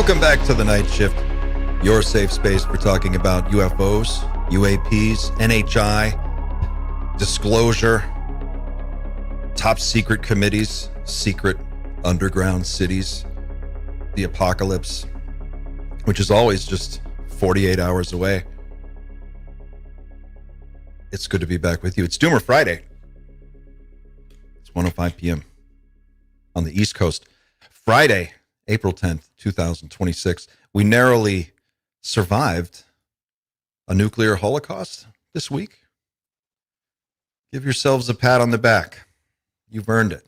Welcome back to the Night Shift, your safe space for talking about UFOs, UAPs, NHI, disclosure, top secret committees, secret underground cities, the apocalypse, which is always just 48 hours away. It's good to be back with you. It's Doomer Friday. It's 1:05 p.m. on the East Coast. Friday, April 10th, 2026. We narrowly survived a nuclear holocaust this week. Give yourselves a pat on the back. You've earned it.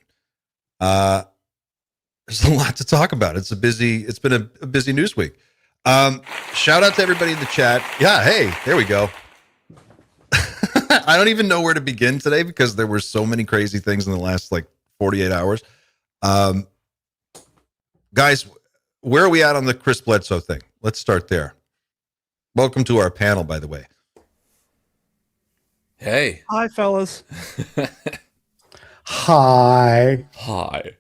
There's a lot to talk about. It's been a busy news week. Shout out to everybody in the chat. Yeah, hey, there we go. I don't even know where to begin today because there were so many crazy things in the last 48 hours. Guys, where are we at on the Chris Bledsoe thing? Let's start there. Welcome to our panel, by the way. Hey. Hi, fellas. Hi. Hi.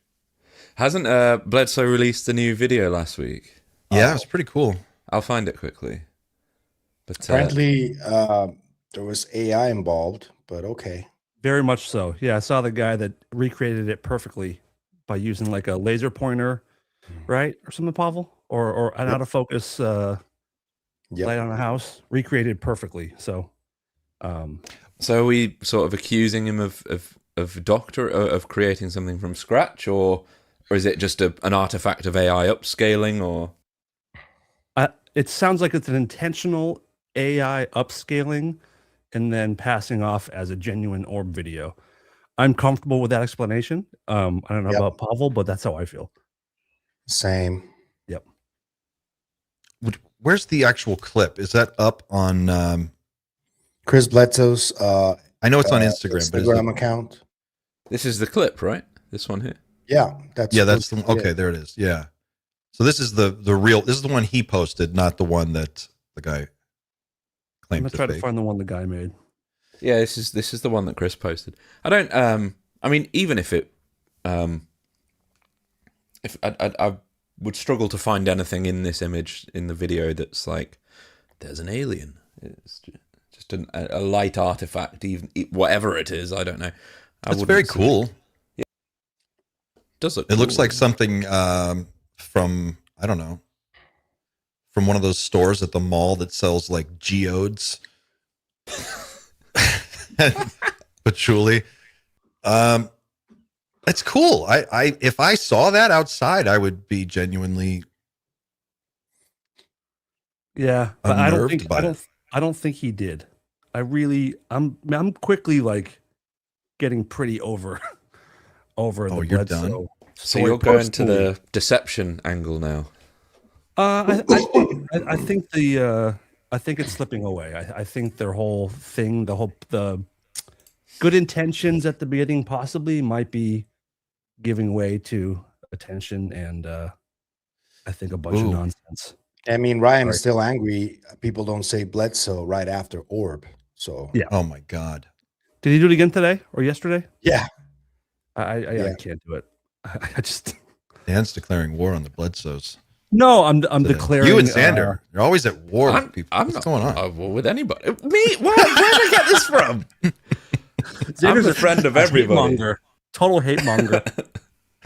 Hasn't Bledsoe released a new video last week? Yeah, it's pretty cool. I'll find it quickly. But Apparently, there was AI involved, but okay. Very much so. Yeah, I saw the guy that recreated it perfectly by using like a laser pointer, right? Or something, Pavel? Or an out of focus light on a house. Recreated perfectly. So so are we sort of accusing him of creating something from scratch, or is it just an artifact of AI upscaling, or it sounds like it's an intentional AI upscaling and then passing off as a genuine orb video. I'm comfortable with that explanation. I don't know about Pavel, but that's how I feel. Same. Yep. Where's the actual clip? Is that up on Chris Bledsoe's I know it's on Instagram, but Instagram account? this is the clip, right? This one here. Yeah, that's the one. Okay, there it is. Yeah. So this is the real. This is the one he posted, not the one that the guy I'm claimed gonna to try to fake. find the one the guy made. Yeah, this is the one that Chris posted. I don't I mean, even if it if I would struggle to find anything in this image in the video that's like there's an alien. It's just a light artifact, even whatever it is. I don't know. It's very cool. Yeah. Does look It looks cool. like something from, I don't know, from one of those stores at the mall that sells like geodes. Patchouli. It's cool. I if I saw that outside, I would be genuinely But unnerved by it. I don't think he did. I'm quickly getting pretty over the you're Bledsoe done? So you're going to the deception angle now. I think I think it's slipping away. I think their whole thing, the good intentions at the beginning possibly might be giving way to attention and I think a bunch of nonsense. I mean, Ryan is still angry. People don't say Bledsoe right after Orb. So yeah. Oh my God. Did he do it again today or yesterday? Yeah. I can't do it. I just Dan's declaring war on the Bledsoes. No, I'm declaring You and Xander, you're always at war with people. I'm What's not going on? at war with anybody. Me? Where did I get this from? I'm the friend of everybody. Total hate monger.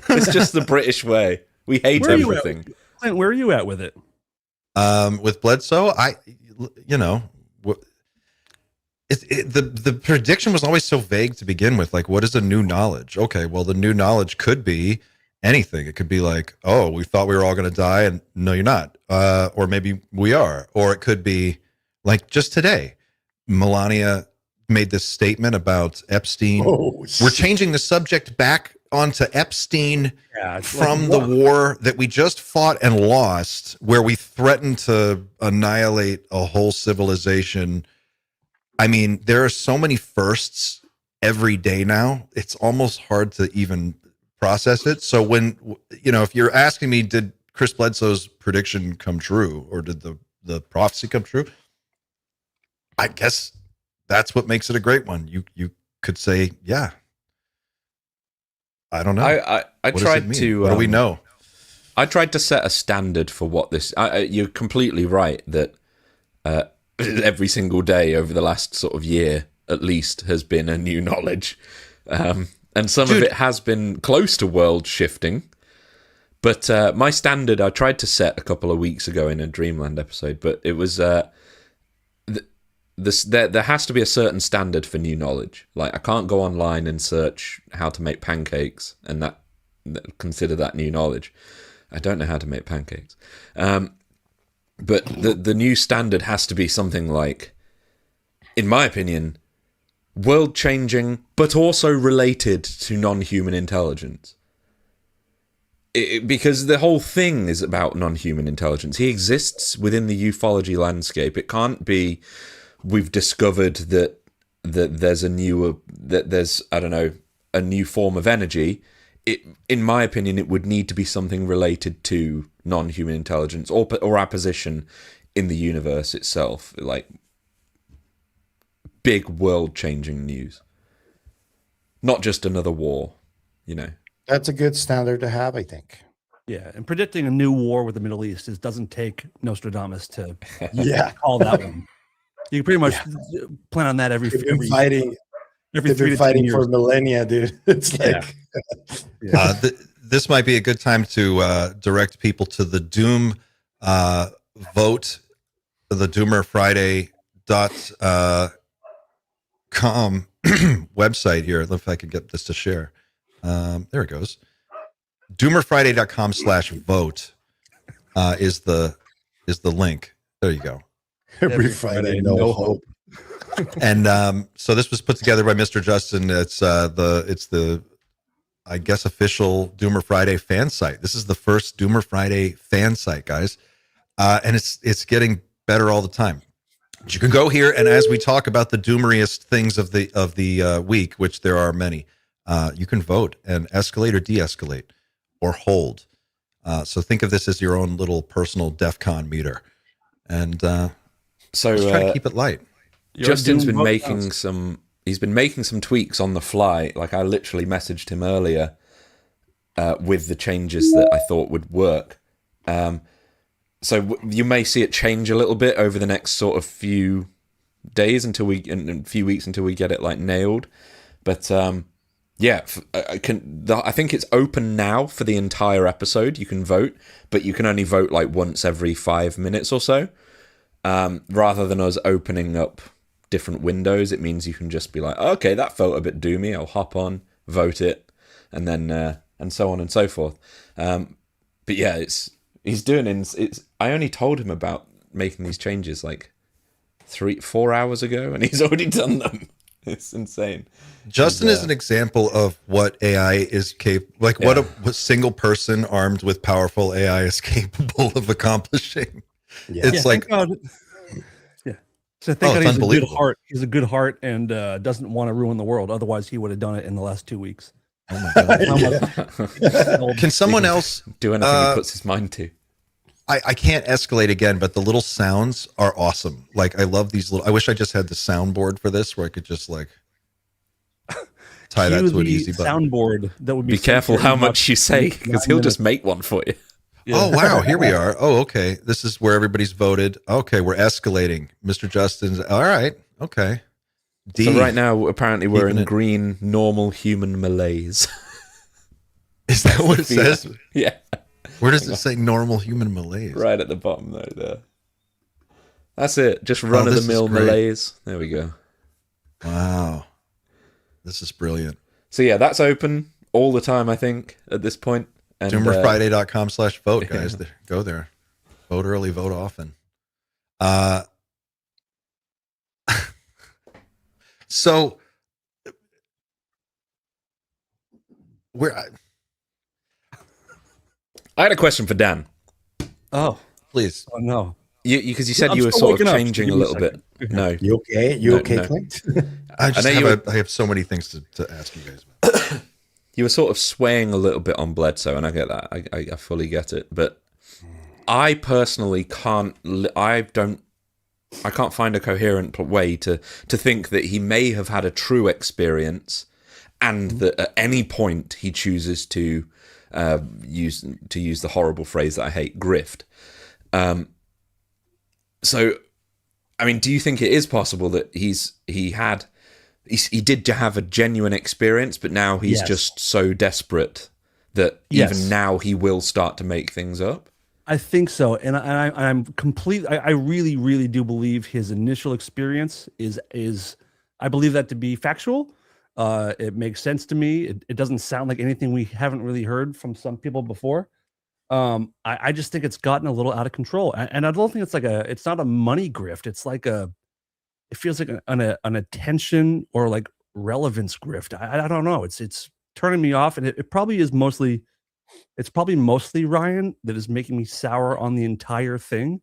It's just the British way. We hate everything. Clint, where are you at with it? With Bledsoe, the prediction was always so vague to begin with. Like, what is a new knowledge? Okay, well, the new knowledge could be anything. It could be like, oh, we thought we were all going to die, and no, you're not. Or maybe we are. Or it could be like just today, Melania made this statement about Epstein. We're changing the subject back onto Epstein from the war that we just fought and lost, where we threatened to annihilate a whole civilization. I mean, there are so many firsts every day now. It's almost hard to even process it. So when, if you're asking me, did Chris Bledsoe's prediction come true, or did the prophecy come true? I guess that's what makes it a great one. You could say, yeah. I don't know. I tried to. What do we know? I tried to set a standard for what this. You're completely right that every single day over the last sort of year, at least, has been a new knowledge, and some of it has been close to world shifting. But my standard, I tried to set a couple of weeks ago in a Dreamland episode, but it was there has to be a certain standard for new knowledge. Like, I can't go online and search how to make pancakes and that consider that new knowledge. I don't know how to make pancakes. But the new standard has to be something like, in my opinion, world-changing, but also related to non-human intelligence. Because the whole thing is about non-human intelligence. He exists within the ufology landscape. It can't be, we've discovered that there's a new a new form of energy. In my opinion, it would need to be something related to non-human intelligence or our position in the universe itself, like big world-changing news, not just another war. That's a good standard to have, I think. Yeah, and predicting a new war with the Middle East doesn't take Nostradamus to call that one. You can pretty much plan on that every They've been fighting 3 to 10 fighting years. for millennia, dude. It's like This might be a good time to direct people to the Doom vote, the doomerfriday.com website here. If I could get this to share. There it goes. doomerfriday.com/vote is the link. There you go. every Friday, no hope. And so this was put together by Mr. Justin. It's the I guess official Doomer Friday fan site. This is the first Doomer Friday fan site, guys, and it's getting better all the time. But you can go here, and as we talk about the doomeriest things of the week, which there are many, you can vote and escalate or de-escalate or hold. So think of this as your own little personal DEF CON meter, and so just try to keep it light. Justin's been making some. He's been making some tweaks on the fly. Like, I literally messaged him earlier with the changes that I thought would work. So you may see it change a little bit over the next sort of few days and a few weeks until we get it like nailed. But I think it's open now for the entire episode. You can vote, but you can only vote like once every 5 minutes or so. Rather than us opening up different windows, it means you can just be like, okay, that felt a bit doomy, I'll hop on, vote it, and then and so on and so forth. But yeah, I only told him about making these changes like 3-4 hours ago, and he's already done them. It's insane. Justin is an example of what AI is capable, like what a single person armed with powerful AI is capable of accomplishing. It's like, So thank God he's a good heart. He's a good heart and doesn't want to ruin the world. Otherwise, he would have done it in the last 2 weeks. Oh my God. Can someone else do anything he puts his mind to? I can't escalate again, but the little sounds are awesome. Like, I love these little. I wish I just had the soundboard for this, where I could just like tie that to an easy button. Soundboard that would be careful how much you say, because he'll just make one for you. Yeah. Oh, wow. Here we are. Oh, okay. This is where everybody's voted. Okay, we're escalating. Mr. Justin's. All right. Okay. D. So right now, apparently, we're in green, normal human malaise. Is that what it says? Yeah. Where does it say normal human malaise? Right at the bottom, though. There. That's it. Just run-of-the-mill malaise. There we go. Wow. This is brilliant. So yeah, that's open all the time, I think, at this point. And, DoomerFriday.com/vote, guys. Yeah. Go there. Vote early, vote often. So I had a question for Dan. Oh, please. Oh no. Because you said you were sort of changing a little bit. No. You okay? You okay, Clint? I have so many things to ask you guys about. You were sort of swaying a little bit on Bledsoe, and I get that. I fully get it. But I personally can't find a coherent way to think that he may have had a true experience and that at any point he chooses to use the horrible phrase that I hate, grift. So, I mean, do you think it is possible that he did have a genuine experience, but now he's just so desperate that even now he will start to make things up? I think so, and I'm complete. I really, really do believe his initial experience is. I believe that to be factual. It makes sense to me. It doesn't sound like anything we haven't really heard from some people before. I just think it's gotten a little out of control, and I don't think it's not a money grift. It's like it feels like an attention or like relevance grift. I don't know. It's turning me off, and it probably is mostly. It's probably mostly Ryan that is making me sour on the entire thing.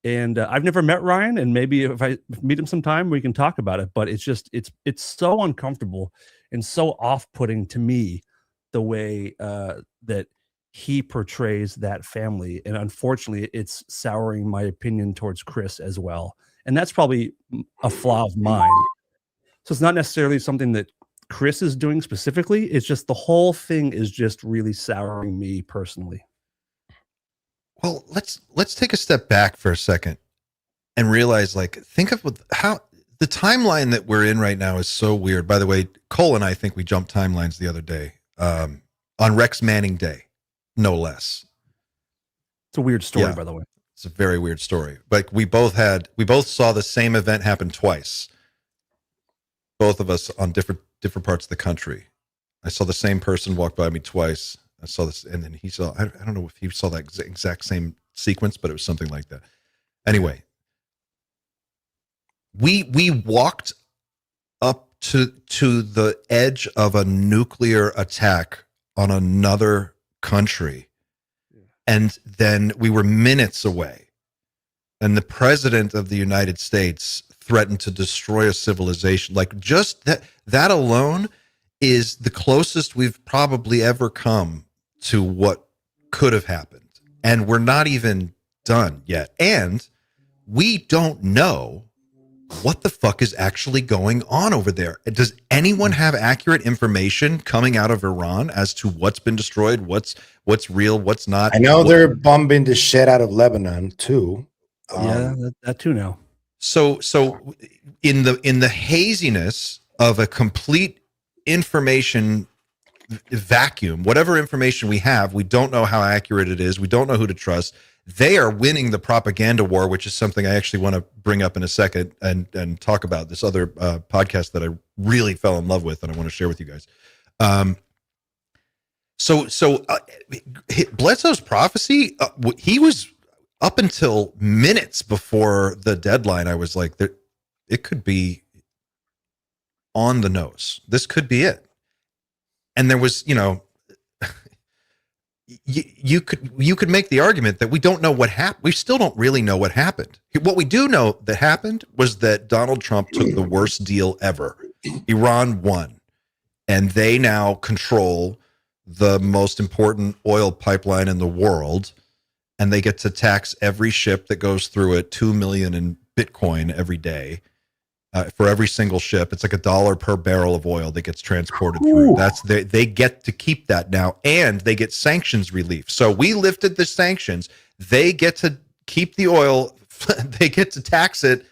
And I've never met Ryan, and maybe if I meet him sometime, we can talk about it. But it's just it's so uncomfortable and so off-putting to me the way that he portrays that family, and unfortunately, it's souring my opinion towards Chris as well. And that's probably a flaw of mine. So it's not necessarily something that Chris is doing specifically. It's just the whole thing is just really souring me personally. Well, let's take a step back for a second and realize, like, think of how the timeline that we're in right now is so weird. By the way, Cole and I think we jumped timelines the other day on Rex Manning Day, no less. It's a weird story, by the way. It's a very weird story. But we both saw the same event happen twice. Both of us on different parts of the country. I saw the same person walk by me twice. I saw this, and then he saw, I don't know if he saw that exact same sequence, but it was something like that. Anyway, we walked up to the edge of a nuclear attack on another country. And then we were minutes away. And the president of the United States threatened to destroy a civilization. Like, just that alone is the closest we've probably ever come to what could have happened. And we're not even done yet. And we don't know what the fuck is actually going on over there. Does anyone have accurate information coming out of Iran as to what's been destroyed, what's real, what's not? I know they're bombing the shit out of Lebanon too. That too now. So in the haziness of a complete information vacuum, whatever information we have, we don't know how accurate it is. We don't know who to trust. They are winning the propaganda war, which is something I actually want to bring up in a second and talk about this other podcast that I really fell in love with and I want to share with you guys. So Bledsoe's prophecy, he was up until minutes before the deadline. I was like, it could be on the nose. This could be it. And there was, you could make the argument that we don't know what happened. We still don't really know what happened. What we do know that happened was that Donald Trump took the worst deal ever. Iran won, and they now control the most important oil pipeline in the world, and they get to tax every ship that goes through it, 2 million in Bitcoin every day. For every single ship, it's like $1 per barrel of oil that gets transported through. They get to keep that now, and they get sanctions relief. So we lifted the sanctions. They get to keep the oil. They get to tax it.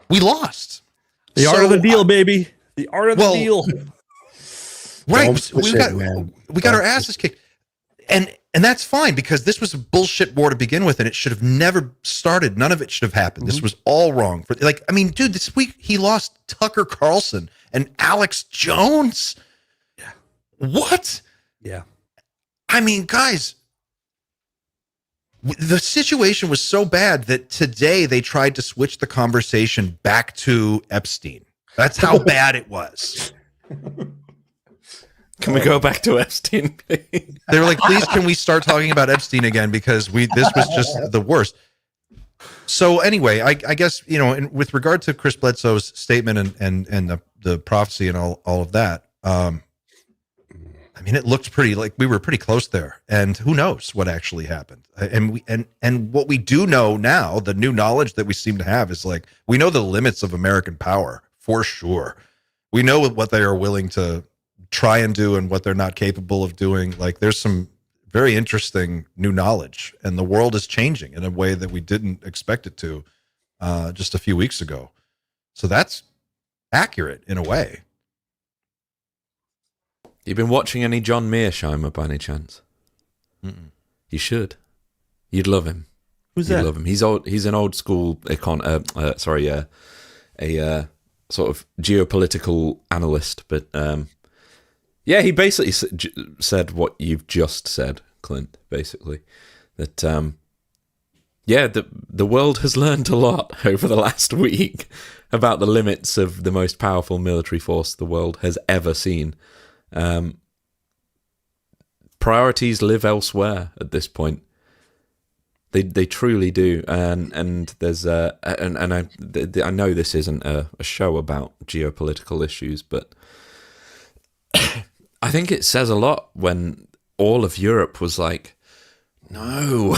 We lost. The art of the deal, baby. The art of the deal. Right. We got our asses kicked. And that's fine, because this was a bullshit war to begin with, and it should have never started. None of it should have happened. This was all wrong. Dude, this week he lost Tucker Carlson and Alex Jones. Yeah. What? Yeah. I mean, guys, the situation was so bad that today they tried to switch the conversation back to Epstein. That's how bad it was. Can we go back to Epstein, please? They were like, please, can we start talking about Epstein again? Because this was just the worst. So anyway, I guess, with regard to Chris Bledsoe's statement and the prophecy and all of that, it looked pretty, like we were pretty close there. And who knows what actually happened? And what we do know now, the new knowledge that we seem to have is, like, we know the limits of American power for sure. We know what they are willing to try and do and what they're not capable of doing. Like there's some very interesting new knowledge, and the world is changing in a way that we didn't expect it to just a few weeks ago. So that's accurate in a way. You been watching any John Mearsheimer by any chance? Mm-mm. You should. You'd love him. Who's You'd that? love him. He's old. He's an old school a sort of geopolitical analyst, but yeah, he basically said what you've just said, Clint. Basically, that yeah, the world has learned a lot over the last week about the limits of the most powerful military force the world has ever seen. Priorities live elsewhere at this point. They truly do, and there's I know this isn't a show about geopolitical issues, but I think it says a lot when all of Europe was like, no,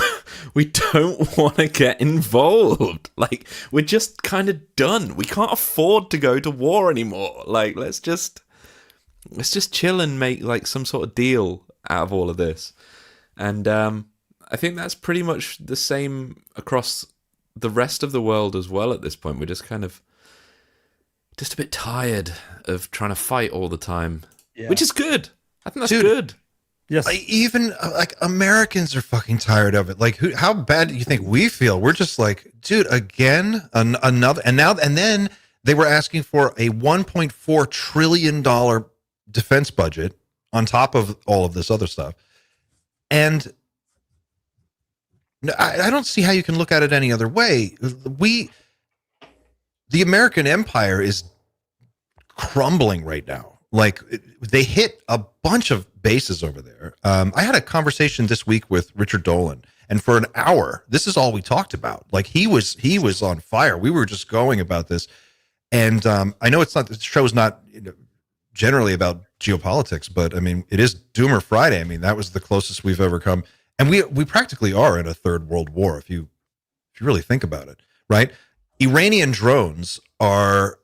we don't want to get involved. Like, we're just kind of done. We can't afford to go to war anymore. Like, let's just chill and make like some sort of deal out of all of this. And I think that's pretty much the same across the rest of the world as well at this point. We're just kind of just a bit tired of trying to fight all the time, which is good. I think that's good. Yes. Even like Americans are fucking tired of it. Like, how bad do you think we feel? We're just like, dude, again, another, and then they were asking for a $1.4 trillion defense budget on top of all of this other stuff, and I don't see how you can look at it any other way. The American empire is crumbling right now. Like, they hit a bunch of bases over there. I had a conversation this week with Richard Dolan, and for an hour, this is all we talked about. Like, he was on fire. We were just going about this, and I know it's not, the show's not generally about geopolitics, but I mean, it is Doomer Friday. I mean, that was the closest we've ever come. And we practically are in a third world war if you really think about it, right? Iranian drones are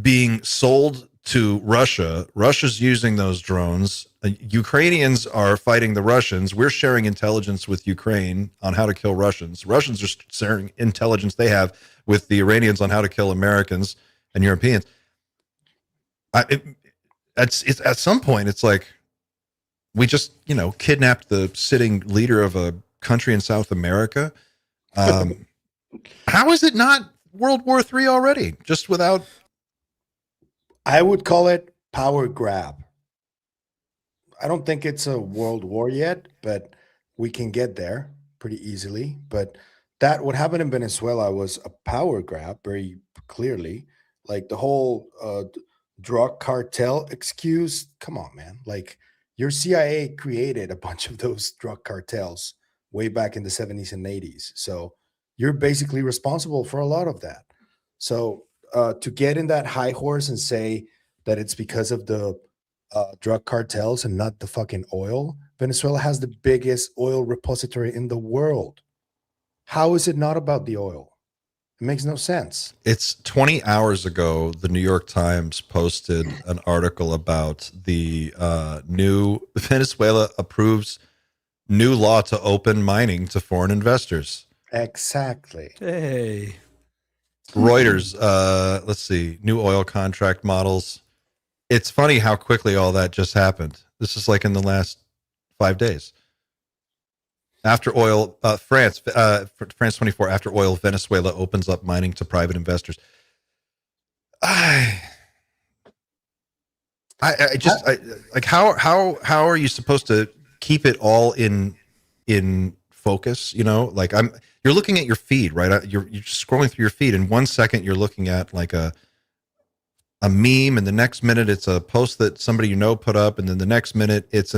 being sold to Russia. Russia's using those drones. Ukrainians are fighting the Russians. We're sharing intelligence with Ukraine on how to kill Russians. Russians are sharing intelligence they have with the Iranians on how to kill Americans and Europeans. It's at some point, it's like, we just, kidnapped the sitting leader of a country in South America. How is it not World War III already? Just without. I would call it power grab. I don't think it's a world war yet, but we can get there pretty easily. But what happened in Venezuela was a power grab, very clearly. Like the whole drug cartel excuse. Come on, man. Like, your CIA created a bunch of those drug cartels way back in the 70s and 80s. So you're basically responsible for a lot of that. So to get in that high horse and say that it's because of the drug cartels and not the fucking oil, Venezuela has the biggest oil repository in the world. How is it not about the oil? It makes no sense. It's 20 hours ago, the New York Times posted an article about the new Venezuela approves new law to open mining to foreign investors. Exactly. Hey. Reuters, let's see, new oil contract models. It's funny how quickly all that just happened. This is like in the last 5 days. After oil, France 24, after oil, Venezuela opens up mining to private investors. I like, how are you supposed to keep it all in focus? Like, you're looking at your feed, right? You're just scrolling through your feed, and 1 second you're looking at like a meme, and the next minute it's a post that somebody put up, and then the next minute it's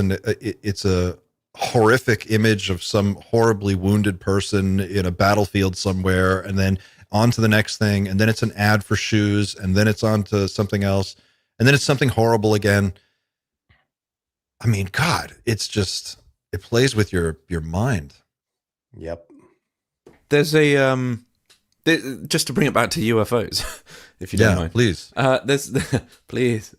a horrific image of some horribly wounded person in a battlefield somewhere, and then on to the next thing, and then it's an ad for shoes, and then it's on to something else, and then it's something horrible again. I mean, God, it plays with your mind. Yep. There's a Just to bring it back to UFOs, if you don't Yeah, mind. please. There's please.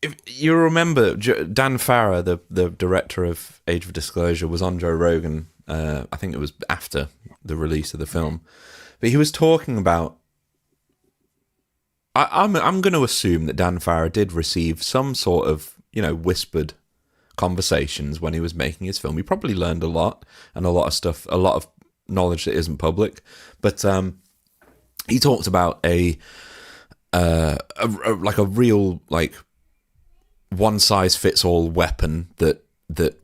If you remember, Dan Farrar, the director of Age of Disclosure, was on Joe Rogan. I think it was after the release of the film, but he was talking about. I'm going to assume that Dan Farrar did receive some sort of whispered conversations when he was making his film. He probably learned a lot and a lot of stuff, a lot of knowledge that isn't public. But he talked about a real one size fits all weapon that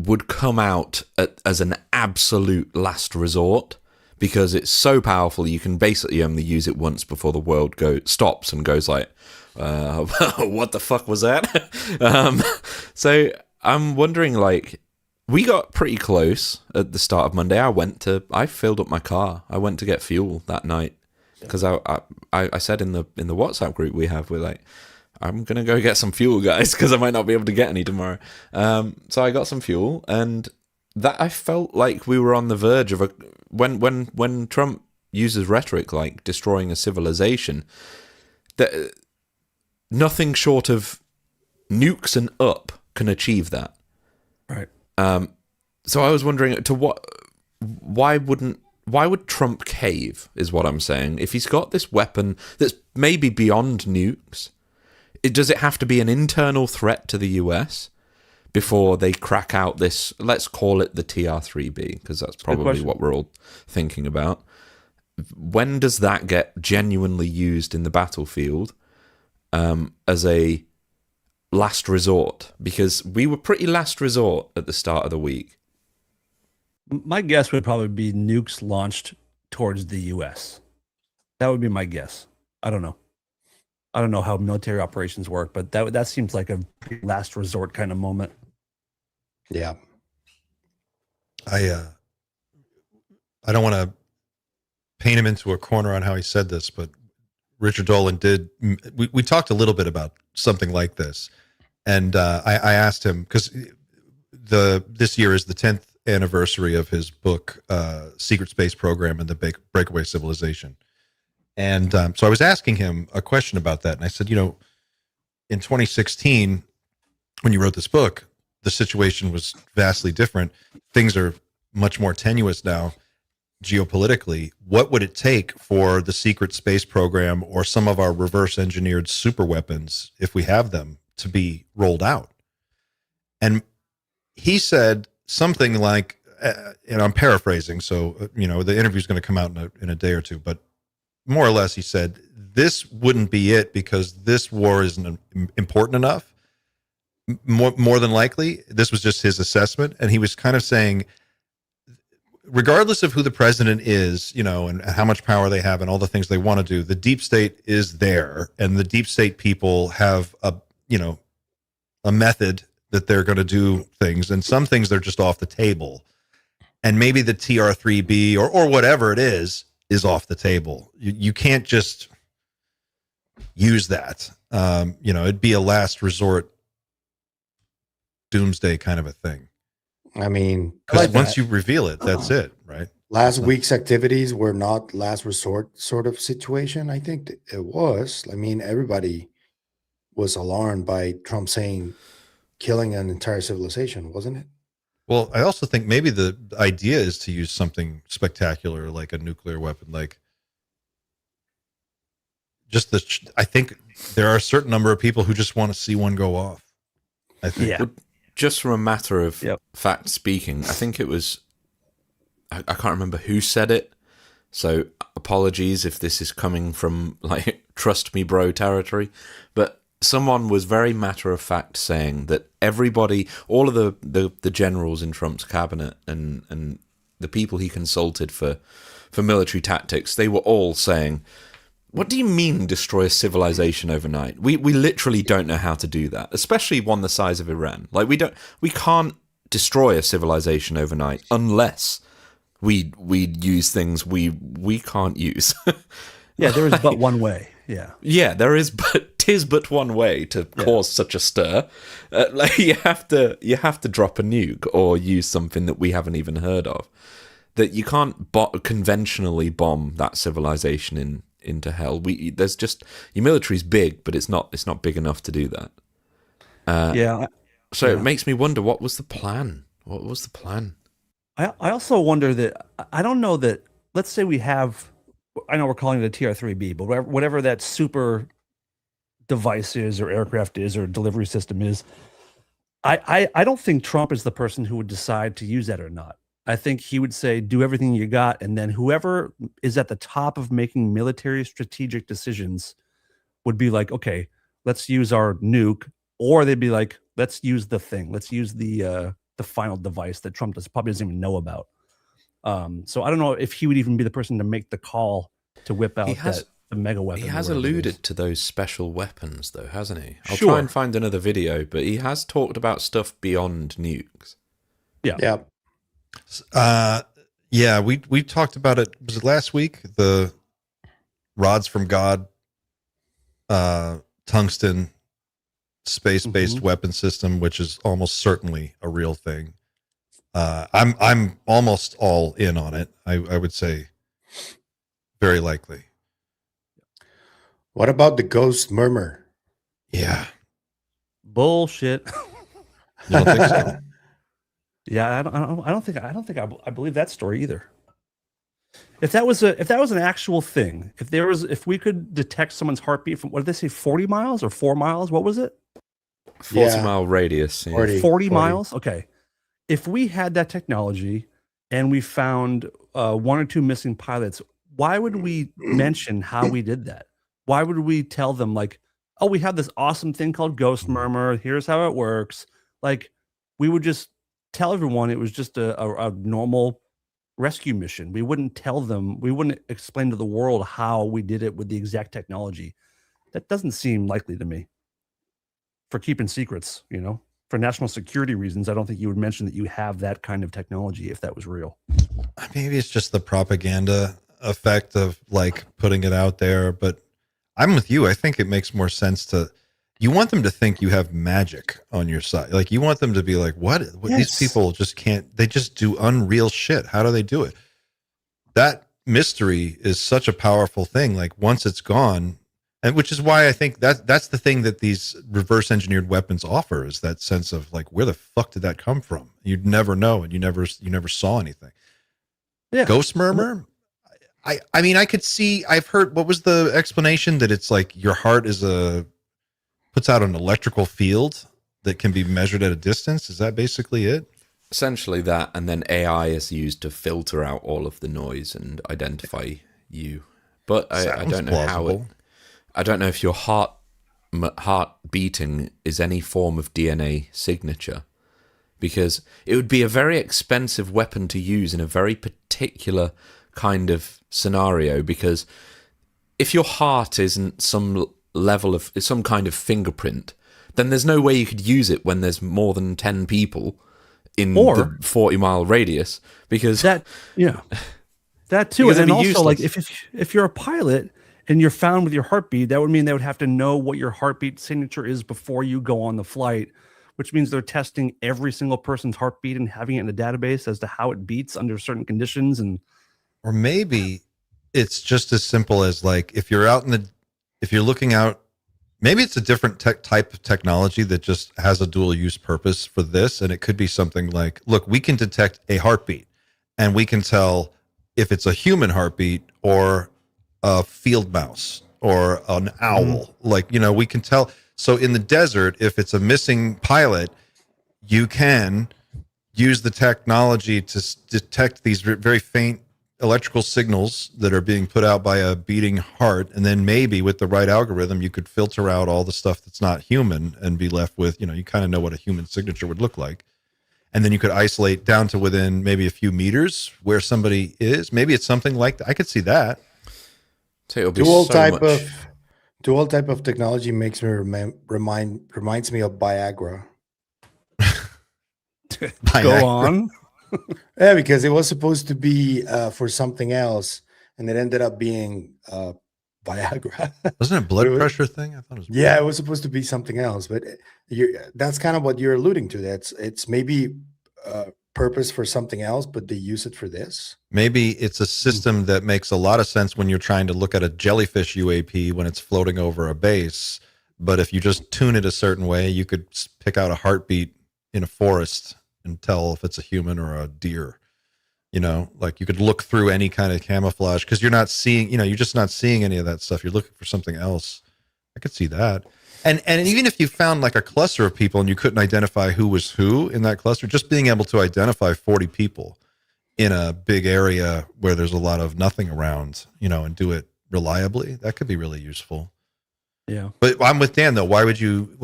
would come out as an absolute last resort, because it's so powerful you can basically only use it once before the world stops and goes like, what the fuck was that? So I'm wondering, we got pretty close at the start of Monday. I filled up my car. I went to get fuel that night because I said in the WhatsApp group we have, we're like, I'm going to go get some fuel, guys, because I might not be able to get any tomorrow. So I got some fuel, and that I felt like we were on the verge of when Trump uses rhetoric like destroying a civilization, that nothing short of nukes and up can achieve that. Right. So I was wondering why would Trump cave, is what I'm saying. If he's got this weapon that's maybe beyond nukes, does it have to be an internal threat to the US before they crack out this, let's call it the TR-3B, because that's probably what we're all thinking about. When does that get genuinely used in the battlefield as a last resort? Because we were pretty last resort at the start of the week. My guess would probably be nukes launched towards the US. That would be my guess. I don't know. I don't know how military operations work, but that seems like a last resort kind of moment. Yeah. I don't want to paint him into a corner on how he said this, but Richard Dolan did. We talked a little bit about something like this, and I asked him, because this year is the 10th anniversary of his book, Secret Space Program and the Breakaway Civilization. And so I was asking him a question about that. And I said, in 2016, when you wrote this book, the situation was vastly different. Things are much more tenuous now geopolitically. What would it take for the secret space program or some of our reverse engineered super weapons, if we have them, to be rolled out? And he said something like, and I'm paraphrasing, so, the interview is going to come out in a day or two, but more or less, he said, this wouldn't be it because this war isn't important enough. More than likely, this was just his assessment. And he was kind of saying, regardless of who the president is, and how much power they have and all the things they want to do, the deep state is there. And the deep state people have a method that they're going to do things. And some things they're just off the table. And maybe the TR-3B or whatever it is off the table. You can't just use that. It'd be a last resort doomsday kind of a thing. I mean, because once you reveal it, that's it, right? Last week's activities were not last resort sort of situation. I think it was. I mean, everybody was alarmed by Trump saying killing an entire civilization, wasn't it? Well, I also think maybe the idea is to use something spectacular like a nuclear weapon. I think there are a certain number of people who just want to see one go off. I think. Yeah. Just from a matter of fact speaking, I think it was, I can't remember who said it, so apologies if this is coming from trust me bro territory, but someone was very matter of fact saying that everybody, all of the generals in Trump's cabinet and the people he consulted for military tactics, they were all saying, what do you mean destroy a civilization overnight? We literally don't know how to do that, especially one the size of Iran. We can't destroy a civilization overnight unless we use things we can't use. Yeah, there is but one way. Yeah. Yeah, there is, but 'tis but one way to cause such a stir. You have to drop a nuke or use something that we haven't even heard of. that you can't conventionally bomb that civilization into hell. There's just your military's big, but it's not big enough to do that. So it makes me wonder, what was the plan? What was the plan? I also wonder that I don't know that. Let's say we have. I know we're calling it a TR-3B, but whatever that super device is, or aircraft is, or delivery system is, I don't think Trump is the person who would decide to use that or not. I think he would say, do everything you got, and then whoever is at the top of making military strategic decisions would be like, okay, let's use our nuke, or they'd be like, let's use the thing, let's use the final device that Trump probably doesn't even know about. So I don't know if he would even be the person to make the call to whip out the mega weapon. He has alluded to those special weapons, though, hasn't he? I'll Sure. try and find another video, but he has talked about stuff beyond nukes. Yeah. We talked about it. Was it last week? The rods from God, tungsten space-based weapon system, which is almost certainly a real thing. I'm almost all in on it. I would say very likely. What about the ghost murmur? Yeah. Bullshit. You don't think so? Yeah, I don't think I believe that story either. If that was an actual thing, if we could detect someone's heartbeat from, what did they say, 40 miles or 4 miles? What was it? 40-mile radius. Yeah. 40 miles? Okay. If we had that technology and we found 1 or 2 missing pilots, why would we mention how we did that? Why would we tell them, like, oh, we have this awesome thing called Ghost Murmur, here's how it works? Like, we would just tell everyone it was just a normal rescue mission. We wouldn't tell them, we wouldn't explain to the world how we did it with the exact technology. That doesn't seem likely to me. For keeping secrets, for national security reasons, I don't think you would mention that you have that kind of technology if that was real. Maybe it's just the propaganda effect of like putting it out there, but I'm with you. I think it makes more sense you want them to think you have magic on your side. Like, you want them to be like, what? Yes. These people just can't, they just do unreal shit. How do they do it? That mystery is such a powerful thing. Like, once it's gone, and which is why I think that's the thing that these reverse engineered weapons offer, is that sense of like, where the fuck did that come from? You'd never know, and you never saw anything. Yeah. Ghost Murmur? I mean, I could see, I've heard, what was the explanation? That it's like your heart puts out an electrical field that can be measured at a distance. Is that basically it? Essentially that, and then AI is used to filter out all of the noise and identify you. But I don't know plausible. I don't know if your heart beating is any form of DNA signature, because it would be a very expensive weapon to use in a very particular kind of scenario. Because if your heart isn't some level of some kind of fingerprint, then there's no way you could use it when there's more than 10 people in the 40-mile radius, because that too. And then also useless. Like if you're a pilot and you're found with your heartbeat, that would mean they would have to know what your heartbeat signature is before you go on the flight, which means they're testing every single person's heartbeat and having it in a database as to how it beats under certain conditions. Or maybe it's just as simple as, like, if you're looking out, maybe it's a different type of technology that just has a dual use purpose for this. And it could be something like, look, we can detect a heartbeat and we can tell if it's a human heartbeat or a field mouse or an owl. Like, we can tell. So in the desert, if it's a missing pilot, you can use the technology to detect these very faint electrical signals that are being put out by a beating heart, and then maybe with the right algorithm you could filter out all the stuff that's not human and be left with, you kind of know what a human signature would look like, and then you could isolate down to within maybe a few meters where somebody is. Maybe it's something like that. I could see that. Dual type of technology makes me reminds me of Viagra. Go on. Yeah, because it was supposed to be for something else, and it ended up being Viagra. Wasn't it a blood pressure thing? I thought it was. Yeah, it was supposed to be something else, but that's kind of what you're alluding to. It's maybe purpose for something else, but they use it for this. Maybe it's a system that makes a lot of sense when you're trying to look at a jellyfish UAP when it's floating over a base. But if you just tune it a certain way, you could pick out a heartbeat in a forest and tell if it's a human or a deer. You know, like you could look through any kind of camouflage because you're not seeing, you're just not seeing any of that stuff. You're looking for something else. I could see that. And even if you found like a cluster of people and you couldn't identify who was who in that cluster, just being able to identify 40 people in a big area where there's a lot of nothing around, and do it reliably, that could be really useful. Yeah. But I'm with Dan though. Why would you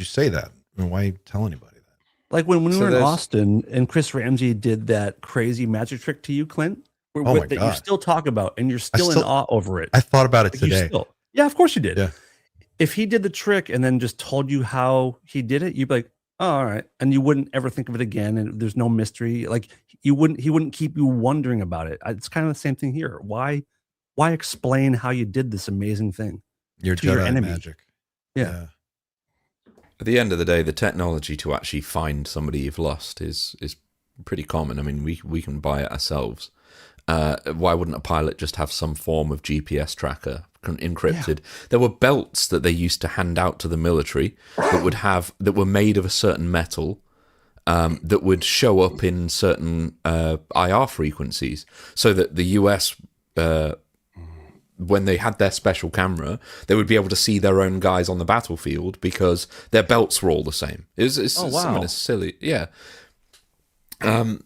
say that? I mean, why tell anybody that? Like when we were in Austin and Chris Ramsey did that crazy magic trick to you, Clint, that you still talk about and you're still in awe over it. I thought about it today. Yeah, of course you did. Yeah. If he did the trick and then just told you how he did it, you'd be like, oh, all right. And you wouldn't ever think of it again. And there's no mystery. Like he wouldn't keep you wondering about it. It's kind of the same thing here. Why explain how you did this amazing thing? Your Jedi magic. Yeah. At the end of the day, the technology to actually find somebody you've lost is pretty common. I mean, we can buy it ourselves. Why wouldn't a pilot just have some form of GPS tracker encrypted? Yeah. There were belts that they used to hand out to the military that were made of a certain metal that would show up in certain IR frequencies, so that the US, when they had their special camera, they would be able to see their own guys on the battlefield because their belts were all the same. It's something as silly, yeah.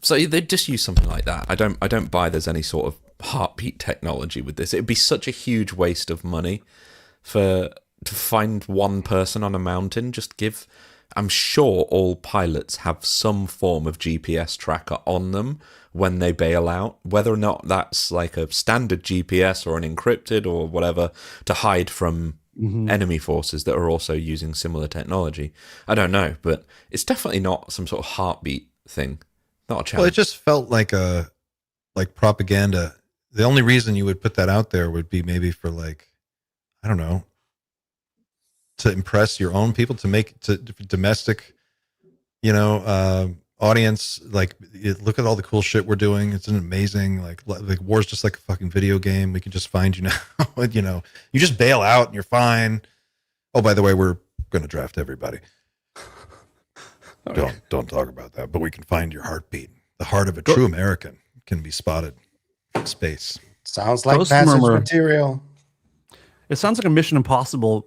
So they'd just use something like that. I don't buy there's any sort of heartbeat technology with this. It'd be such a huge waste of money to find one person on a mountain. I'm sure all pilots have some form of GPS tracker on them when they bail out, whether or not that's like a standard GPS or an encrypted or whatever to hide from enemy forces that are also using similar technology. I don't know, but it's definitely not some sort of heartbeat thing. Not a challenge. Well, it just felt like propaganda. The only reason you would put that out there would be maybe for I don't know, to impress your own people, to make to domestic, audience. Like, look at all the cool shit we're doing. It's an amazing, like war's just like a fucking video game. We can just find you now. You just bail out and you're fine. Oh, by the way, we're going to draft everybody. Don't talk about that, but we can find your heartbeat. The heart of a true American can be spotted from space. Sounds like passage material. It sounds like a Mission Impossible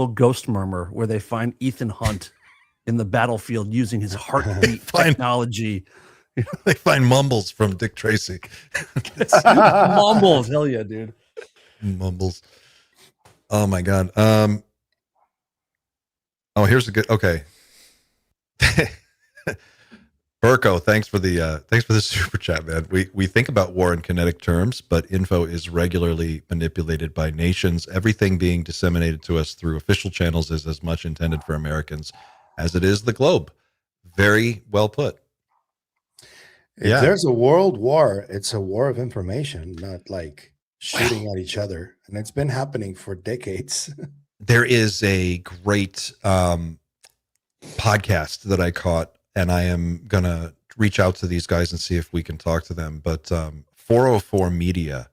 Ghost Murmur, where they find Ethan Hunt in the battlefield using his heartbeat technology. They find Mumbles from Dick Tracy. Mumbles, hell yeah, dude. Mumbles. Oh my god. Here's a good. Okay. Burko, thanks for the super chat, man. We think about war in kinetic terms, but info is regularly manipulated by nations. Everything being disseminated to us through official channels is as much intended for Americans as it is the globe. Very well put. If there's a world war, it's a war of information, not like shooting at each other. And it's been happening for decades. There is a great podcast that I caught, and I am gonna reach out to these guys and see if we can talk to them. But 404 Media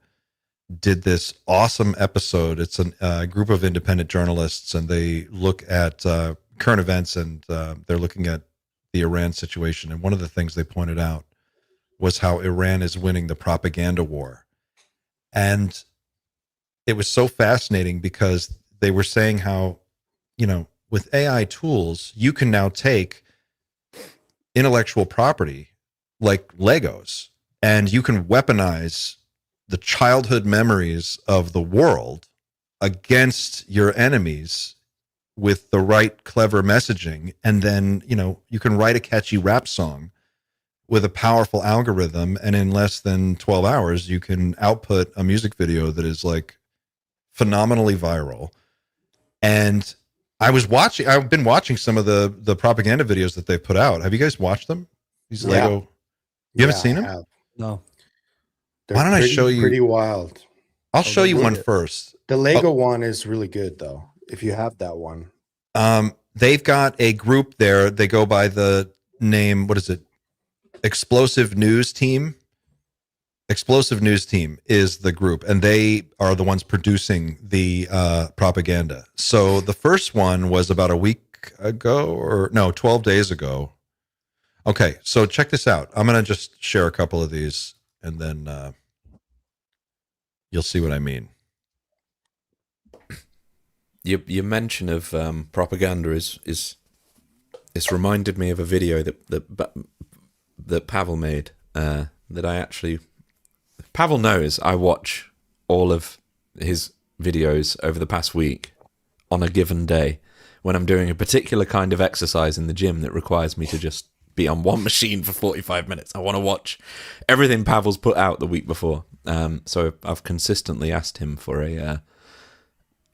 did this awesome episode. It's a group of independent journalists, and they look at current events, and they're looking at the Iran situation. And one of the things they pointed out was how Iran is winning the propaganda war. And it was so fascinating because they were saying how, with AI tools, you can now take intellectual property like Legos, and you can weaponize the childhood memories of the world against your enemies with the right clever messaging. And then, you can write a catchy rap song with a powerful algorithm, and in less than 12 hours, you can output a music video that is like phenomenally viral. And I've been watching some of the propaganda videos that they've put out. Have you guys watched them? These Lego, you haven't seen them? No. Why don't I show you? Pretty wild. I'll show you one first. The Lego one is really good though. If you have that one. They've got a group there. They go by the name, what is it? Explosive News Team. Explosive News Team is the group, and they are the ones producing the propaganda. So the first one was about a week ago, or no, 12 days ago. Okay, so check this out. I'm going to just share a couple of these, and then you'll see what I mean. Your mention of propaganda is it's reminded me of a video that Pavel made. That I actually, Pavel knows I watch all of his videos over the past week on a given day when I'm doing a particular kind of exercise in the gym that requires me to just be on one machine for 45 minutes. I want to watch everything Pavel's put out the week before. So I've consistently asked him for a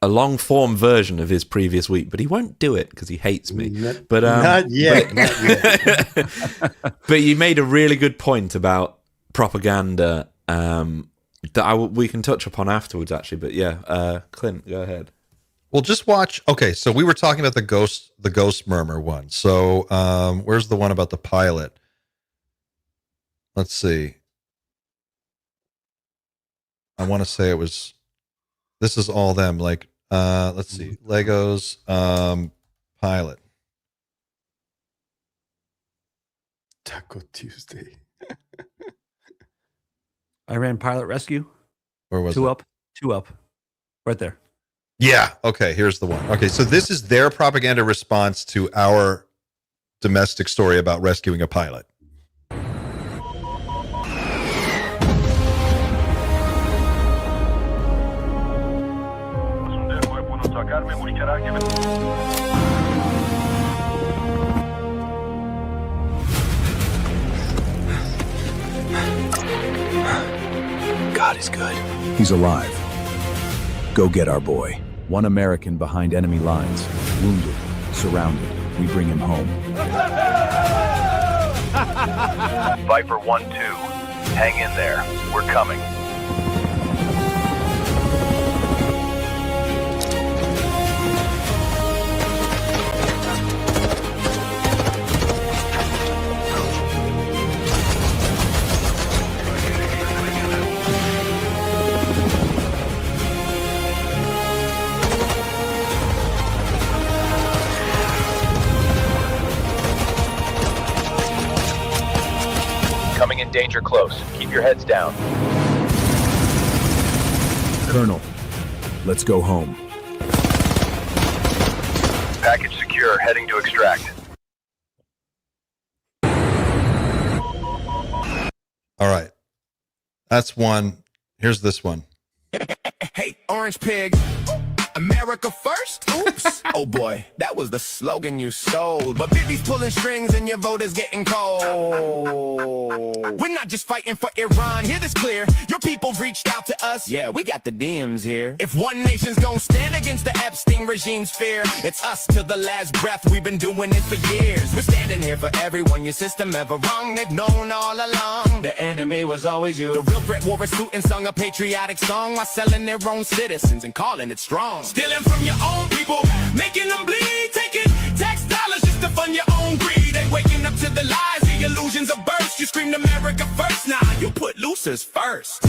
long form version of his previous week, but he won't do it because he hates me. Not yet. Not yet. But you made a really good point about propaganda that we can touch upon afterwards, actually. But yeah, Clint, go ahead. Well, just watch. Okay, so we were talking about the ghost murmur one. So where's the one about the pilot? Let's see. I want to say it was. This is all them. Like, let's see. Legos pilot. Taco Tuesday. Iran pilot rescue. Where was Two it? up, two up, right there. Yeah. Okay. Here's the one. Okay. So this is their propaganda response to our domestic story about rescuing a pilot. God is good. He's alive. Go get our boy. One American behind enemy lines. Wounded. Surrounded. We bring him home. Viper 1-2. Hang in there. We're coming. Coming in danger close. Keep your heads down. Colonel, let's go home. Package secure. Heading to extract. All right. That's one. Here's this one. Hey, Orange Pig, America first? Oops. Oh boy, that was the slogan you stole. But Bibi's pulling strings and your vote is getting cold. We're not just fighting for Iran, hear this clear. Your people reached out to us. Yeah, we got the DMs here. If one nation's gonna stand against the Epstein regime's fear, it's us till the last breath. We've been doing it for years. We're standing here for everyone. Your system ever wrong, they've known all along. The enemy was always you. The real threat wore a suit and sung a patriotic song while selling their own citizens and calling it strong. Stealing from your own people, making them bleed, taking tax dollars just to fund your own greed. And waking up to the lies, the illusions of burst. You screamed America first, now you put losers first.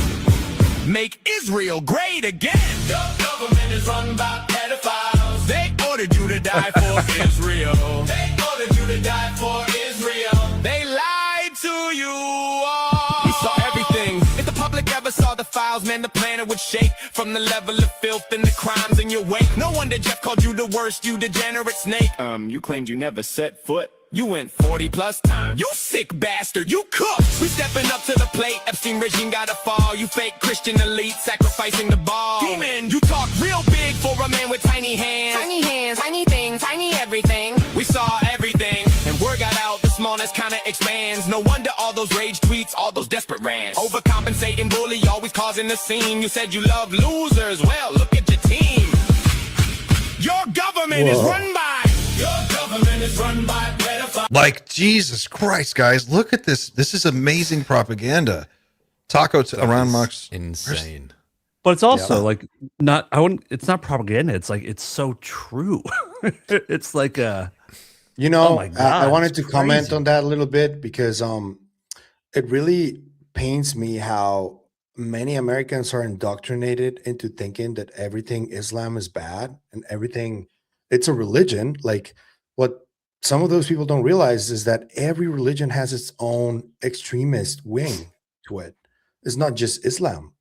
Make Israel great again. The government is run by pedophiles. They ordered you to die for Israel. They ordered you to die for Israel. They lied to you all. We saw everything. If the public ever saw the files, man, the planet would shake from the level of filth and the crimes in your wake. No wonder Jeff called you the worst, you degenerate snake. You claimed you never set foot. You went 40 plus times. You sick bastard, you cooked. We stepping up to the plate. Epstein regime gotta fall. You fake Christian elite sacrificing the ball. Demon, you talk real big for a man with tiny hands. Tiny hands, tiny things, tiny everything. We saw everything, and word got out. The smallness kinda expands. No wonder all those rage tweets, all those desperate rants. Overcompensating bully, always causing a scene. You said you love losers. Well, look at your team. Your government is run by. Your government is run by pedophiles. Like, Jesus Christ, guys, look at this. This is amazing propaganda. Iran Mux. Insane. But it's also like not. I wouldn't. It's not propaganda. It's like it's so true. It's like You know, Oh my God, I wanted it's to comment crazy. on that a little bit because it really pains me how many Americans are indoctrinated into thinking that everything Islam is bad and everything it's a religion. Like what some of those people don't realize is that every religion has its own extremist wing to it. It's not just Islam.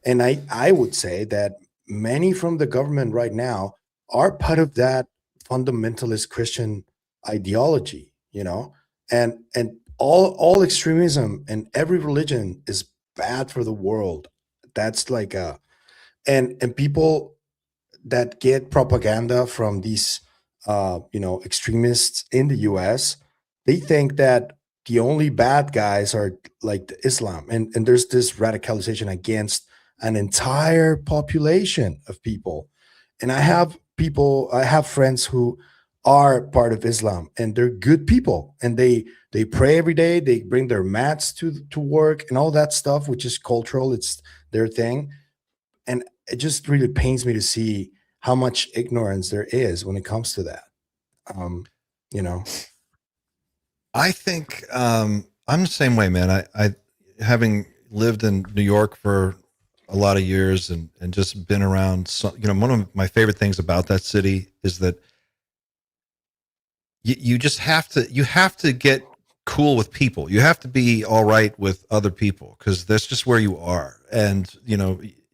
And I would say that many from the government right now are part of that fundamentalist Christian ideology, and all extremism in every religion is bad for the world. That's like a and people that get propaganda from these extremists in the US, they think that the only bad guys are like the Islam, and there's this radicalization against an entire population of people. And I have friends who are part of Islam, and they're good people, and they pray every day, they bring their mats to work and all that stuff, which is cultural, it's their thing. And it just really pains me to see how much ignorance there is when it comes to that. Um, you know, I think I'm the same way, man. I having lived in New York for a lot of years and just been around. One of my favorite things about that city is that you just have to get cool with people. You have to be all right with other people because that's just where you are. And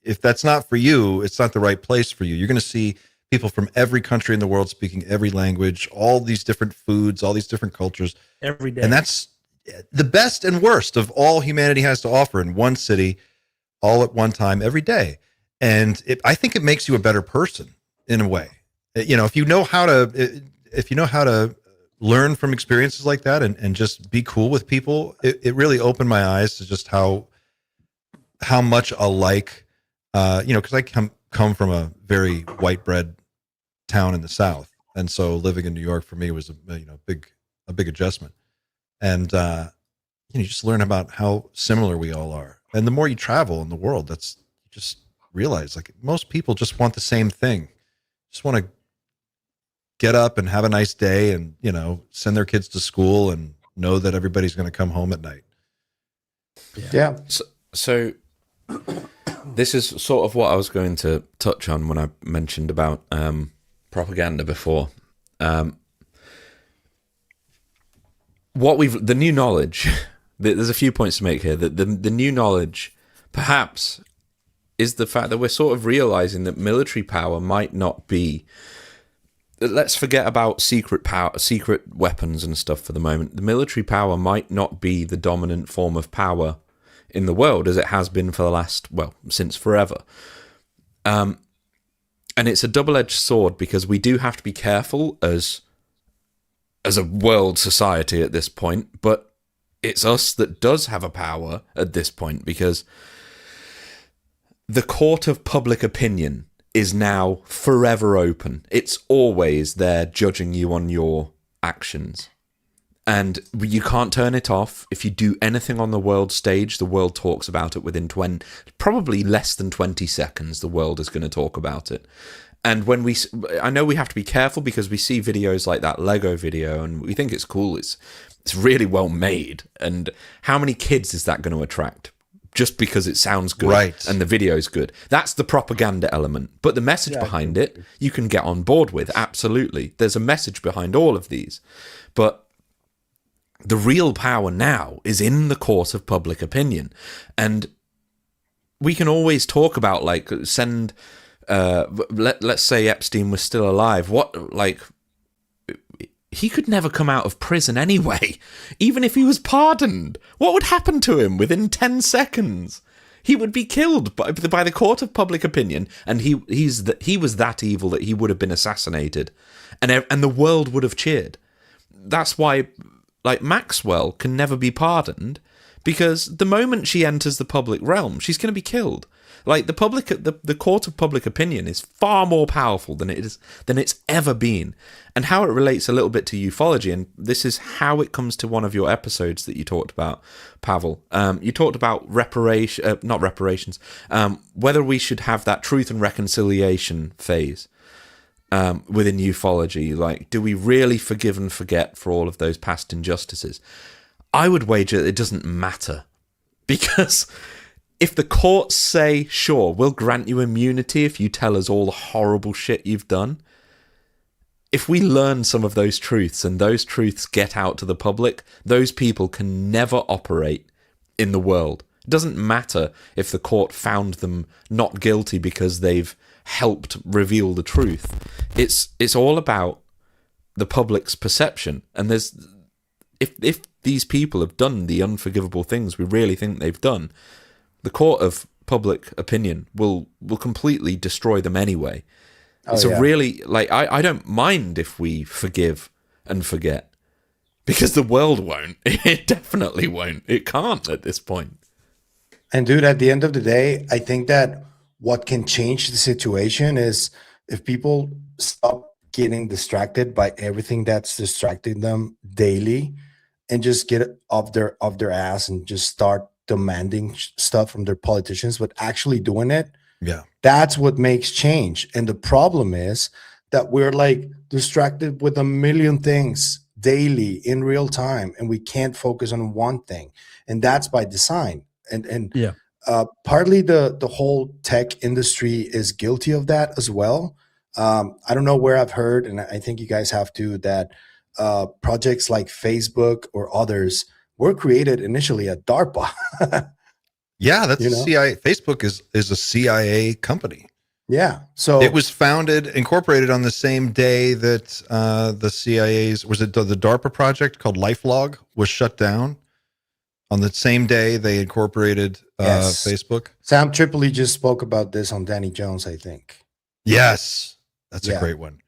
if that's not for you, it's not the right place for you. You're going to see people from every country in the world speaking every language, all these different foods, all these different cultures. Every day. And that's the best and worst of all humanity has to offer in one city, all at one time, every day. And I think it makes you a better person in a way. If you know how to learn from experiences like that and just be cool with people, it really opened my eyes to just how much alike, because I come from a very white bread town in the South. And so living in New York for me was a big adjustment. And, you just learn about how similar we all are. And the more you travel in the world, you just realize like most people just want the same thing. Just want to get up and have a nice day and, send their kids to school and know that everybody's going to come home at night. yeah. So this is sort of what I was going to touch on when I mentioned about propaganda before. The new knowledge, there's a few points to make here. That the new knowledge, perhaps, is the fact that we're sort of realizing that military power might not be. Let's forget about secret weapons and stuff for the moment. The military power might not be the dominant form of power in the world as it has been for the last, since forever. And it's a double-edged sword because we do have to be careful as a world society at this point, but it's us that does have a power at this point because the court of public opinion is now forever open. It's always there judging you on your actions. And you can't turn it off. If you do anything on the world stage, the world talks about it within probably less than 20 seconds, the world is going to talk about it. And I know we have to be careful because we see videos like that Lego video and we think it's cool. It's really well made. And how many kids is that going to attract? Just because it sounds good right. And the video's good. That's the propaganda element. But the message behind it, you can get on board with, absolutely. There's a message behind all of these. But the real power now is in the court of public opinion. And we can always talk about, let's say Epstein was still alive. He could never come out of prison anyway, even if he was pardoned. What would happen to him within 10 seconds? He would be killed by the court of public opinion, and he was that evil that he would have been assassinated, and the world would have cheered. That's why, Maxwell can never be pardoned, because the moment she enters the public realm, she's going to be killed. The court of public opinion is far more powerful than it's ever been. And how it relates a little bit to ufology, and this is how it comes to one of your episodes that you talked about, Pavel. You talked about not reparations, whether we should have that truth and reconciliation phase within ufology. Do we really forgive and forget for all of those past injustices? I would wager it doesn't matter, because if the courts say, sure, we'll grant you immunity if you tell us all the horrible shit you've done, if we learn some of those truths and those truths get out to the public, those people can never operate in the world. It doesn't matter if the court found them not guilty because they've helped reveal the truth. It's all about the public's perception. And there's if these people have done the unforgivable things we really think they've done, the court of public opinion will completely destroy them anyway. It's a really, like, I don't mind if we forgive and forget, because the world won't. It definitely won't. It can't at this point. And dude, at the end of the day, I think that what can change the situation is if people stop getting distracted by everything that's distracting them daily, and just get off their ass and just start demanding stuff from their politicians, but actually doing it. Yeah. That's what makes change. And the problem is that we're like distracted with a million things daily in real time, and we can't focus on one thing. And that's by design. And partly the whole tech industry is guilty of that as well. I don't know where I've heard, and I think you guys have to, that projects like Facebook or others were created initially at DARPA. Yeah, that's CIA. Facebook is a CIA company. Yeah. So it was incorporated on the same day that the CIA's, was it the DARPA project called LifeLog was shut down? On the same day they incorporated Facebook. Sam Tripoli just spoke about this on Danny Jones, I think. Yes, that's a great one.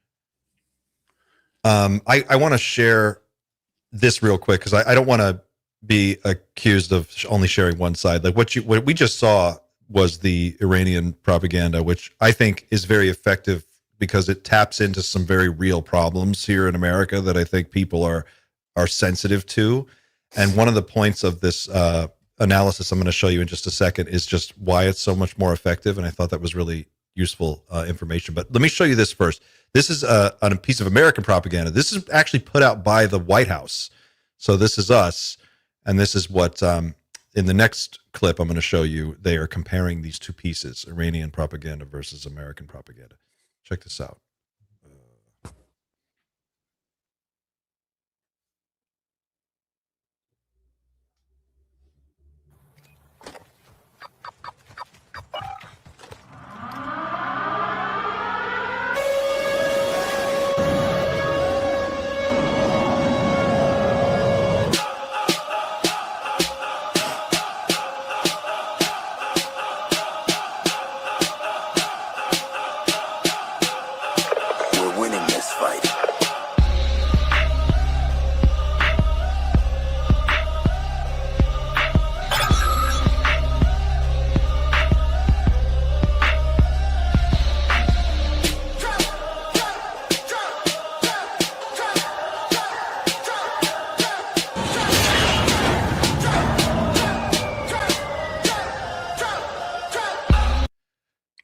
I want to share this real quick because I don't want to be accused of only sharing one side. Like what we just saw was the Iranian propaganda, which I think is very effective because it taps into some very real problems here in America that I think people are sensitive to. And one of the points of this analysis I'm going to show you in just a second is just why it's so much more effective. And I thought that was really useful information. But let me show you this first. This is on a piece of American propaganda. This is actually put out by the White House. So this is us. And this is what, in the next clip I'm going to show you, they are comparing these two pieces, Iranian propaganda versus American propaganda. Check this out.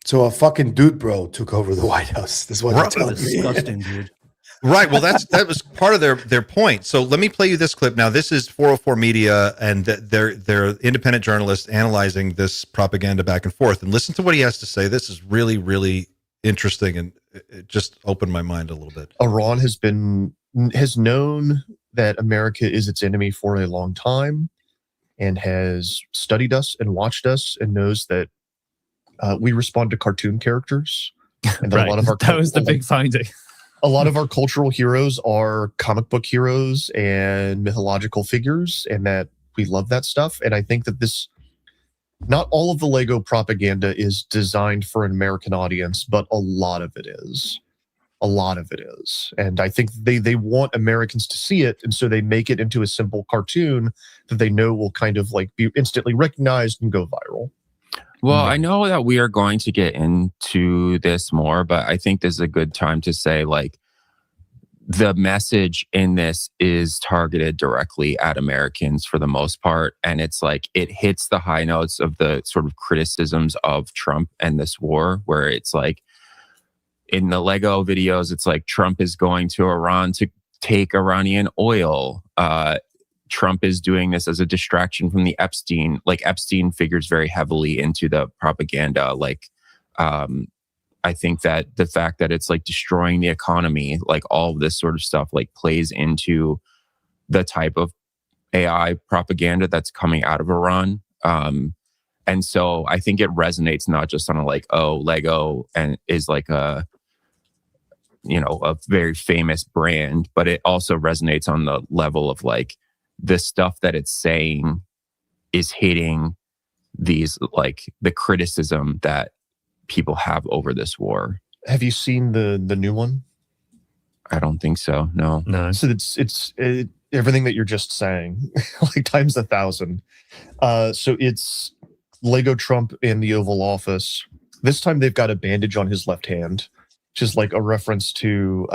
So a fucking dude bro took over the White House. This is what I'm telling you. Disgusting, dude. Right. Well, that was part of their point. So let me play you this clip. Now, this is 404 Media, and they're independent journalists analyzing this propaganda back and forth. And listen to what he has to say. This is really, really interesting, and it just opened my mind a little bit. Iran has known that America is its enemy for a long time, and has studied us and watched us, and knows that we respond to cartoon characters. And right. A lot of our that was the big finding. A lot of our cultural heroes are comic book heroes and mythological figures, and that we love that stuff. And I think that not all of the Lego propaganda is designed for an American audience, but a lot of it is. A lot of it is. And I think they want Americans to see it, and so they make it into a simple cartoon that they know will kind of like be instantly recognized and go viral. Well, I know that we are going to get into this more, but I think this is a good time to say, like, the message in this is targeted directly at Americans for the most part. And it's like, it hits the high notes of the sort of criticisms of Trump and this war, where it's like, in the Lego videos, it's like Trump is going to Iran to take Iranian oil. Trump is doing this as a distraction from the Epstein. Like Epstein figures very heavily into the propaganda. Like, I think that the fact that it's like destroying the economy, like all of this sort of stuff, like plays into the type of AI propaganda that's coming out of Iran. And so I think it resonates not just on a like, oh, Lego and is like a, you know, a very famous brand, but it also resonates on the level of like the stuff that it's saying is hitting these, like the criticism that people have over this war. Have you seen the new one? I don't think so. No. So it's everything that you're just saying, like times 1,000. So it's Lego Trump in the Oval Office. This time they've got a bandage on his left hand, which is like a reference to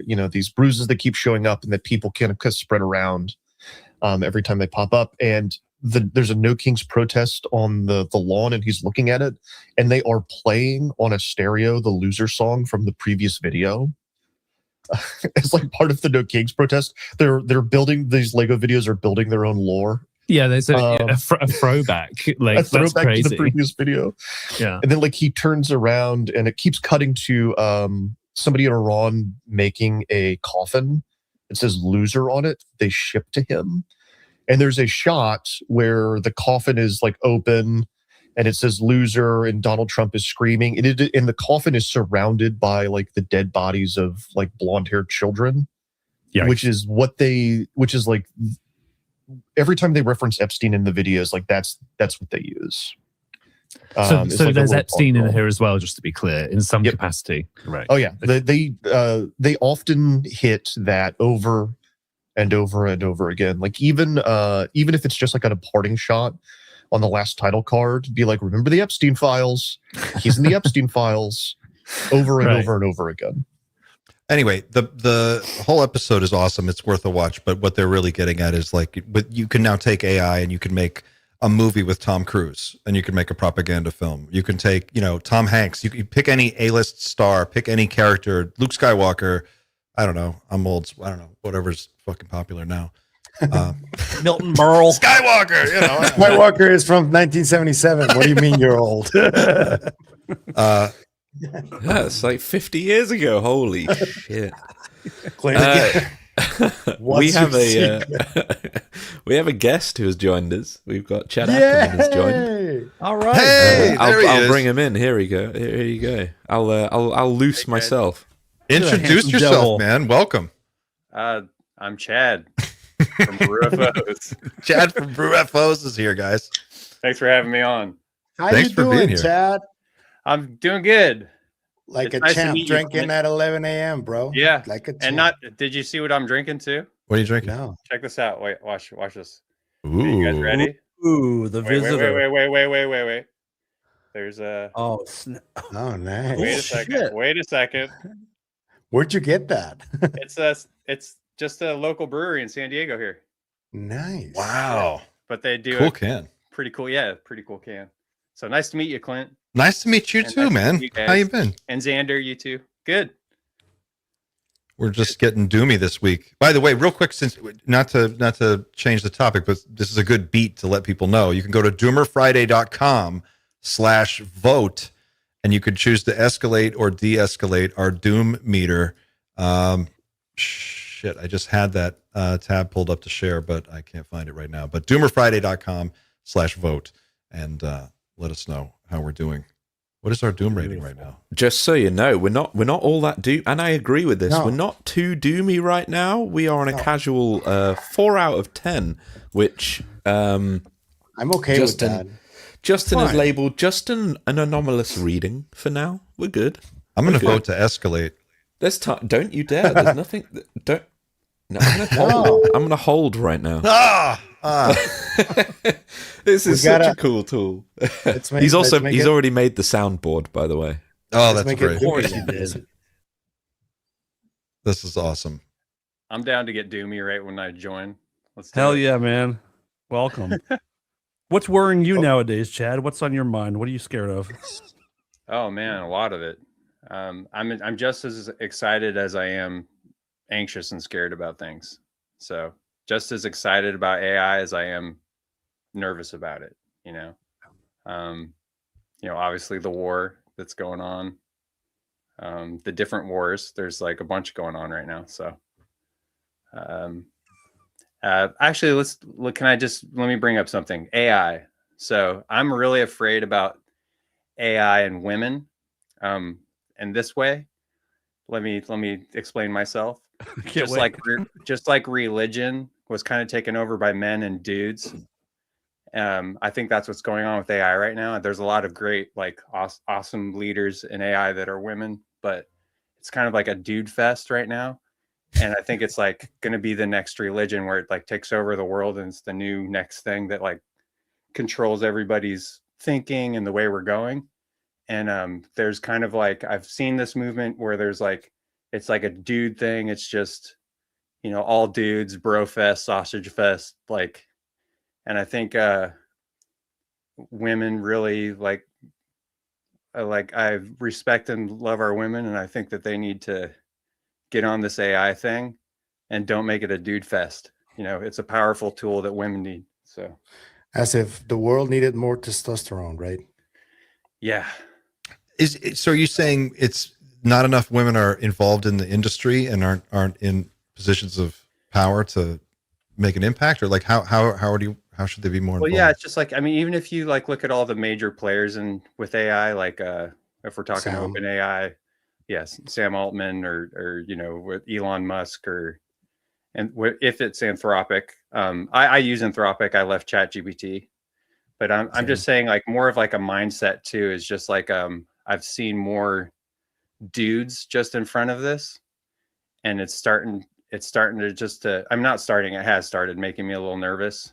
you know, these bruises that keep showing up and that people can spread around every time they pop up. And there's a No Kings protest on the lawn, and he's looking at it, and they are playing on a stereo the Loser song from the previous video. It's like part of the No Kings protest. They're building these Lego videos are building their own lore. Yeah, there's a throwback, like a throwback that's crazy. to the previous video. Yeah, and then like he turns around and it keeps cutting to somebody in Iran making a coffin. It says "loser" on it. They ship to him, and there's a shot where the coffin is like open, and it says "loser," and Donald Trump is screaming. And the coffin is surrounded by like the dead bodies of like blonde-haired children, which is like every time they reference Epstein in the videos, like that's what they use. So like there's Epstein in here as well, just to be clear, in some capacity. Right. Oh yeah, they often hit that over and over and over again. Like even if it's just like on a parting shot on the last title card, be like, remember the Epstein files? He's in the Epstein files, over and over and over again. Anyway, the whole episode is awesome. It's worth a watch. But what they're really getting at is like, but you can now take AI and you can make a movie with Tom Cruise, and you can make a propaganda film. You can take, you know, Tom Hanks. You can pick any A-list star, pick any character. Luke Skywalker. I don't know. I'm old. I don't know. Whatever's fucking popular now. Milton Berle. Skywalker. You know, Skywalker is from 1977. What do you mean you're old? Yeah, it's like 50 years ago. Holy shit. We have a guest who has joined us. We've got Chad Ackerman has joined. All right. Hey, I'll bring him in. Here we go. Here you go. I'll loose myself. Introduce yourself, devil. man. Welcome. I'm Chad from BrewFOs. Chad from BrewFOs is here, guys. Thanks for having me on. How Thanks you for being doing, here. Chad? I'm doing good. Like It's a nice to champ, meet you, drinking Clint. at 11 a.m., bro. Yeah. Like a champ. And did you see what I'm drinking too? What are you drinking? No. Check this out. Wait, watch this. Ooh. Are you guys ready? Ooh, the visitor. Wait. There's a. Oh, nice. Wait a second. shit. Wait a second. Where'd you get that? It's just a local brewery in San Diego here, Nice. Wow. but they do Cool it can. pretty cool. Yeah, pretty cool can. So nice to meet you, Clint, Nice to meet you And too, nice to man. meet you How you guys. been? and Xander. You too. Good. We're just getting doomy this week. By the way, real quick, since not to change the topic, but this is a good beat to let people know. You can go to doomerfriday.com/vote, and you can choose to escalate or de-escalate our doom meter. Shit, I just had that tab pulled up to share, but I can't find it right now. But doomerfriday.com/vote, and let us know how we're doing. What is our doom rating right now? Just so you know, we're not all that doom, and I agree with this. No. We're not too doomy right now. We are on a casual 4 out of 10, which I'm okay with that. Justin has Fine. labeled just an anomalous reading for now. We're good. I'm going to We're vote to escalate. There's time. Don't you dare. There's nothing. Don't. No, I'm going to hold. I'm going to hold right now. This is such a cool tool. He's already made the soundboard, by the way. Oh, Let's that's make it great. doomy. This is awesome. I'm down to get doomy right when I join. Let's do Hell it. yeah, man. Welcome. What's worrying you nowadays, Chad? What's on your mind? What are you scared of? Oh man, a lot of it. I'm just as excited as I am anxious and scared about things. So just as excited about AI as I am nervous about it. Obviously the war that's going on, the different wars. There's like a bunch going on right now. So, actually, let me bring up something. AI. So I'm really afraid about AI and women. And this way, let me explain myself. Just like religion was kind of taken over by men and dudes. I think that's what's going on with AI right now. There's a lot of great, like awesome leaders in AI that are women, but it's kind of like a dude fest right now. And I think it's like going to be the next religion where it like takes over the world, and it's the new next thing that like controls everybody's thinking and the way we're going. And there's kind of like, I've seen this movement where there's like, it's like a dude thing. It's just, all dudes, bro fest, sausage fest, like, and I think women really like I respect and love our women, and I think that they need to get on this AI thing and don't make it a dude fest. It's a powerful tool that women need. So, as if the world needed more testosterone, right? Yeah. So are you saying it's not enough women are involved in the industry and aren't in positions of power to make an impact, or like how should they be more involved? Well, yeah, it's just like, I mean, even if you like look at all the major players with AI, like if we're talking OpenAI, yes, Sam Altman or with Elon Musk if it's Anthropic. I use Anthropic. I left ChatGPT, but I'm just saying like more of like a mindset too, is just like I've seen more dudes just in front of this, and it has started making me a little nervous.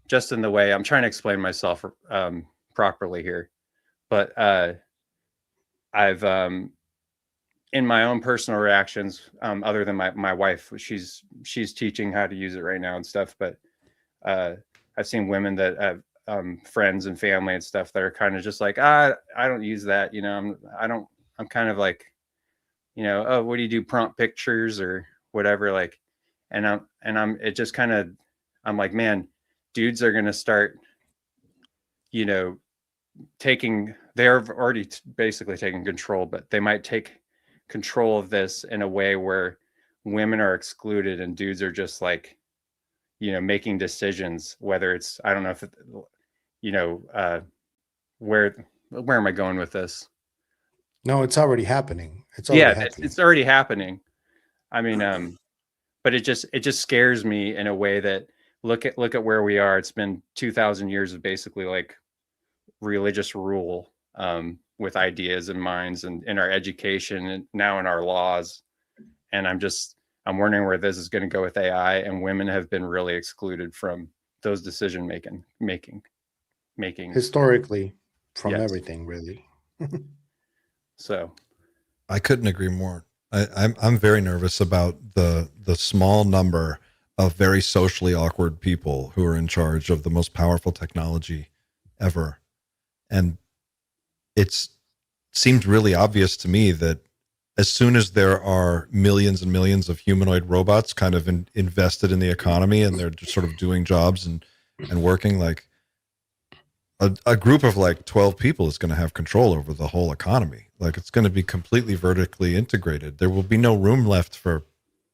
Just in the way I'm trying to explain myself properly here, but I've in my own personal reactions, other than my wife, she's teaching how to use it right now and stuff, but I've seen women that have friends and family and stuff that are kind of just like, I don't use that, I'm kind of like, oh, what do you do, prompt pictures or whatever, like, I'm like, man, dudes are going to start, they're already basically taking control, but they might take control of this in a way where women are excluded and dudes are just like, making decisions, whether it's, I don't know if, where am I going with this? No, it's already happening. It's already happening. I mean, but it just scares me in a way that look at where we are. It's been 2,000 years of basically like religious rule, with ideas and minds and in our education and now in our laws. And I'm wondering where this is going to go with AI, and women have been really excluded from those decision making historically from everything, really. So I couldn't agree more. I'm very nervous about the small number of very socially awkward people who are in charge of the most powerful technology ever. And it seemed really obvious to me that as soon as there are millions and millions of humanoid robots kind of invested in the economy, and they're just sort of doing jobs and working, like a group of like 12 people is going to have control over the whole economy. Like, it's going to be completely vertically integrated. There will be no room left for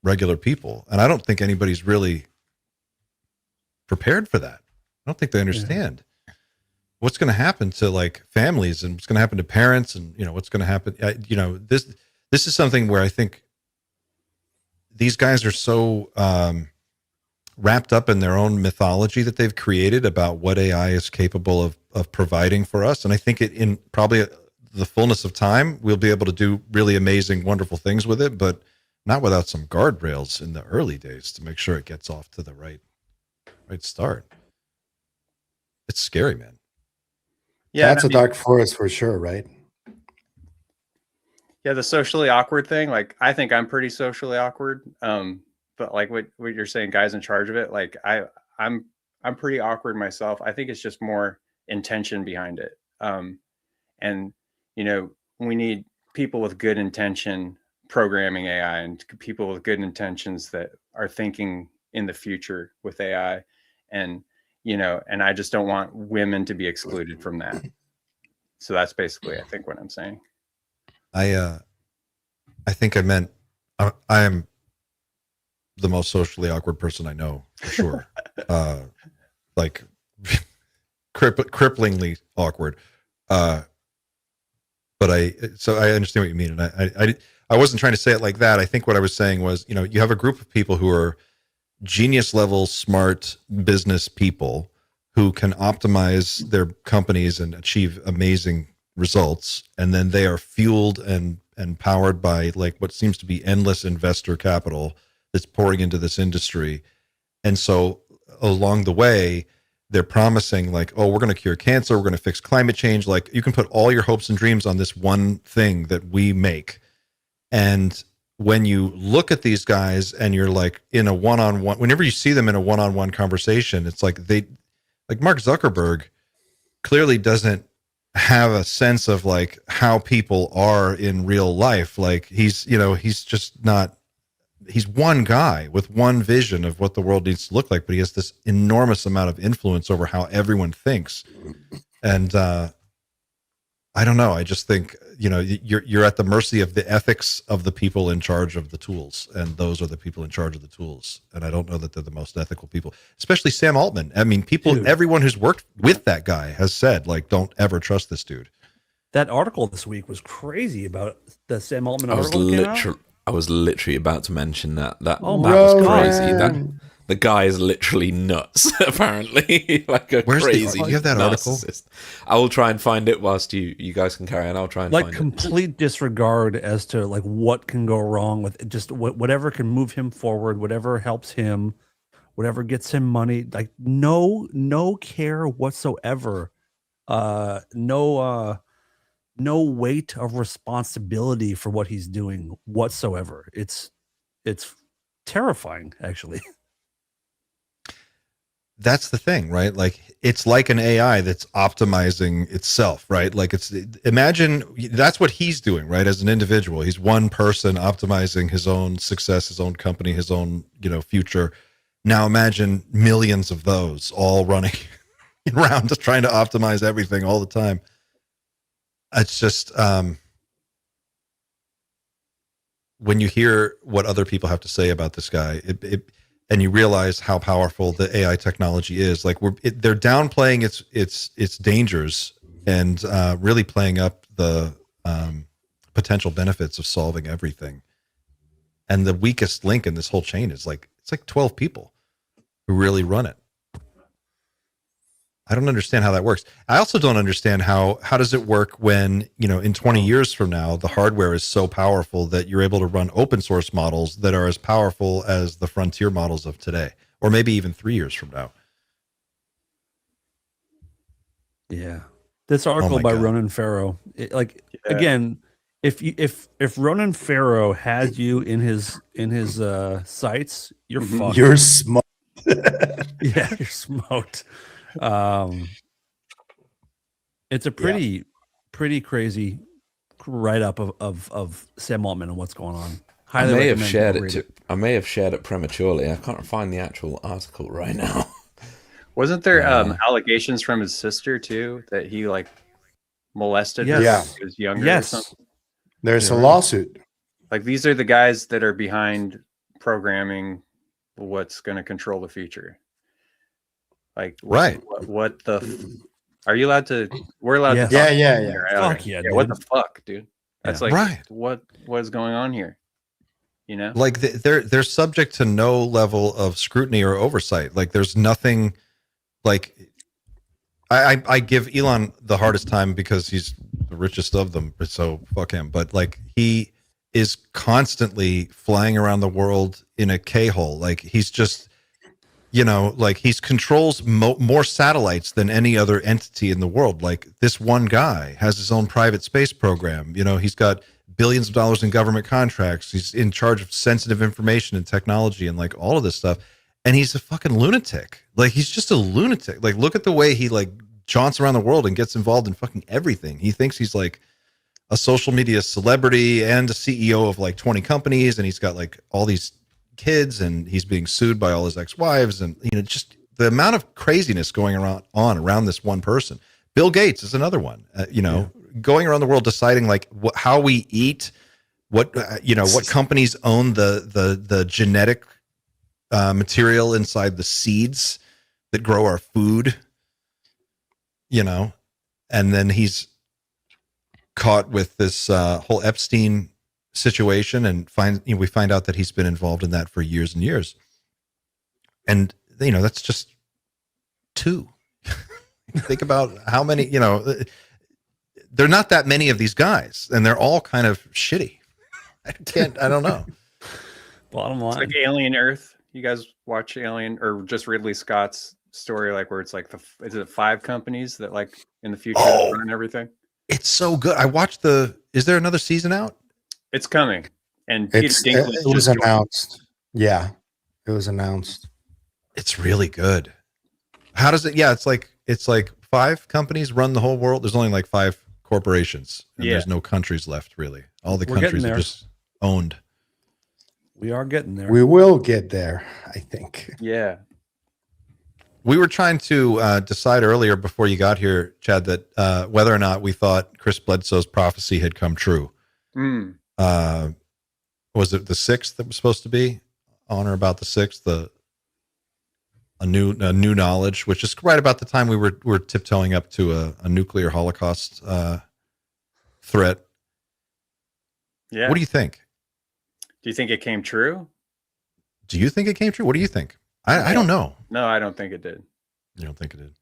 regular people. And I don't think anybody's really prepared for that. I don't think they understand what's going to happen to like families, and what's going to happen to parents, and, what's going to happen. This is something where I think these guys are so wrapped up in their own mythology that they've created about what AI is capable of providing for us. And I think in probably the fullness of time, we'll be able to do really amazing, wonderful things with it, but not without some guardrails in the early days to make sure it gets off to the right start. It's scary, man. Yeah, that's a dark forest for sure, right? Yeah, the socially awkward thing, like, I think I'm pretty socially awkward. But like what you're saying, guys in charge of it, like I'm pretty awkward myself. I think it's just more intention behind it. And we need people with good intention programming AI and people with good intentions that are thinking in the future with AI. And, you know, and I just don't want women to be excluded from that. So that's basically, I think, what I'm saying. I think I meant I am the most socially awkward person I know, for sure. Like cripplingly awkward. But I understand what you mean, and I wasn't trying to say it like that. I think what I was saying was, you know, you have a group of people who are genius level smart business people who can optimize their companies and achieve amazing results, and then they are fueled and powered by like what seems to be endless investor capital that's pouring into this industry. And so along the way, they're promising like, oh, we're going to cure cancer, we're going to fix climate change. Like, you can put all your hopes and dreams on this one thing that we make. And when you look at these guys and you're like in a one-on-one, whenever you see them in a one-on-one conversation, it's like Mark Zuckerberg clearly doesn't have a sense of like how people are in real life. Like he's just not, he's one guy with one vision of what the world needs to look like, but he has this enormous amount of influence over how everyone thinks. And I don't know. I just think, you know, you're at the mercy of the ethics of the people in charge of the tools, and those are the people in charge of the tools. And I don't know that they're the most ethical people, especially Sam Altman. I mean, everyone who's worked with that guy has said, like, don't ever trust this dude. That article this week was crazy about the Sam Altman article. I was literally about to mention that. That was crazy. The guy is literally nuts, apparently. Like a crazy. Do you have that article? I will try and find it whilst you guys can carry on. I'll try and find it. Like complete disregard as to like what can go wrong with it. Just whatever can move him forward, whatever helps him, whatever gets him money. Like no care whatsoever. No weight of responsibility for what he's doing whatsoever. It's terrifying, actually. That's the thing, right? Like, it's like an AI that's optimizing itself, right? Like, imagine that's what he's doing, right? As an individual, he's one person optimizing his own success, his own company, his own, you know, future. Now imagine millions of those all running around just trying to optimize everything all the time. It's just, when you hear what other people have to say about this guy, and you realize how powerful the AI technology is, like they're downplaying its dangers and really playing up the potential benefits of solving everything. And the weakest link in this whole chain is like, it's like 12 people who really run it. I don't understand how that works. I also don't understand how does it work when, you know, in 20 years from now, the hardware is so powerful that you're able to run open source models that are as powerful as the frontier models of today, or maybe even 3 years from now. Yeah. This article by Ronan Farrow, again, if Ronan Farrow has you in his sights, you're fucked. You're smart. Yeah, you're smoked. It's a pretty crazy write-up of Sam Altman and what's going on. I may have shared it prematurely. I can't find the actual article right now. Wasn't there allegations from his sister too that he like molested her when he was younger or something? There's a lawsuit. Like, these are the guys that are behind programming what's going to control the future. Like, what the are you allowed to? We're allowed to. Yeah. Fuck yeah, what the fuck, dude? That's right. What is going on here? You know, like they're subject to no level of scrutiny or oversight. Like, there's nothing. Like, I give Elon the hardest time because he's the richest of them, so fuck him. But like, he is constantly flying around the world in a K-hole. Like, he's just, you know, like he controls more satellites than any other entity in the world. Like, this one guy has his own private space program. You know, he's got billions of dollars in government contracts. He's in charge of sensitive information and technology and like all of this stuff. And he's a fucking lunatic. Like, he's just a lunatic. Like, look at the way he like jaunts around the world and gets involved in fucking everything. He thinks he's like a social media celebrity and a CEO of like 20 companies, and he's got like all these kids, and he's being sued by all his ex-wives, and just the amount of craziness going around this one person. Bill Gates is another one. Going around the world deciding like how we eat, what companies own the genetic material inside the seeds that grow our food, and then he's caught with this whole Epstein situation, and we find out that he's been involved in that for years and years. And that's just two. Think about how many, there are not that many of these guys, and they're all kind of shitty. I don't know. Bottom line. It's like Alien Earth. You guys watch Alien, or just Ridley Scott's story, like where it's like is it 5 companies that like in the future run everything? It's so good. I watched is there another season out? It's coming. And Peter Dinklage it was announced. Yeah, it was announced. It's really good. How does it? Yeah, it's like 5 companies run the whole world. There's only like 5 corporations, and there's no countries left really. All the countries are just owned. We are getting there. We will get there, I think. Yeah. We were trying to decide earlier before you got here, Chad, that whether or not we thought Chris Bledsoe's prophecy had come true. Mm. Was it the 6th that was supposed to be on or about the 6th? A new knowledge, which is right about the time we were tiptoeing up to a nuclear holocaust threat. Yeah. What do you think? Do you think it came true? Do you think it came true? What do you think? I don't know. No, I don't think it did. You don't think it did?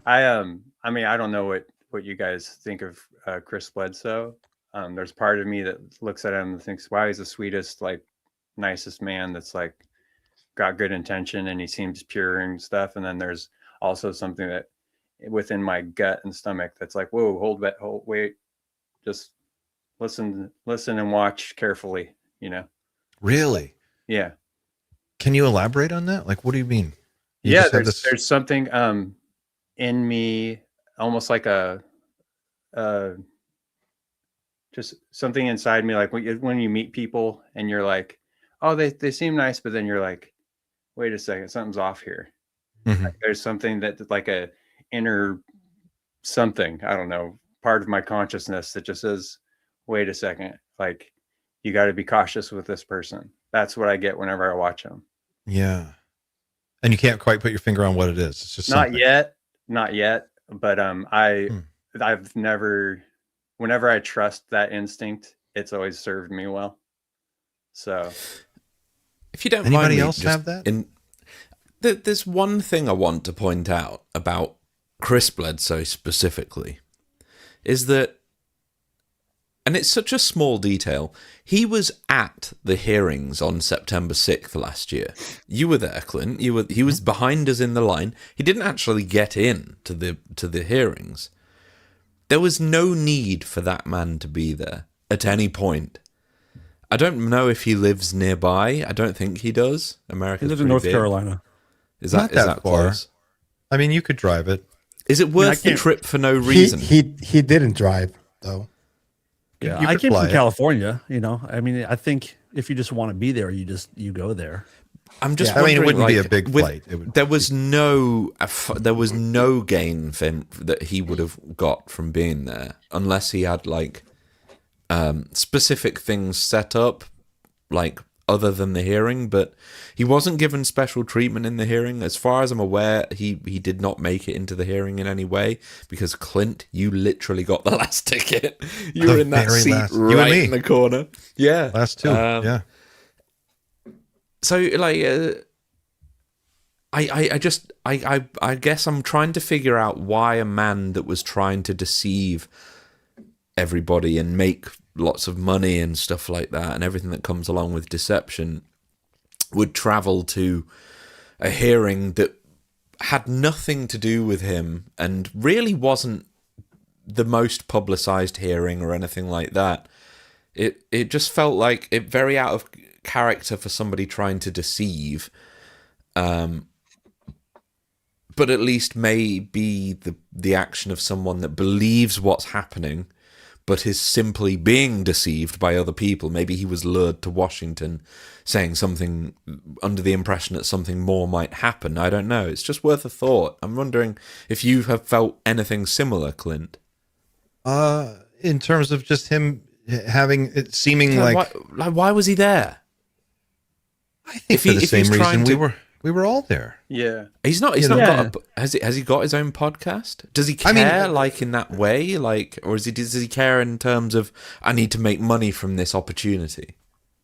I mean, I don't know what you guys think of Chris Bledsoe. There's part of me that looks at him and thinks, wow, he's the sweetest, like nicest man that's like got good intention and he seems pure and stuff. And then there's also something that within my gut and stomach that's like, whoa, wait, just listen and watch carefully, Really? Yeah. Can you elaborate on that? Like, what do you mean? There's something in me, almost like just something inside me, like when you meet people and you're like, oh, they seem nice, but then you're like, wait a second, something's off here. Mm-hmm. Like, there's something that like a inner something, I don't know, part of my consciousness that just says, wait a second, like you got to be cautious with this person. That's what I get whenever I watch them. Yeah. And you can't quite put your finger on what it is. It's just not yet. But I've never, whenever I trust that instinct, it's always served me well. So if you don't mind, anybody else have that? There's one thing I want to point out about Chris Bledsoe specifically, is that, and it's such a small detail, he was at the hearings on September 6th last year. You were there, Clint. He was behind us in the line. He didn't actually get in to the hearings. There was no need for that man to be there at any point. I don't know if he lives nearby. I don't think he does. America. He lives in North Carolina. Is that far? Close? I mean, you could drive it. Is it worth the trip for no reason? He didn't drive though. Yeah, I came from California. I mean, I think if you just want to be there, you go there. I'm just. I mean, it wouldn't be a big flight. There was no gain for him that he would have got from being there, unless he had like specific things set up, like other than the hearing. But he wasn't given special treatment in the hearing, as far as I'm aware. He did not make it into the hearing in any way, because Clint, you literally got the last ticket. You were in that seat right in the corner. Yeah, last two. Yeah. So like, I guess I'm trying to figure out why a man that was trying to deceive everybody and make lots of money and stuff like that, and everything that comes along with deception, would travel to a hearing that had nothing to do with him and really wasn't the most publicized hearing or anything like that. It just felt like it very out of character for somebody trying to deceive, but at least may be the action of someone that believes what's happening, but is simply being deceived by other people. Maybe he was lured to Washington saying something under the impression that something more might happen. I don't know. It's just worth a thought. I'm wondering if you have felt anything similar, Clint. In terms of just him having it seeming why was he there? I think for the same reason we were all there. Yeah, he's not got has he got his own podcast? Does he care like in that way, like, or does he care in terms of I need to make money from this opportunity?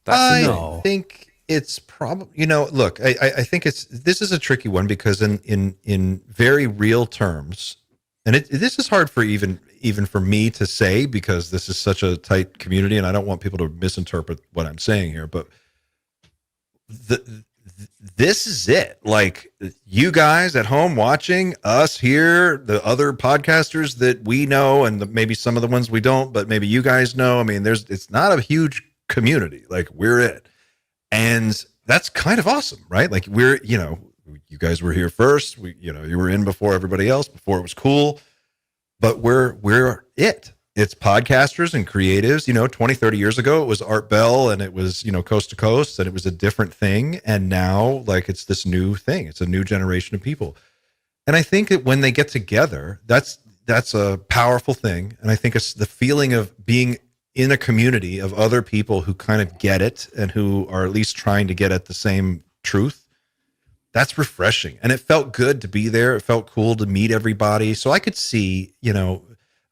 I think it's probably, look, I think this is a tricky one because in very real terms, and this is hard for even for me to say because this is such a tight community and I don't want people to misinterpret what I'm saying here, but this is it. Like, you guys at home watching, us here, the other podcasters that we know, and maybe some of the ones we don't, but maybe you guys know. I mean, it's not a huge community. Like, we're it. And that's kind of awesome, right? Like, you guys were here first. You were in before everybody else, before it was cool, but we're it. It's podcasters and creatives. 20, 30 years ago, it was Art Bell and it was, Coast to Coast, and it was a different thing. And now, like, it's this new thing. It's a new generation of people. And I think that when they get together, that's a powerful thing. And I think it's the feeling of being in a community of other people who kind of get it and who are at least trying to get at the same truth. That's refreshing. And it felt good to be there. It felt cool to meet everybody. So I could see,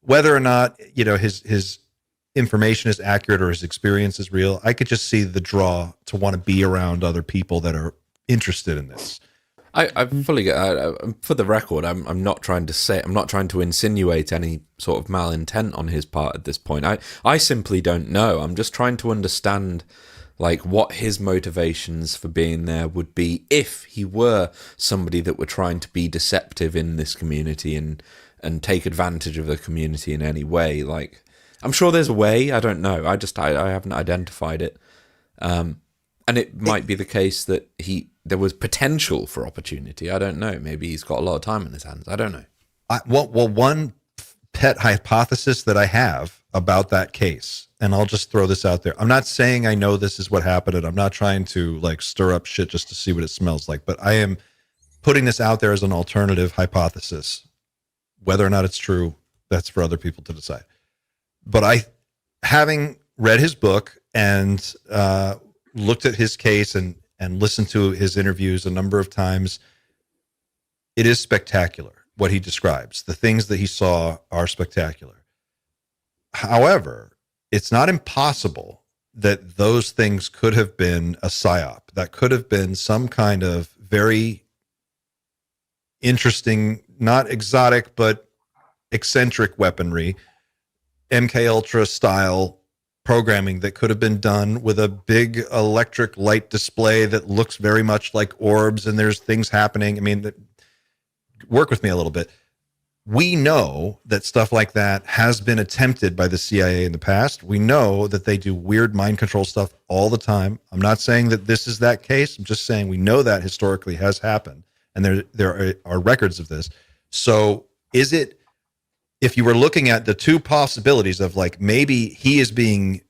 whether or not, his information is accurate or his experience is real, I could just see the draw to want to be around other people that are interested in this. I fully get. For the record, I'm not trying to insinuate any sort of malintent on his part at this point. I simply don't know. I'm just trying to understand, like, what his motivations for being there would be if he were somebody that were trying to be deceptive in this community and take advantage of the community in any way. Like, I'm sure there's a way. I don't know. I haven't identified it. And it might be the case that there was potential for opportunity. I don't know. Maybe he's got a lot of time in his hands. I don't know. One pet hypothesis that I have about that case, and I'll just throw this out there. I'm not saying I know this is what happened, and I'm not trying to like stir up shit just to see what it smells like, but I am putting this out there as an alternative hypothesis. Whether or not it's true, that's for other people to decide. But having read his book and looked at his case and listened to his interviews a number of times, it is spectacular what he describes. The things that he saw are spectacular. However, it's not impossible that those things could have been a psyop. That could have been some kind of very interesting, not exotic, but eccentric weaponry, MK Ultra style programming that could have been done with a big electric light display that looks very much like orbs and there's things happening. I mean, work with me a little bit. We know that stuff like that has been attempted by the CIA in the past. We know that they do weird mind control stuff all the time. I'm not saying that this is that case. I'm just saying we know that historically has happened. And there are records of this. So is it, if you were looking at the two possibilities of like, maybe he is being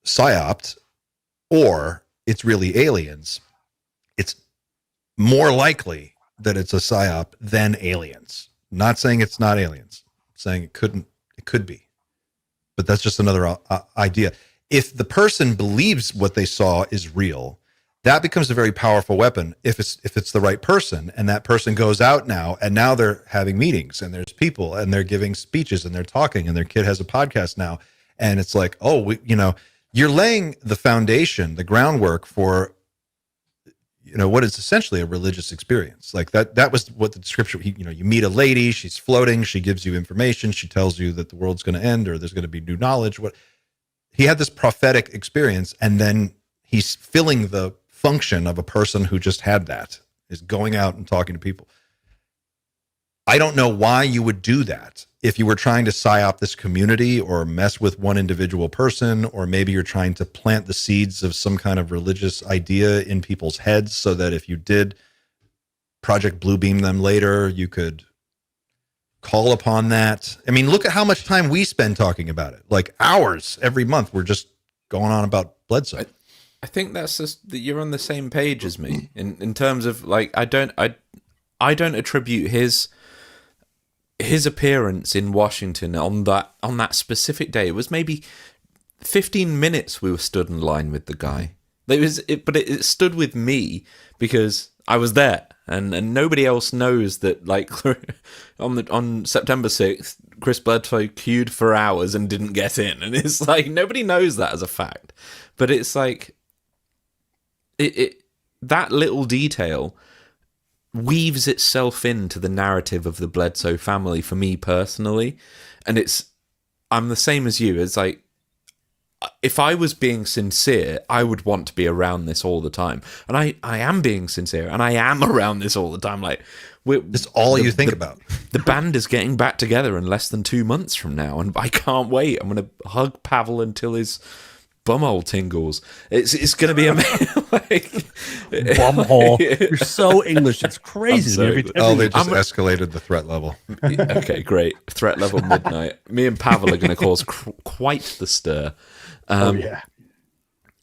psyoped or it's really aliens, it's more likely that it's a psyop than aliens. Not saying it's not aliens. I'm saying it could be. But that's just another idea. If the person believes what they saw is real, that becomes a very powerful weapon if it's the right person, and that person goes out now, and now they're having meetings, and there's people, and they're giving speeches, and they're talking, and their kid has a podcast now, and it's like, oh, you're laying the foundation, the groundwork for, what is essentially a religious experience. Like that was what the description. You meet a lady, she's floating, she gives you information, she tells you that the world's going to end or there's going to be new knowledge. He had this prophetic experience, and then he's filling the function of a person who just had that, is going out and talking to people. I don't know why you would do that if you were trying to psyop this community or mess with one individual person, or maybe you're trying to plant the seeds of some kind of religious idea in people's heads so that if you did Project Bluebeam them later, you could call upon that. I mean, look at how much time we spend talking about it. Like hours every month. We're just going on about Bledsoe. I think that's just that you're on the same page as me in terms of like I don't attribute his appearance in Washington on that specific day. It was maybe 15 minutes we were stood in line with the guy. But it stood with me because I was there. And nobody else knows that, like, on September 6th, Chris Bledsoe queued for hours and didn't get in. And it's like, nobody knows that as a fact. But it's like, that little detail weaves itself into the narrative of the Bledsoe family for me personally. And I'm the same as you. It's like, if I was being sincere, I would want to be around this all the time. And I am being sincere, and I am around this all the time. Like, it's all you think about. The band is getting back together in less than 2 months from now, and I can't wait. I'm going to hug Pavel until his bumhole tingles. It's going to be amazing. Like, bumhole. You're so English. It's crazy. They just escalated the threat level. Okay, great. Threat level midnight. Me and Pavel are going to cause quite the stir. Yeah.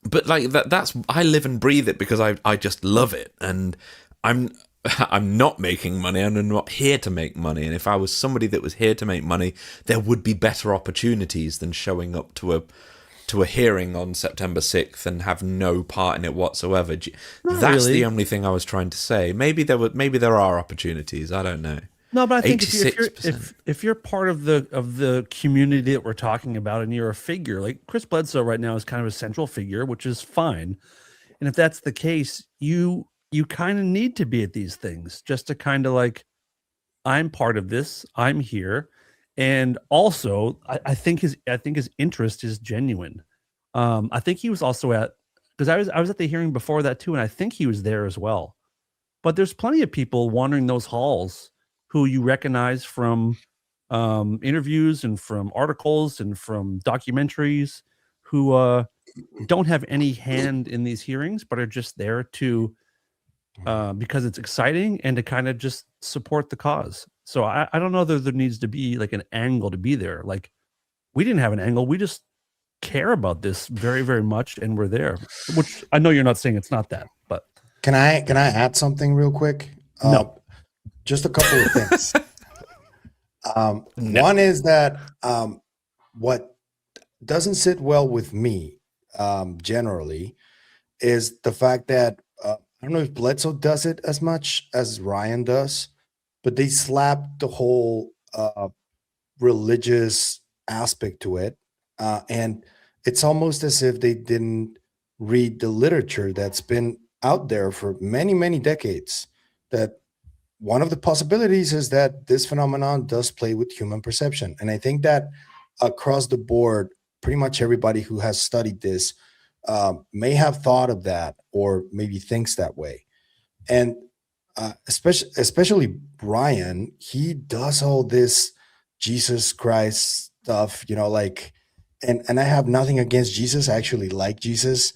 But like that's I live and breathe it because I just love it, and I'm not making money, and I'm not here to make money. And if I was somebody that was here to make money, there would be better opportunities than showing up to a hearing on September 6th and have no part in it whatsoever. That's really the only thing I was trying to say. Maybe there are opportunities. I don't know. No, but I think if you're part of the community that we're talking about, and you're a figure like Chris Bledsoe right now is kind of a central figure, which is fine. And if that's the case, you kind of need to be at these things just to kind of like, I'm part of this. I'm here, and also I think his interest is genuine. I think he was also because I was at the hearing before that too, and I think he was there as well. But there's plenty of people wandering those halls who you recognize from interviews and from articles and from documentaries, who don't have any hand in these hearings, but are just there to because it's exciting and to kind of just support the cause. So I don't know that there needs to be like an angle to be there. Like, we didn't have an angle. We just care about this very, very much, and we're there. Which I know you're not saying it's not that, but can I add something real quick? No. Just a couple of things. One is that what doesn't sit well with me generally is the fact that I don't know if Bledsoe does it as much as Ryan does, but they slap the whole religious aspect to it. And it's almost as if they didn't read the literature that's been out there for many, many decades, that one of the possibilities is that this phenomenon does play with human perception. And I think that across the board, pretty much everybody who has studied this may have thought of that, or maybe thinks that way. And especially Brian, he does all this Jesus Christ stuff, like, and I have nothing against Jesus. I actually like Jesus.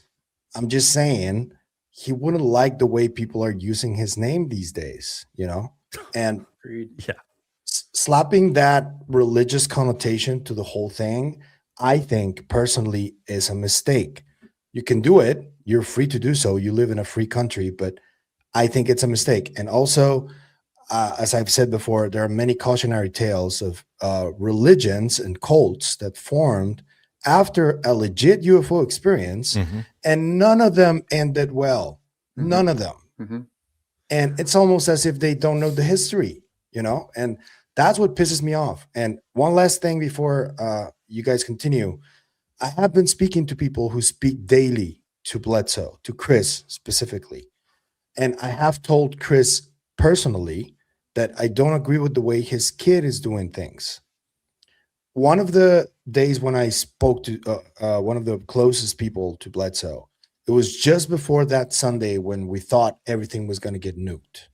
I'm just saying, he wouldn't like the way people are using his name these days, and yeah, slapping that religious connotation to the whole thing, I think personally is a mistake. You can do it. You're free to do so. You live in a free country, but I think it's a mistake. And also, as I've said before, there are many cautionary tales of religions and cults that formed after a legit UFO experience, and none of them ended well. None of them. And it's almost as if they don't know the history, and that's what pisses me off. And one last thing before you guys continue, I have been speaking to people who speak daily to Bledsoe, to Chris specifically. And I have told Chris personally that I don't agree with the way his kid is doing things. One of the days when I spoke to one of the closest people to Bledsoe, it was just before that Sunday when we thought everything was going to get nuked.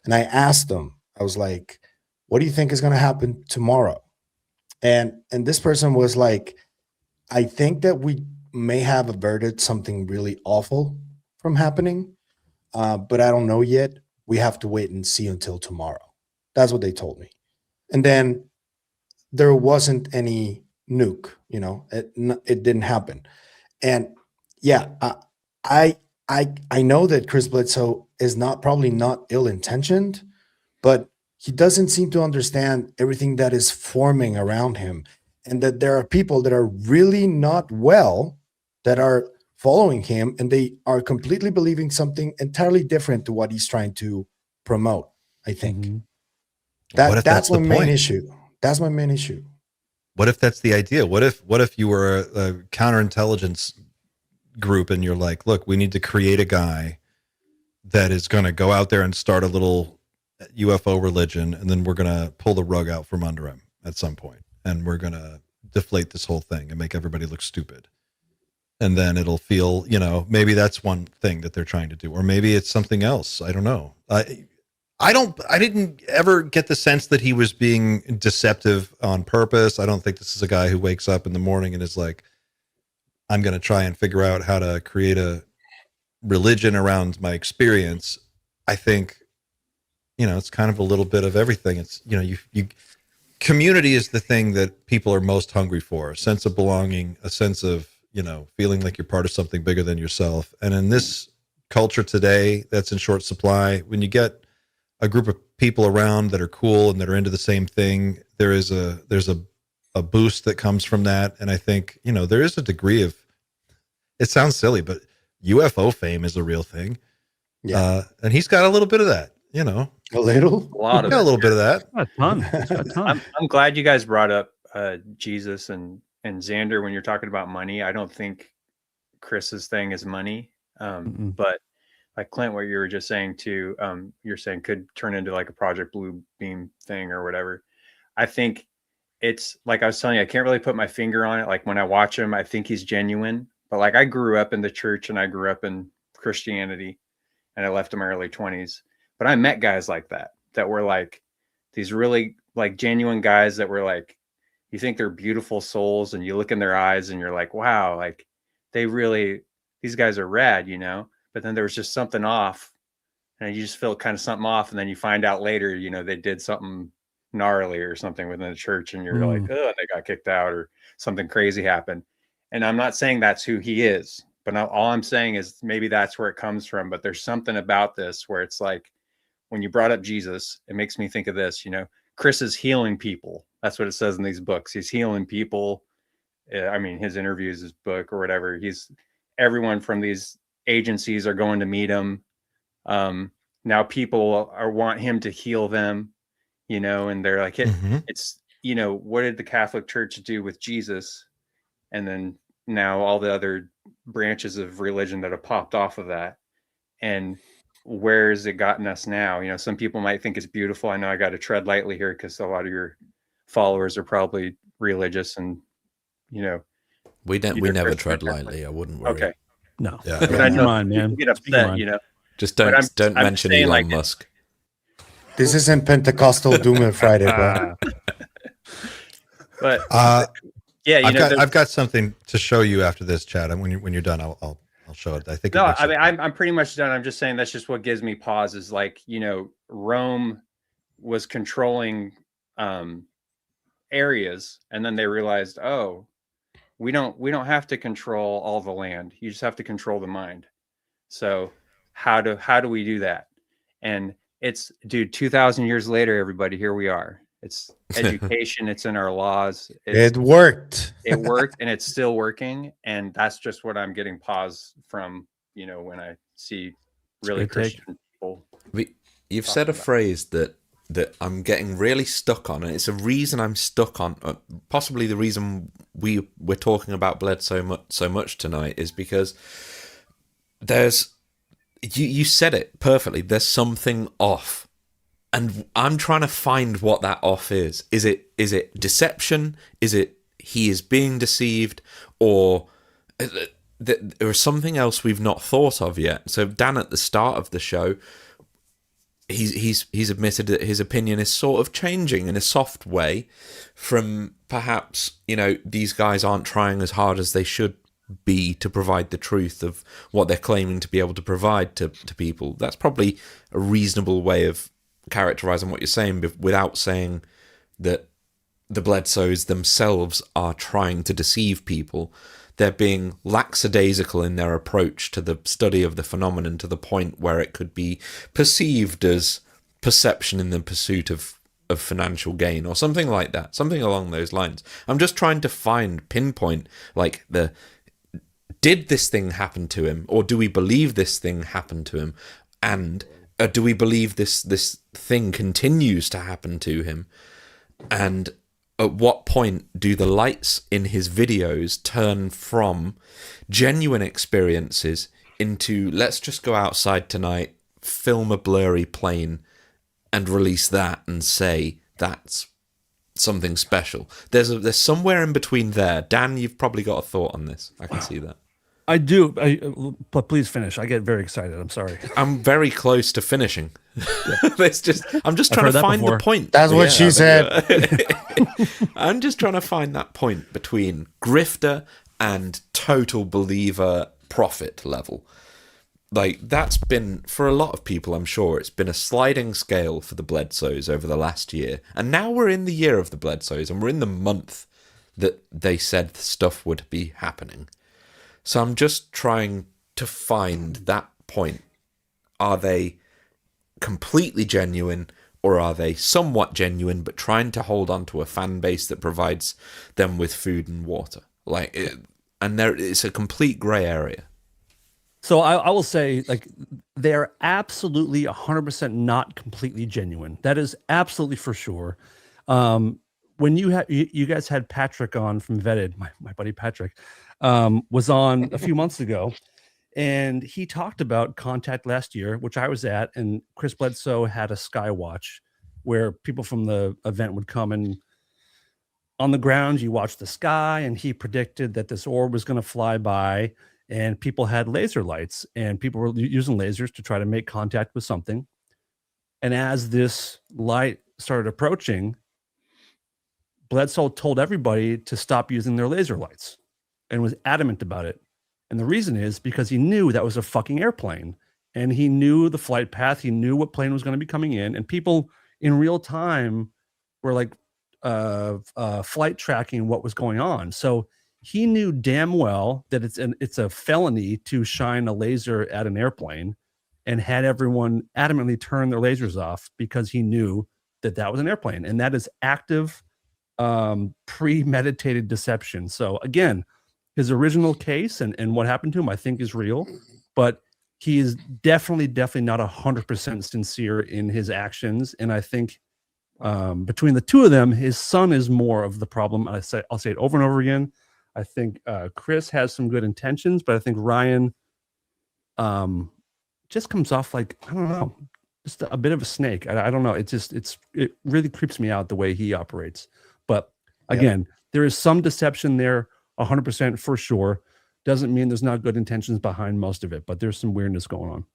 And I asked them, I was like, what do you think is going to happen tomorrow? And this person was like, I think that we may have averted something really awful from happening, but I don't know yet. We have to wait and see until tomorrow. That's what they told me. and then there wasn't any nuke. It didn't happen. And yeah, I know that Chris Bledsoe is probably not ill-intentioned, but he doesn't seem to understand everything that is forming around him, and that there are people that are really not well that are following him, and they are completely believing something entirely different to what he's trying to promote. I think that's my main issue. That's my main issue. What if that's the idea? What if you were a counterintelligence group and you're like, look, we need to create a guy that is going to go out there and start a little UFO religion, and then we're going to pull the rug out from under him at some point, and we're going to deflate this whole thing and make everybody look stupid. And then it'll feel, maybe that's one thing that they're trying to do, or maybe it's something else. I don't know. I didn't ever get the sense that he was being deceptive on purpose. I don't think this is a guy who wakes up in the morning and is like, I'm going to try and figure out how to create a religion around my experience. I think, it's kind of a little bit of everything. It's, community is the thing that people are most hungry for, a sense of belonging, a sense of, feeling like you're part of something bigger than yourself. And in this culture today, that's in short supply. When you get a group of people around that are cool and that are into the same thing, there's a boost that comes from that. And I think, there is a degree of, it sounds silly, but UFO fame is a real thing. Yeah. And he's got a little bit of that, a little, a lot of a little bit of that. A ton. He's got a ton. I'm glad you guys brought up Jesus and Xander when you're talking about money. I don't think Chris's thing is money. But like Clint, what you were just saying too, you're saying could turn into like a Project Blue Beam thing or whatever. I think it's like I was telling you, I can't really put my finger on it. Like when I watch him, I think he's genuine. But like I grew up in the church and I grew up in Christianity, and I left in my early 20s. But I met guys like that were like these really like genuine guys that were like, you think they're beautiful souls, and you look in their eyes and you're like, wow, like these guys are rad, but then there was just something off, and you just feel kind of something off. And then you find out later, they did something gnarly or something within the church, and you're like, oh, they got kicked out or something crazy happened. And I'm not saying that's who he is, but all I'm saying is maybe that's where it comes from. But there's something about this where it's like, when you brought up Jesus, it makes me think of this, Chris is healing people. That's what it says in these books. He's healing people. I mean, his interviews, his book or whatever, everyone from these agencies are going to meet him. Now people want him to heal them, and they're like, it's, what did the Catholic Church do with Jesus? And then now all the other branches of religion that have popped off of that. And where has it gotten us now? Some people might think it's beautiful. I know I got to tread lightly here because a lot of your followers are probably religious, and we never tread lightly. I wouldn't worry. Okay, no, yeah, but I know come on, man. Get upset, Just don't mention Elon Musk. This isn't Pentecostal Doom and Friday, bro. But yeah, I've got something to show you after this, Chad. And when you're done, I'll show it. I think. No, I mean I'm pretty much done. I'm just saying that's just what gives me pause. Is like Rome was controlling areas, and then they realized, oh, we don't have to control all the land. You just have to control the mind. So how do we do that? And it's 2,000 years later, everybody, here we are. It's education. It's in our laws. It worked. It worked, and it's still working. And that's just what I'm getting pause from, when I see really Christian people. You've said a phrase that I'm getting really stuck on, and it's a reason I'm stuck on. Possibly the reason we're talking about Bledsoe so much tonight is because you said it perfectly. There's something off, and I'm trying to find what that off is. Is it deception? Is it he is being deceived, or there is something else we've not thought of yet? So Dan, at the start of the show, he's admitted that his opinion is sort of changing in a soft way from perhaps, these guys aren't trying as hard as they should be to provide the truth of what they're claiming to be able to provide to people. That's probably a reasonable way of characterizing what you're saying without saying that the Bledsoes themselves are trying to deceive people. They're being lackadaisical in their approach to the study of the phenomenon to the point where it could be perceived as perception in the pursuit of financial gain or something like that, something along those lines. I'm just trying to pinpoint, like, did this thing happen to him, or do we believe this thing happened to him, and do we believe this thing continues to happen to him, and at what point do the lights in his videos turn from genuine experiences into, let's just go outside tonight, film a blurry plane, and release that and say that's something special? There's somewhere in between there. Dan, you've probably got a thought on this. I can see that. I do, but please finish. I get very excited. I'm sorry. I'm very close to finishing. I'm just trying to find the point. That's what she said. I'm just trying to find that point between grifter and total believer prophet level. Like, that's been, for a lot of people, I'm sure, it's been a sliding scale for the Bledsoes over the last year. And now we're in the year of the Bledsoes, and we're in the month that they said stuff would be happening. So I'm just trying to find that point. Are they completely genuine, or are they somewhat genuine but trying to hold on to a fan base that provides them with food and water? It's a complete gray area. So I will say, like, they are absolutely 100% not completely genuine. That is absolutely for sure. When you guys had Patrick on from Vetted, my buddy Patrick, was on a few months ago, and he talked about Contact last year, which I was at, and Chris Bledsoe had a sky watch where people from the event would come, and on the ground you watch the sky, and he predicted that this orb was going to fly by, and people had laser lights, and people were using lasers to try to make contact with something. And as this light started approaching, Bledsoe told everybody to stop using their laser lights and was adamant about it. And the reason is because he knew that was a fucking airplane, and he knew the flight path. He knew what plane was going to be coming in, and people in real time were like flight tracking what was going on. So he knew damn well that it's a felony to shine a laser at an airplane, and had everyone adamantly turn their lasers off because he knew that was an airplane. And that is active, premeditated deception. So again, his original case and what happened to him, I think, is real, but he is definitely not 100% sincere in his actions. And I think between the two of them, his son is more of the problem. I'll say it over and over again. I think Chris has some good intentions, but I think Ryan just comes off like, I don't know, just a bit of a snake. I don't know. It really creeps me out the way he operates. But again, there is some deception there, 100% for sure. Doesn't mean there's not good intentions behind most of it, but there's some weirdness going on.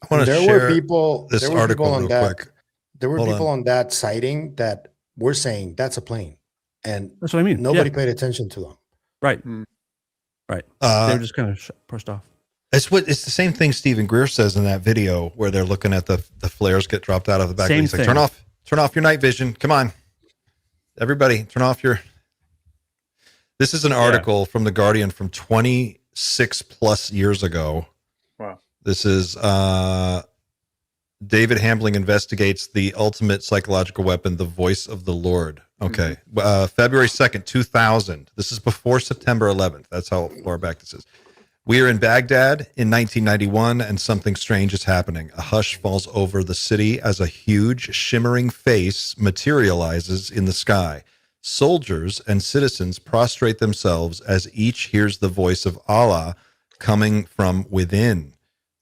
I want to There share were people. this There were article people on real that. quick. There were Hold people on. on that sighting that were saying that's a plane, and That's what I mean. nobody Yeah. paid attention to them. Right. Hmm. Right. They were just kind of pushed off. It's the same thing Stephen Greer says in that video where they're looking at the flares get dropped out of the back. Same He's like, thing. turn off your night vision. Come on, everybody, turn off your. This is an article from The Guardian from 26 plus years ago. Wow. This is David Hambling investigates the ultimate psychological weapon, the voice of the Lord. Okay. February 2nd, 2000. This is before September 11th. That's how far back this is. We are in Baghdad in 1991, and something strange is happening. A hush falls over the city as a huge, shimmering face materializes in the sky. Soldiers and citizens prostrate themselves as each hears the voice of Allah coming from within,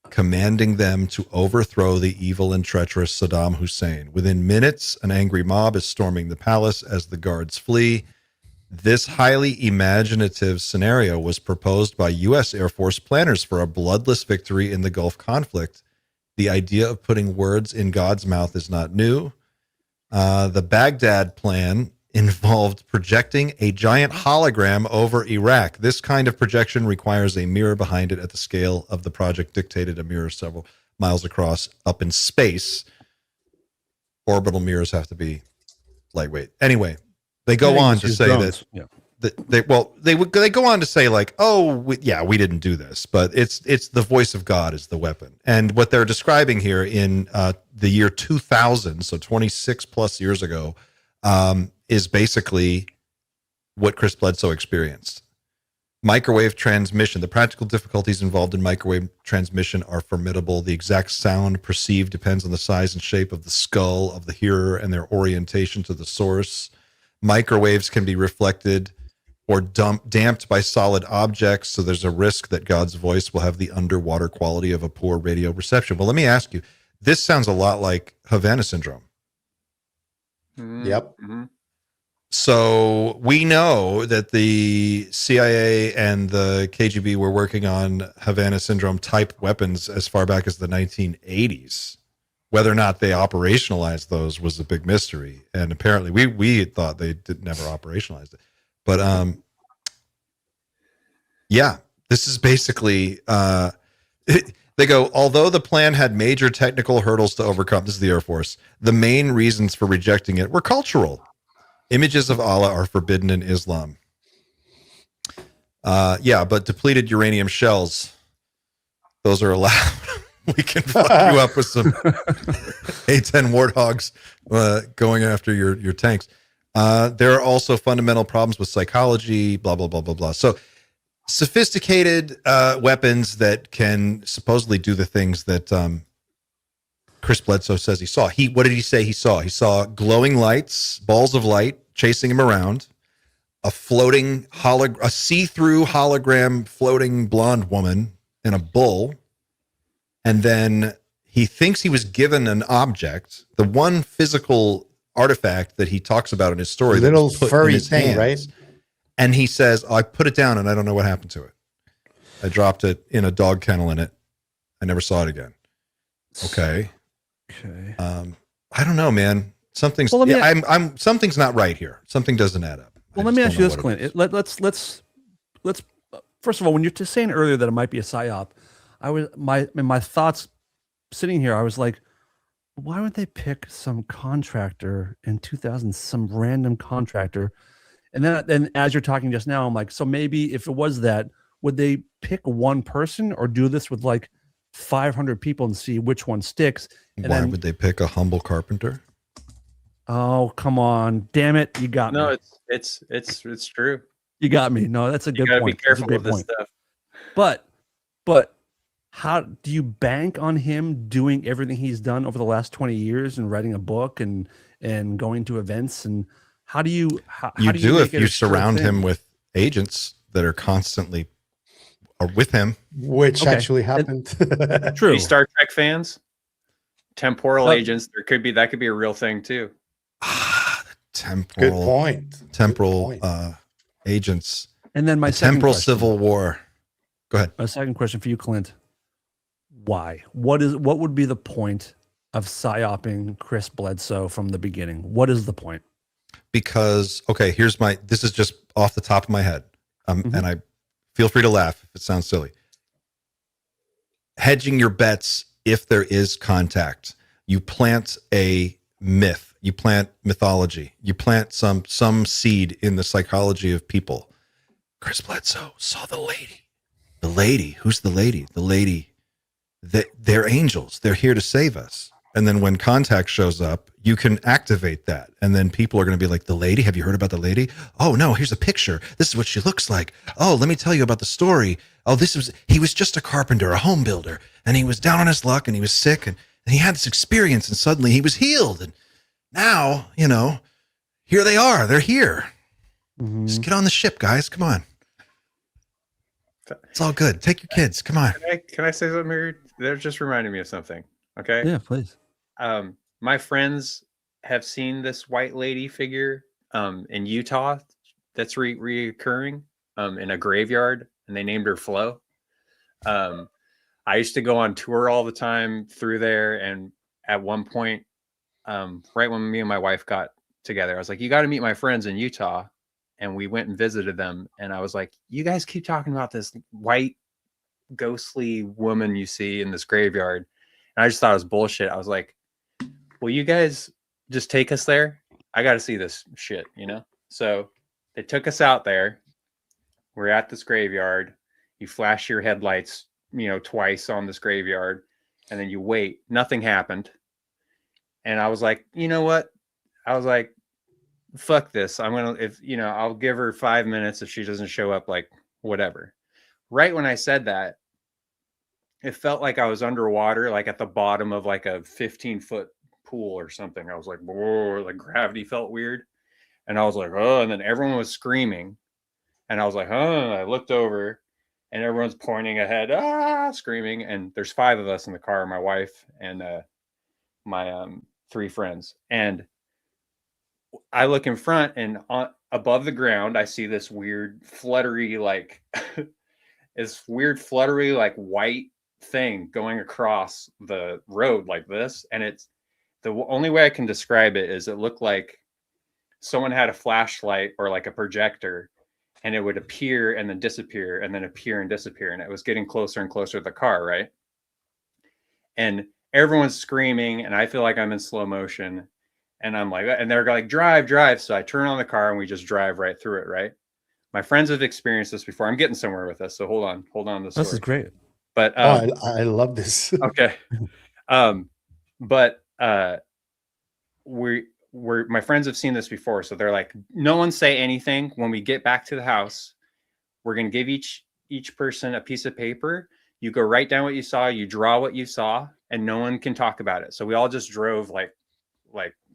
commanding them to overthrow the evil and treacherous Saddam Hussein. Within minutes, an angry mob is storming the palace as the guards flee. This highly imaginative scenario was proposed by U.S. Air Force planners for a bloodless victory in the Gulf conflict. The idea of putting words in God's mouth is not new. The Baghdad plan involved projecting a giant hologram over Iraq. This kind of projection requires a mirror behind it at the scale of the project dictated, a mirror several miles across up in space. Orbital mirrors have to be lightweight. Anyway, they go Yeah, on just to use say drones. that they go on to say like, oh, we didn't do this, but it's the voice of God is the weapon. And what they're describing here in the year 2000, so 26 plus years ago, is basically what Chris Bledsoe experienced. Microwave transmission. The practical difficulties involved in microwave transmission are formidable. The exact sound perceived depends on the size and shape of the skull of the hearer and their orientation to the source. Microwaves can be reflected or damped by solid objects, so there's a risk that God's voice will have the underwater quality of a poor radio reception. Well, let me ask you, this sounds a lot like Havana syndrome. Yep. Mm-hmm. So we know that the CIA and the KGB were working on Havana syndrome type weapons as far back as the 1980s. Whether or not they operationalized those was a big mystery. And apparently we thought they never operationalized it. But yeah, this is basically they go, although the plan had major technical hurdles to overcome, this is the Air Force, the main reasons for rejecting it were cultural. Images of Allah are forbidden in Islam. Yeah, but depleted uranium shells, those are allowed. We can fuck you up with some A-10 Warthogs going after your tanks. There are also fundamental problems with psychology, blah, blah, blah, blah, blah. So sophisticated weapons that can supposedly do the things that Chris Bledsoe says he saw. What did he say he saw? He saw glowing lights, balls of light chasing him around, a floating a see-through hologram floating blonde woman in a bull. And then he thinks he was given an object, the one physical artifact that he talks about in his story. Little that was put in furry his thing, hands. right? And he says, I put it down and I don't know what happened to it. I dropped it in a dog kennel in it. I never saw it again. Okay. I don't know, man. Something's something's not right here. Something doesn't add up. Well, let me ask you this, Clint. Let's first of all, when you're just saying earlier that it might be a psyop, my thoughts sitting here, I was like, why would they pick some contractor in 2000, some random contractor? And then as you're talking just now, I'm like, so maybe if it was that, would they pick one person or do this with like 500 people and see which one sticks? And why would they pick a humble carpenter? Oh, come on. Damn it. You got me. No, it's true. You got me. No, that's a good You gotta point. be careful with this point. stuff. But how do you bank on him doing everything he's done over the last 20 years and writing a book and going to events? And how do you do make if it you a sure surround thing? him with agents that are constantly with him, which actually happened. True. Any Star Trek fans, temporal Well- agents, that could be a real thing too. temporal, Good point. temporal agents, And then my the second temporal question, civil war. Go ahead. my second question for you, Clint. Why? What would be the point of psyoping Chris Bledsoe from the beginning? What is the point? Because this is just off the top of my head, and I feel free to laugh if it sounds silly. Hedging your bets if there is contact. You plant a myth, you plant mythology, you plant some seed in the psychology of people. Chris Bledsoe saw the lady. The lady, who's the lady? The lady, they're angels. They're here to save us. And then when contact shows up, you can activate that. And then people are going to be like, the lady, have you heard about the lady? Oh no, here's a picture. This is what she looks like. Oh, let me tell you about the story. Oh, he was just a carpenter, a home builder, and he was down on his luck and he was sick and he had this experience and suddenly he was healed. And now, here they are. They're here. Just get on the ship, guys. Come on. It's all good. Take your kids. Come on. Can I say something here? They're just reminding me of something. Okay. Yeah, please. My friends have seen this white lady figure in Utah that's reoccurring in a graveyard, and they named her Flo. I used to go on tour all the time through there, and at one point, right when me and my wife got together, I was like, "You got to meet my friends in Utah," and we went and visited them. And I was like, "You guys keep talking about this white ghostly woman you see in this graveyard," and I just thought it was bullshit. I was like, "Will you guys just take us there? I got to see this shit, you know? So they took us out there. We're at this graveyard. You flash your headlights, you know, twice on this graveyard, and then you wait. Nothing happened. And I was like, you know what? I was like, fuck this. I'm going to, if, you know, I'll give her 5 minutes. If she doesn't show up, like, whatever. Right when I said that, it felt like I was underwater, like at the bottom of like a 15-foot pool or something. I was like, whoa, like gravity felt weird. And I was like, oh, and then everyone was screaming. And I was like, oh, I looked over and everyone's pointing ahead, screaming. And there's 5 of us in the car, my wife and my 3 friends. And I look in front, and above the ground, I see this weird fluttery, like like white thing going across the road like this. And it's the only way I can describe it is it looked like someone had a flashlight or like a projector, and it would appear and then disappear and then appear and disappear. And it was getting closer and closer to the car, right? And everyone's screaming, and I feel like I'm in slow motion. And I'm like, and they're like, drive, drive. So I turn on the car and we just drive right through it, right? My friends have experienced this before. I'm getting somewhere with this. So hold on. This is great. But I love this. Okay. We're my friends have seen this before. So they're like, no one say anything. When we get back to the house, we're going to give each person a piece of paper. You go write down what you saw, you draw what you saw, and no one can talk about it. So we all just drove like,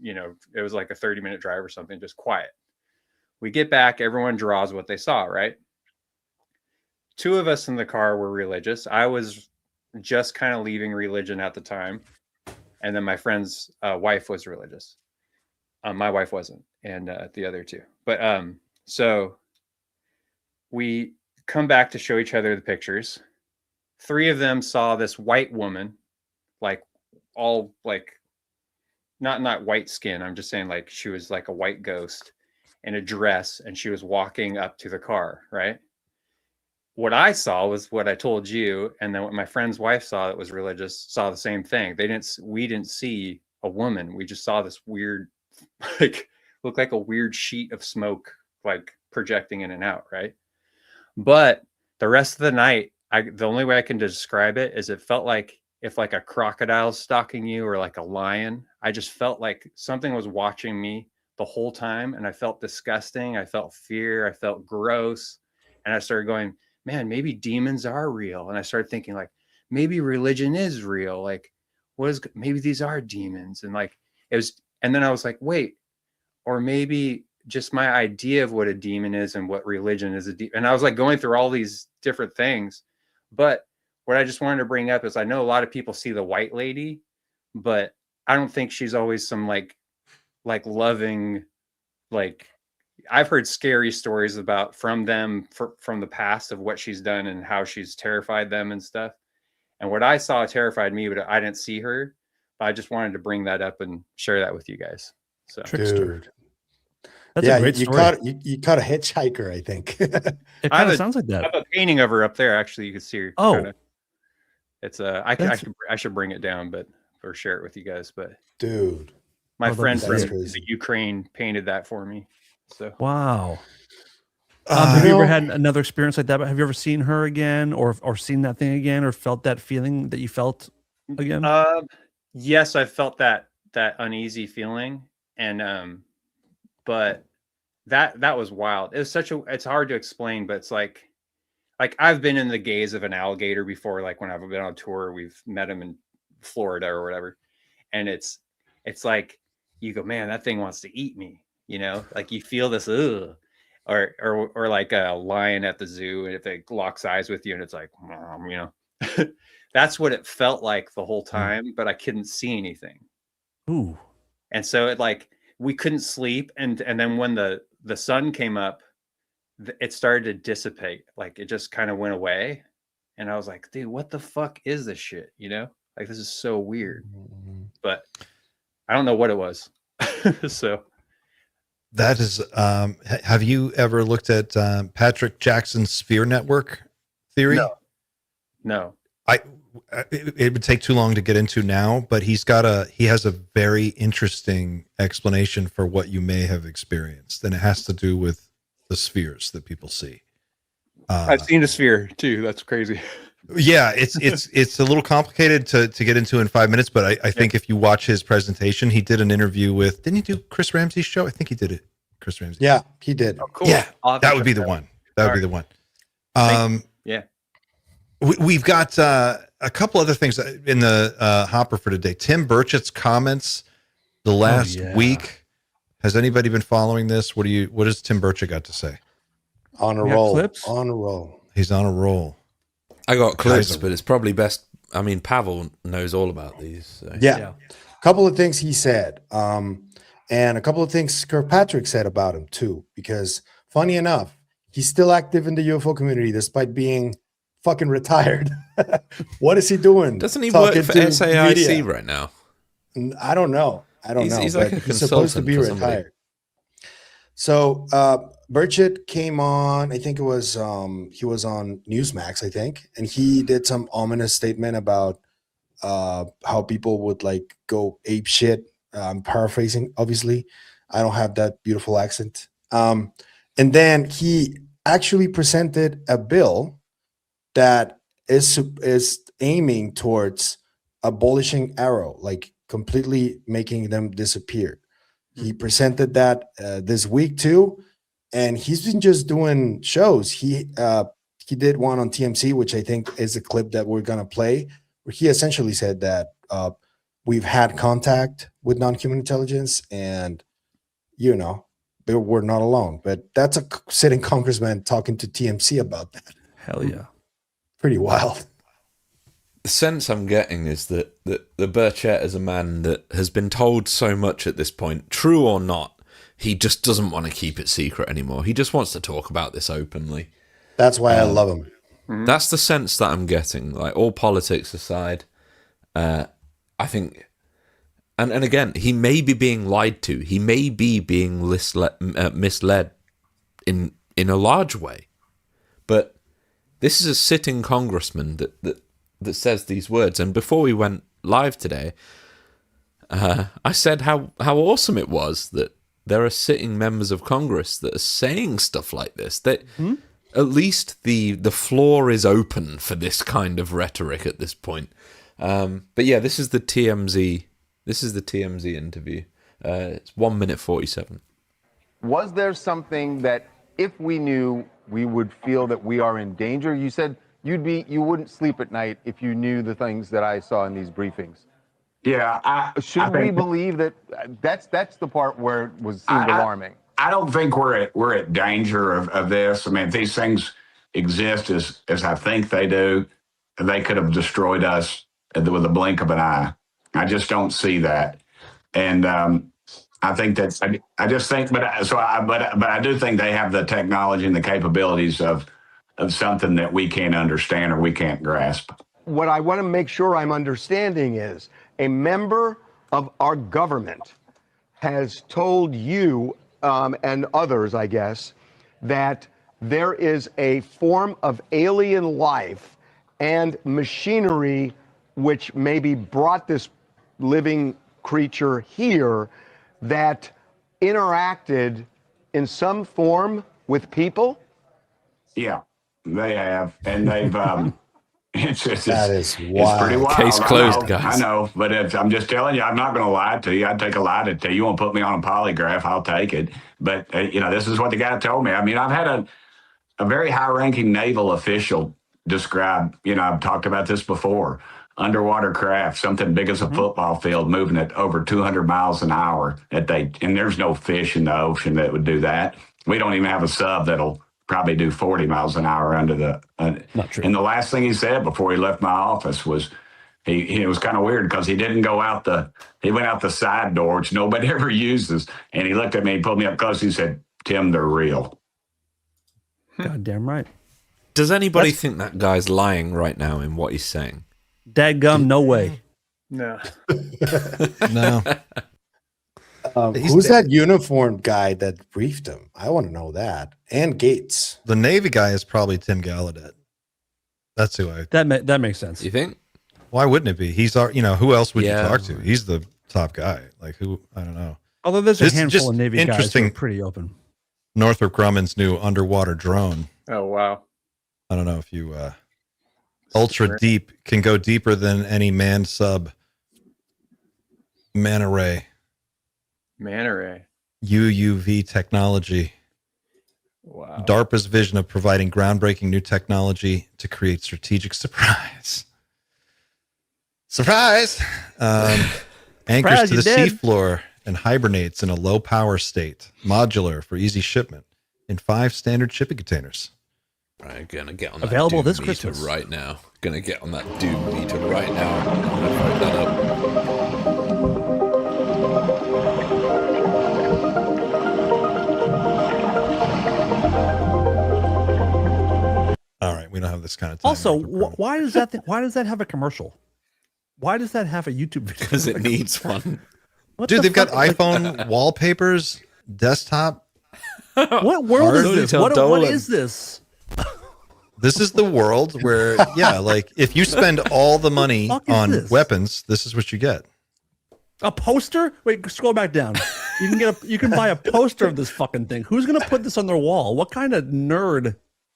you know, it was like a 30-minute drive or something, just quiet. We get back, everyone draws what they saw, right? 2 of us in the car were religious. I was just kind of leaving religion at the time. And then my friend's wife was religious. My wife wasn't, and the other 2. But so we come back to show each other the pictures. 3 of them saw this white woman, like all like, not white skin. I'm just saying like she was like a white ghost in a dress, and she was walking up to the car, right? What I saw was what I told you, and then what my friend's wife saw that was religious saw the same thing. We didn't see a woman. We just saw this weird, like, looked like a weird sheet of smoke, like projecting in and out, right? But the rest of the night, the only way I can describe it is it felt like if like a crocodile's stalking you or like a lion. I just felt like something was watching me the whole time, and I felt disgusting. I felt fear. I felt gross. And I started going, man, maybe demons are real. And I started thinking like, maybe religion is real. Like, maybe these are demons. And like, and then I was like, wait, or maybe just my idea of what a demon is and what religion is and I was like going through all these different things. But what I just wanted to bring up is I know a lot of people see the white lady, but I don't think she's always some like loving, like, I've heard scary stories about from the past of what she's done and how she's terrified them and stuff. And what I saw terrified me, but I didn't see her. But I just wanted to bring that up and share that with you guys. So, dude, that's a great story. You caught a hitchhiker, I think. It kind of sounds like that. I have a painting of her up there. Actually, you can see her. Oh, kinda. It's I should bring it down, or share it with you guys. But dude, my friend from crazy. the Ukraine painted that for me. So wow. Have you ever had another experience like that? Have you ever seen her again, or seen that thing again, or felt that feeling that you felt again? Yes, I felt that uneasy feeling, and but that was wild. It was it's hard to explain, but it's like I've been in the gaze of an alligator before. Like when I've been on tour, we've met him in Florida or whatever, and it's like you go, man, that thing wants to eat me. You know, like you feel this, ugh. Or like a lion at the zoo, and if it locks eyes with you, and it's like, you know, that's what it felt like the whole time. But I couldn't see anything. Ooh. And so it like we couldn't sleep, and then when the sun came up, it started to dissipate. Like it just kind of went away, and I was like, dude, what the fuck is this shit? You know, like this is so weird. But I don't know what it was. So. That is, have you ever looked at Patrick Jackson's sphere network theory? No. it would take too long to get into now, but he has a very interesting explanation for what you may have experienced, and it has to do with the spheres that people see. I've seen a sphere too. That's crazy. Yeah, it's a little complicated to get into in 5 minutes, but I think if you watch his presentation, he did an interview with, didn't he do Chris Ramsey's show? I think he did it. Chris Ramsey. Yeah, he did. Oh, cool. Yeah, I'll have to that would check be the one. That would be the one. Yeah. We've got a couple other things in the hopper for today. Tim Burchett's comments the last week. Has anybody been following this? What has Tim Burchett got to say? On a roll. Clips? On a roll. He's on a roll. I got clips, but it's probably best. I mean, Pavel knows all about these. So. Yeah. A couple of things he said. And a couple of things Kirkpatrick said about him too, because funny enough, he's still active in the UFO community despite being fucking retired. What is he doing? Doesn't he work for SAIC right now? I don't know. He's like a he's supposed to be consultant for retired. So Burchett came on, I think it was he was on Newsmax, I think, and he did some ominous statement about how people would like go ape shit. I'm paraphrasing, obviously. I don't have that beautiful accent. And then he actually presented a bill that is aiming towards abolishing Arrow, like completely making them disappear. He presented that this week too, and he's been just doing shows. He did one on TMC, which I think is a clip that we're gonna play, where he essentially said that we've had contact with non-human intelligence, and we're not alone. But that's a sitting congressman talking to TMC about that. Hell yeah. Pretty wild. The sense I'm getting is that the Burchett is a man that has been told so much at this point, true or not, he just doesn't want to keep it secret anymore. He just wants to talk about this openly. That's why I love him. That's the sense that I'm getting. Like, all politics aside, I think, and again, he may be being lied to. He may be being misled in a large way, but this is a sitting congressman that says these words. And before we went live today, I said how awesome it was that there are sitting members of Congress that are saying stuff like this. That at least the floor is open for this kind of rhetoric at this point. But yeah, this is the TMZ. This is the TMZ interview. It's 1 minute 47. Was there something that if we knew, we would feel that we are in danger? You said you wouldn't sleep at night if you knew the things that I saw in these briefings. Yeah, should we believe that? That's the part where it seemed alarming. I don't think we're at danger of this. I mean, if these things exist as I think they do, they could have destroyed us with a blink of an eye. I just don't see that, and I think that's. I just think, but I do think they have the technology and the capabilities of something that we can't understand or we can't grasp. What I want to make sure I'm understanding is a member of our government has told you and others, I guess, that there is a form of alien life and machinery which maybe brought this living creature here that interacted in some form with people? Yeah, they have, and they've. It's that is wild. It's pretty wild. Case closed, guys. I know, but I'm just telling you, I'm not going to lie to you. I'd take a lie to tell you. You want to put me on a polygraph, I'll take it. But this is what the guy told me. I mean, I've had a very high-ranking naval official describe. I've talked about this before. Underwater craft, something big as a football field, moving at over 200 miles an hour. And there's no fish in the ocean that would do that. We don't even have a sub that'll probably do 40 miles an hour under the. Not true. And the last thing he said before he left my office was, it was kind of weird because he didn't go out he went out the side door, which nobody ever uses. And he looked at me, he pulled me up close, and he said, "Tim, they're real." Goddamn right. Does anybody think that guy's lying right now in what he's saying? Dadgum, no way. No. No. Who's that uniformed guy that briefed him? I want to know that. And Gates. The Navy guy is probably Tim Gallaudet. That's who I. That makes sense. You think? Why wouldn't it be? He's our, who else would Yeah. you talk to? He's the top guy. Like who? I don't know. Although there's a This is handful just of Navy guys who are interesting. pretty open. Northrop Grumman's new underwater drone. Oh wow. I don't know if you ultra deep can go deeper than any manned sub. Manta Ray. Manta Ray. UUV technology. Wow. DARPA's vision of providing groundbreaking new technology to create strategic surprise. Surprise! Anchors to you the did. seafloor and hibernates in a low power state. Modular for easy shipment in 5 standard shipping containers. I'm gonna get on Available that this Doom meter Christmas. right now. Gonna get on that Doom meter right now. I'm gonna put that up. All right, we don't have this kind of time. Also, why does that why does that have a commercial? Why does that have a YouTube video? Because it needs one. What Dude, the they've got fuck? Like, iPhone wallpapers, desktop. what world is Hard this? to tell What Dolan. is this? This is the world where, like if you spend all the money fuck is on this? weapons, this is what you get. A poster? Wait, scroll back down. You can you can buy a poster of this fucking thing. Who's gonna put this on their wall? What kind of nerd?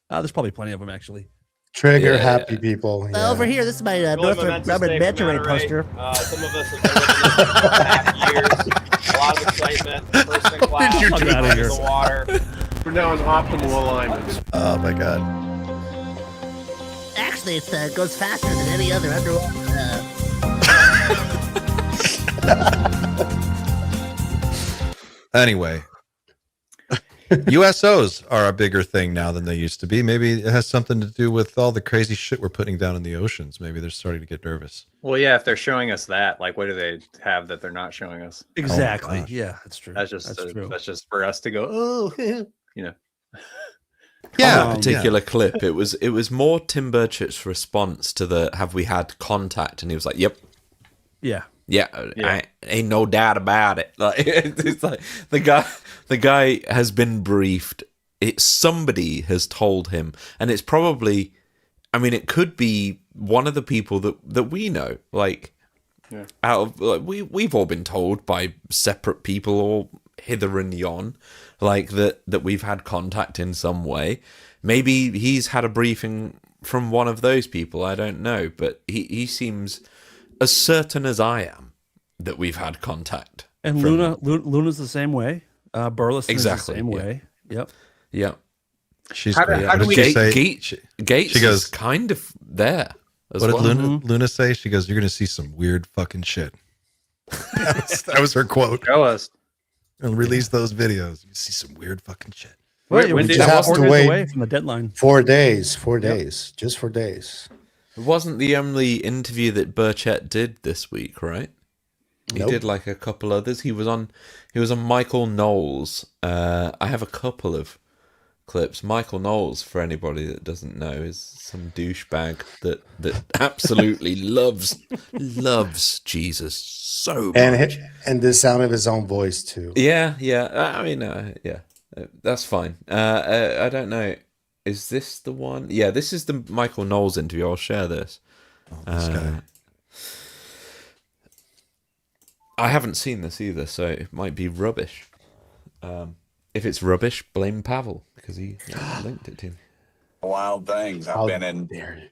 There's probably plenty of them actually. Trigger happy people. Yeah. Over here, this is my Really Northrop momentous Grumman day Manta for Ray Manta Ray. poster. Some of us have been living this for 2.5 years. A lot of excitement. First in class. you do? Outta here. The water. We're now in optimal alignment. Oh my god. Actually, it goes faster than any other underwater. Anyway, USOs are a bigger thing now than they used to be. Maybe it has something to do with all the crazy shit we're putting down in the oceans. Maybe they're starting to get nervous. Well, yeah. If they're showing us that, like, what do they have that they're not showing us? Exactly. gosh. Yeah, that's true. That's just true. that's just for us to go. Oh, you know. Yeah, On that particular clip, it was more Tim Burchett's response to the "Have we had contact?" and he was like, "Yep, Yeah. yeah, ain't no doubt about it." Like it's like the guy has been briefed. Somebody has told him, and it's probably, I mean, it could be one of the people that we know. Like, out of like we've all been told by separate people or hither and yon, like that we've had contact in some way. Maybe he's had a briefing from one of those people. I don't know, but he seems as certain as I am that we've had contact. And from- Luna's the same way. Burleson Exactly, is the same yeah. way. Yep. Yeah. She's How do- great. how do What we- did she say? Gates she goes, is kind of there as what did well. Luna say? She goes, "You're going to see some weird fucking shit." that was her quote. Show us. And release those videos. You see some weird fucking shit. Wait, when we did- just have to 4 days wait. away from the deadline. 4 days. 4 days. Just 4 days. It wasn't the only interview that Burchett did this week, right? He Nope. did like a couple others. He was on Michael Knowles. I have a couple of clips. Michael Knowles, for anybody that doesn't know, is some douchebag that absolutely loves Jesus so much. And the sound of his own voice too. Yeah. I mean, that's fine. I don't know. Is this the one? Yeah, this is the Michael Knowles interview. I'll share this. This guy. I haven't seen this either, so it might be rubbish. If it's rubbish, blame Pavel because he linked it to me. Wild things. How I've been in,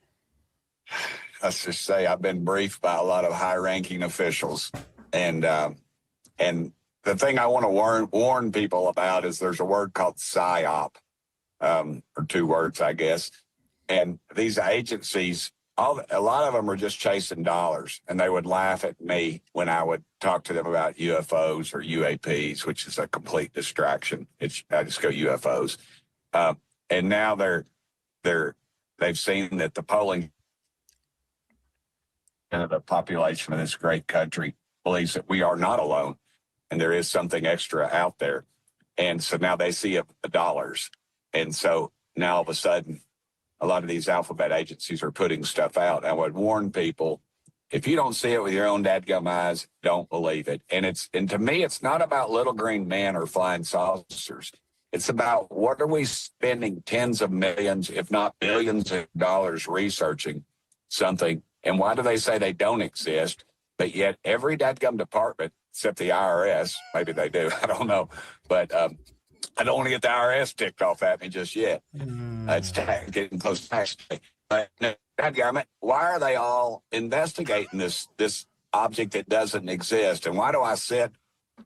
let's just say, I've been briefed by a lot of high-ranking officials, and the thing I want to warn people about is there's a word called PSYOP, or 2 words, I guess, and these agencies, a lot of them are just chasing dollars, and they would laugh at me when I would talk to them about UFOs or UAPs, which is a complete distraction. I just go UFOs, and now they've seen that the polling of the population of this great country believes that we are not alone, and there is something extra out there, and so now they see the dollars, and so now all of a sudden, a lot of these alphabet agencies are putting stuff out. I would warn people, if you don't see it with your own dadgum eyes, don't believe it. And to me, it's not about little green men or flying saucers. It's about what are we spending tens of millions, if not billions of dollars researching something And why do they say they don't exist? But yet every dadgum department, except the IRS, maybe they do, I don't know. But I don't want to get the IRS ticked off at me just yet. It's getting close to tax day. But no, dadgummit, why are they all investigating this object that doesn't exist? And why do I sit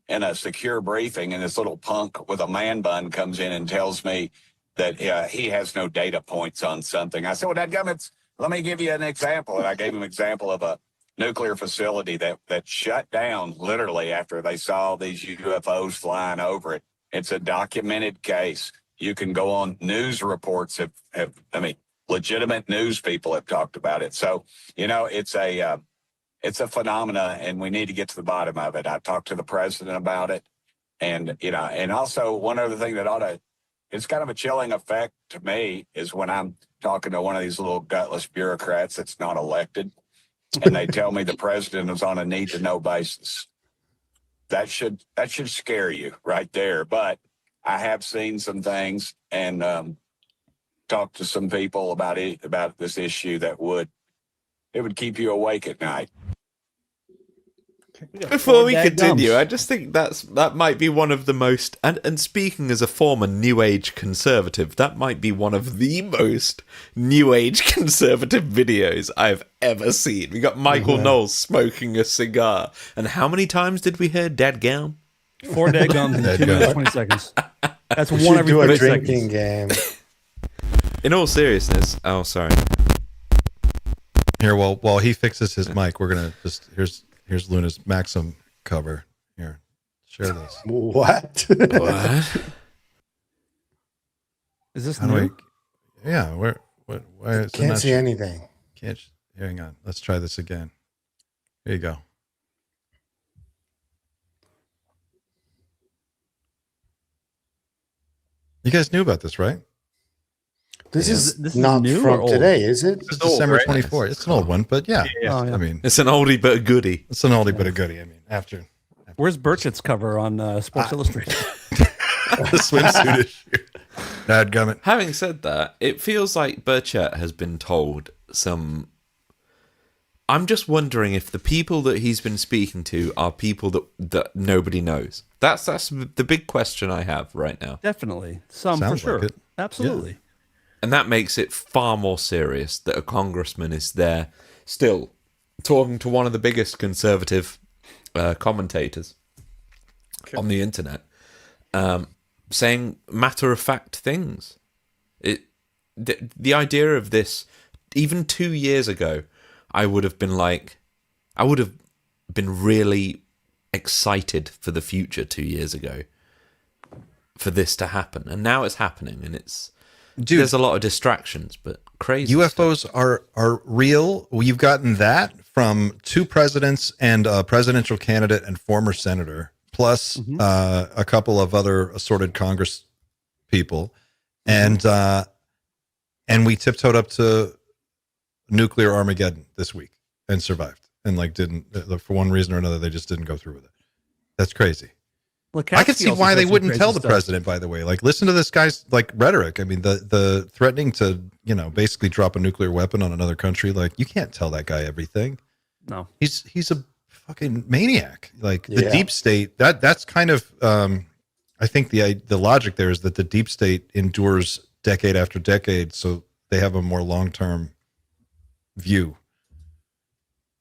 in a secure briefing and this little punk with a man bun comes in and tells me that he has no data points on something? I said, well, dadgummits, let me give you an example. And I gave him an example of a nuclear facility that shut down literally after they saw these UFOs flying over it. It's a documented case. You can go on news reports legitimate news people have talked about it. So, it's a phenomena, and we need to get to the bottom of it. I talked to the president about it. And, and also one other thing that it's kind of a chilling effect to me is when I'm talking to one of these little gutless bureaucrats that's not elected, and they tell me the president is on a need-to-know basis. That should scare you right there. But I have seen some things and talked to some people about this issue that would keep you awake at night. Before we continue, I just think that might be one of the most, and speaking as a former New Age conservative, that might be one of the most New Age conservative videos I've ever seen. We got Michael Knowles smoking a cigar, and how many times did we hear "dadgum"? 4 dadgums in 2 minutes 20 seconds. That's We one should every do a 30 drinking seconds. game. In all seriousness, oh sorry. Here, while he fixes his mic, we're gonna here's Luna's Maxim cover. Here, share this. What? What? Is this How do new? yeah, why is it Can't not see anything. hang on. Let's try this again. There you go. You guys knew about this, right? This is this is not new or from old? today, is it? It's December 24th. It's an old one, but yeah. Oh, yeah. I mean, It's an oldie but a goodie. it's an oldie but a goodie. I mean, after Where's Burchett's cover on Sports Illustrated? the swimsuit issue. Dadgummit. Having said that, it feels like Burchett has been told some. I'm just wondering if the people that he's been speaking to are people that nobody knows. That's the big question I have right now. Definitely. Some Sounds for sure. like it. Absolutely. And that makes it far more serious that a congressman is there still talking to one of the biggest conservative commentators on the internet, saying matter-of-fact things. The idea of this, even 2 years ago, I would have been really excited for the future 2 years ago for this to happen. And now it's happening, and there's a lot of distractions, but crazy. UFOs are real. You've gotten that from 2 presidents and a presidential candidate and former senator, plus a couple of other assorted Congress people, and we tiptoed up to nuclear Armageddon this week and survived, and didn't, for one reason or another, they just didn't go through with it. That's crazy. I could see why they wouldn't tell the president, by the way. Listen to this guy's rhetoric. I mean, the threatening to, basically drop a nuclear weapon on another country. You can't tell that guy everything. No. He's a fucking maniac. The deep state, that's kind of I think the logic there is that the deep state endures decade after decade, so they have a more long-term view.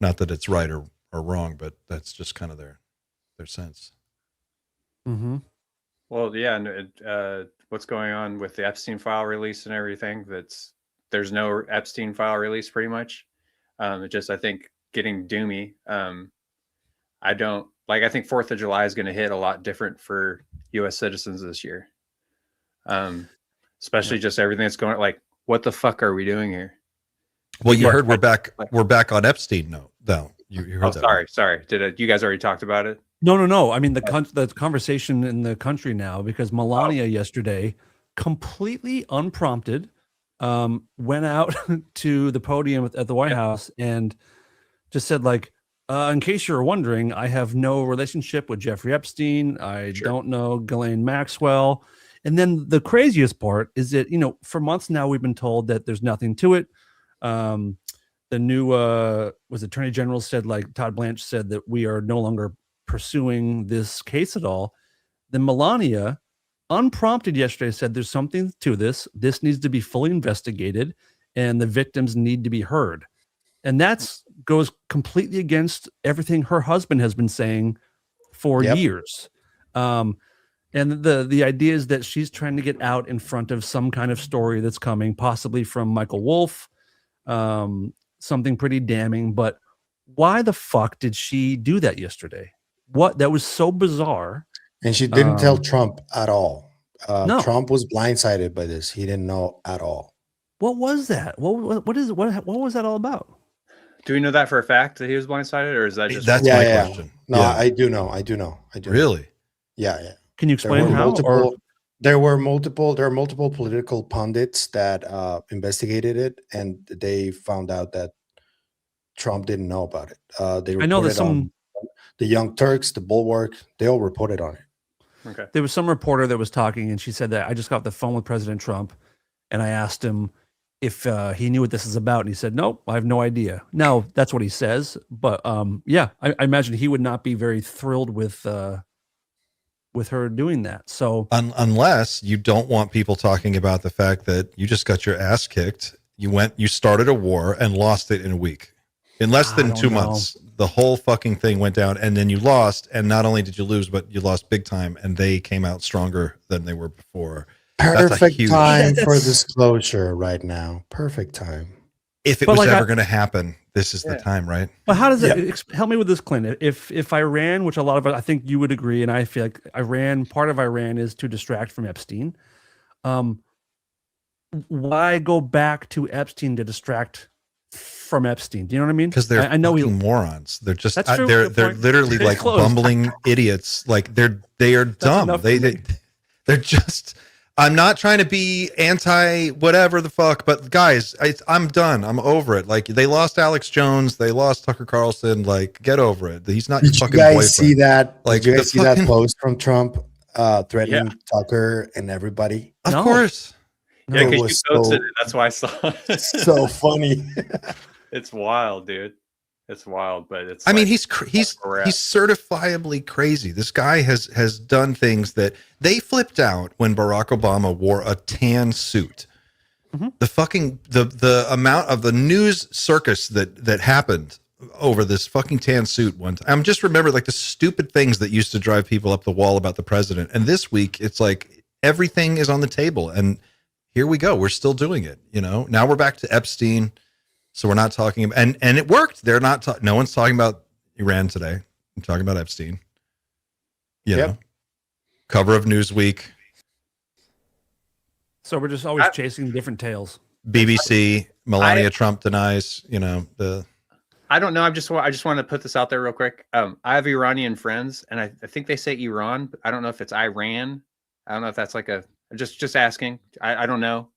Not that it's right or wrong, but that's just kind of their sense. Mm-hmm. Well, yeah, and what's going on with the Epstein file release and everything? There's no Epstein file release, pretty much. I think getting doomy. I think 4th of July is going to hit a lot different for U.S. citizens this year. Especially just everything that's going. What the fuck are we doing here? Well, you heard we're back on Epstein. No, you heard that. Sorry. Did you guys already talked about it? No. I mean, the conversation in the country now, because Melania yesterday, completely unprompted, went out to the podium at the White House and just said, in case you're wondering, I have no relationship with Jeffrey Epstein. I don't know Ghislaine Maxwell. And then the craziest part is that, for months now, we've been told that there's nothing to it. new was Attorney General said, like Todd Blanche said, that we are no longer pursuing this case at all. Then Melania, unprompted yesterday, said there's something to this. This needs to be fully investigated, and the victims need to be heard. And that's goes completely against everything her husband has been saying for years. And the idea is that she's trying to get out in front of some kind of story that's coming, possibly from Michael Wolff, something pretty damning. But why the fuck did she do that yesterday? What? That was so bizarre. And she didn't tell Trump at all. No. Trump was blindsided by this. He didn't know at all. What was that? What was that all about? Do we know that for a fact that he was blindsided, or is that just That's my question. No, Yeah. I do know. I do know. Really? Yeah. Can you explain how? There are multiple political pundits that investigated it, and they found out that Trump didn't know about it. They I know there's reported some. on the Young Turks, the Bulwark. They all reported on it. Okay. There was some reporter that was talking, and she said that I just got off the phone with President Trump, and I asked him if he knew what this is about, and he said, "Nope, I have no idea." Now that's what he says, but yeah, I imagine he would not be very thrilled with her doing that. So Unless you don't want people talking about the fact that you just got your ass kicked, you started a war and lost it in a week. In less than 2 months, the whole fucking thing went down, and then you lost, and not only did you lose, but you lost big time, and they came out stronger than they were before. Perfect time for disclosure right now. Perfect time. If it But was like ever going to happen, this is the time, right? But how does it help me with this, Clint? If Iran, which a lot of I think you would agree, and I feel like part of Iran is to distract from Epstein. Why go back to Epstein to distract from Epstein? Do you know what I mean? Because they're I know fucking morons. They're just That's true. they're Good point. literally Very like close. bumbling idiots. Like they are dumb. enough They're just. I'm not trying to be anti whatever the fuck, but guys, I'm done. I'm over it. Like they lost Alex Jones, they lost Tucker Carlson. Like get over it. He's not your Did you fucking guys boyfriend. see that? Like Did you the guys see that fucking- post from Trump threatening Tucker and everybody? Of course. Yeah, It because was you posted so- it. That's why I saw it. So funny. It's wild, dude. It's wild, but it's. I mean, like, he's certifiably crazy. This guy has done things that they flipped out when Barack Obama wore a tan suit. The fucking the amount of the news circus that happened over this fucking tan suit one time. I'm just remember like the stupid things that used to drive people up the wall about the president. And this week it's like everything is on the table, and here we go. We're still doing it. You know, now we're back to Epstein. So we're not talking about, and it worked. They're not, no one's talking about Iran today. I'm talking about Epstein. You know, cover of Newsweek, So we're just always chasing different tails. BBC, Melania Trump denies, you know, I don't know. I just want to put this out there real quick. I have Iranian friends, and I think they say Iran, but I don't know if it's Iran. I don't know if that's like a just asking. I don't know.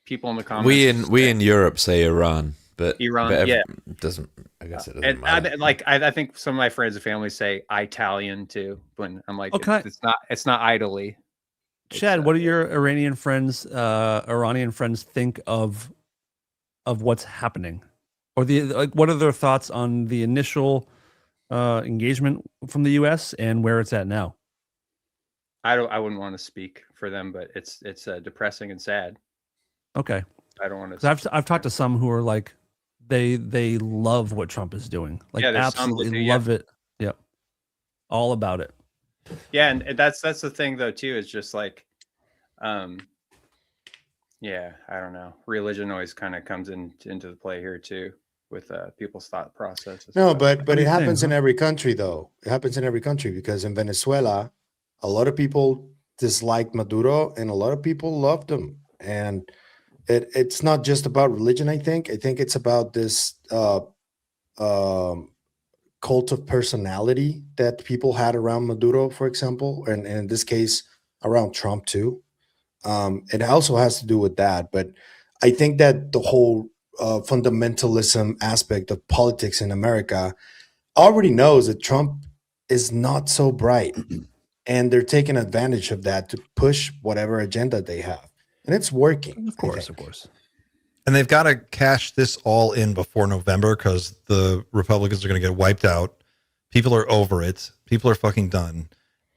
People in the comments. We in Europe say Iran, but Iran, but yeah. it doesn't. I guess it doesn't And matter. I think some of my friends and family say Italian too. When I'm like, Okay. it's not idly. Chad, what do your Iranian friends think of what's happening, or what are their thoughts on the initial engagement from the U.S. and where it's at now? I wouldn't want to speak for them, but it's depressing and sad. Okay, I don't want to. 'Cause I've talked to some who are like they love what Trump is doing, like Yeah, there's some that absolutely do, yeah. love it. Yeah, all about it. Yeah, and that's the thing though too. Is just like, yeah, I don't know. Religion always kind of comes into the play here too with people's thought process. No, but it happens in every country, though. It happens in every country because in Venezuela, a lot of people disliked Maduro and a lot of people loved him. And it's not just about religion, I think. I think it's about this cult of personality that people had around Maduro, for example, and in this case, around Trump too. It also has to do with that. But I think that the whole fundamentalism aspect of politics in America already knows that Trump is not so bright. And they're taking advantage of that to push whatever agenda they have. And it's working. Of course. And they've got to cash this all in before November because the Republicans are going to get wiped out. People are over it. People are fucking done.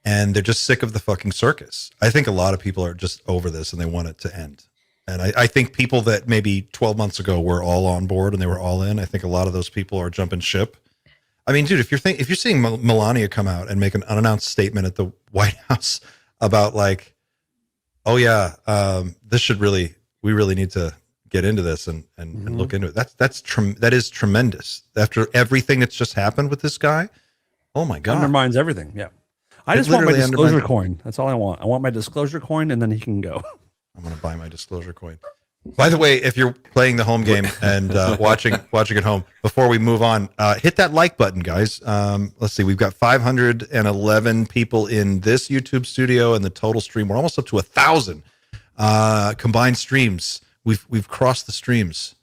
And they're just sick of the fucking circus. I think a lot of people are just over this and they want it to end. And I think people that maybe 12 months ago were all on board and they were all in, I think a lot of those people are jumping ship. I mean, dude, if you're seeing Melania come out and make an unannounced statement at the White House about like, oh yeah, we really need to get into this and look into it. That is tremendous. After everything that's just happened with this guy, oh my God, undermines everything. Yeah, I just want my disclosure coin. That's all I want. I want my disclosure coin, and then he can go. I'm gonna buy my disclosure coin. By the way, if you're playing the home game and watching at home, before we move on, hit that like button, guys. Let's see, we've got 511 people in this YouTube studio, and the total stream, we're almost up to 1,000 combined streams. We've crossed the streams.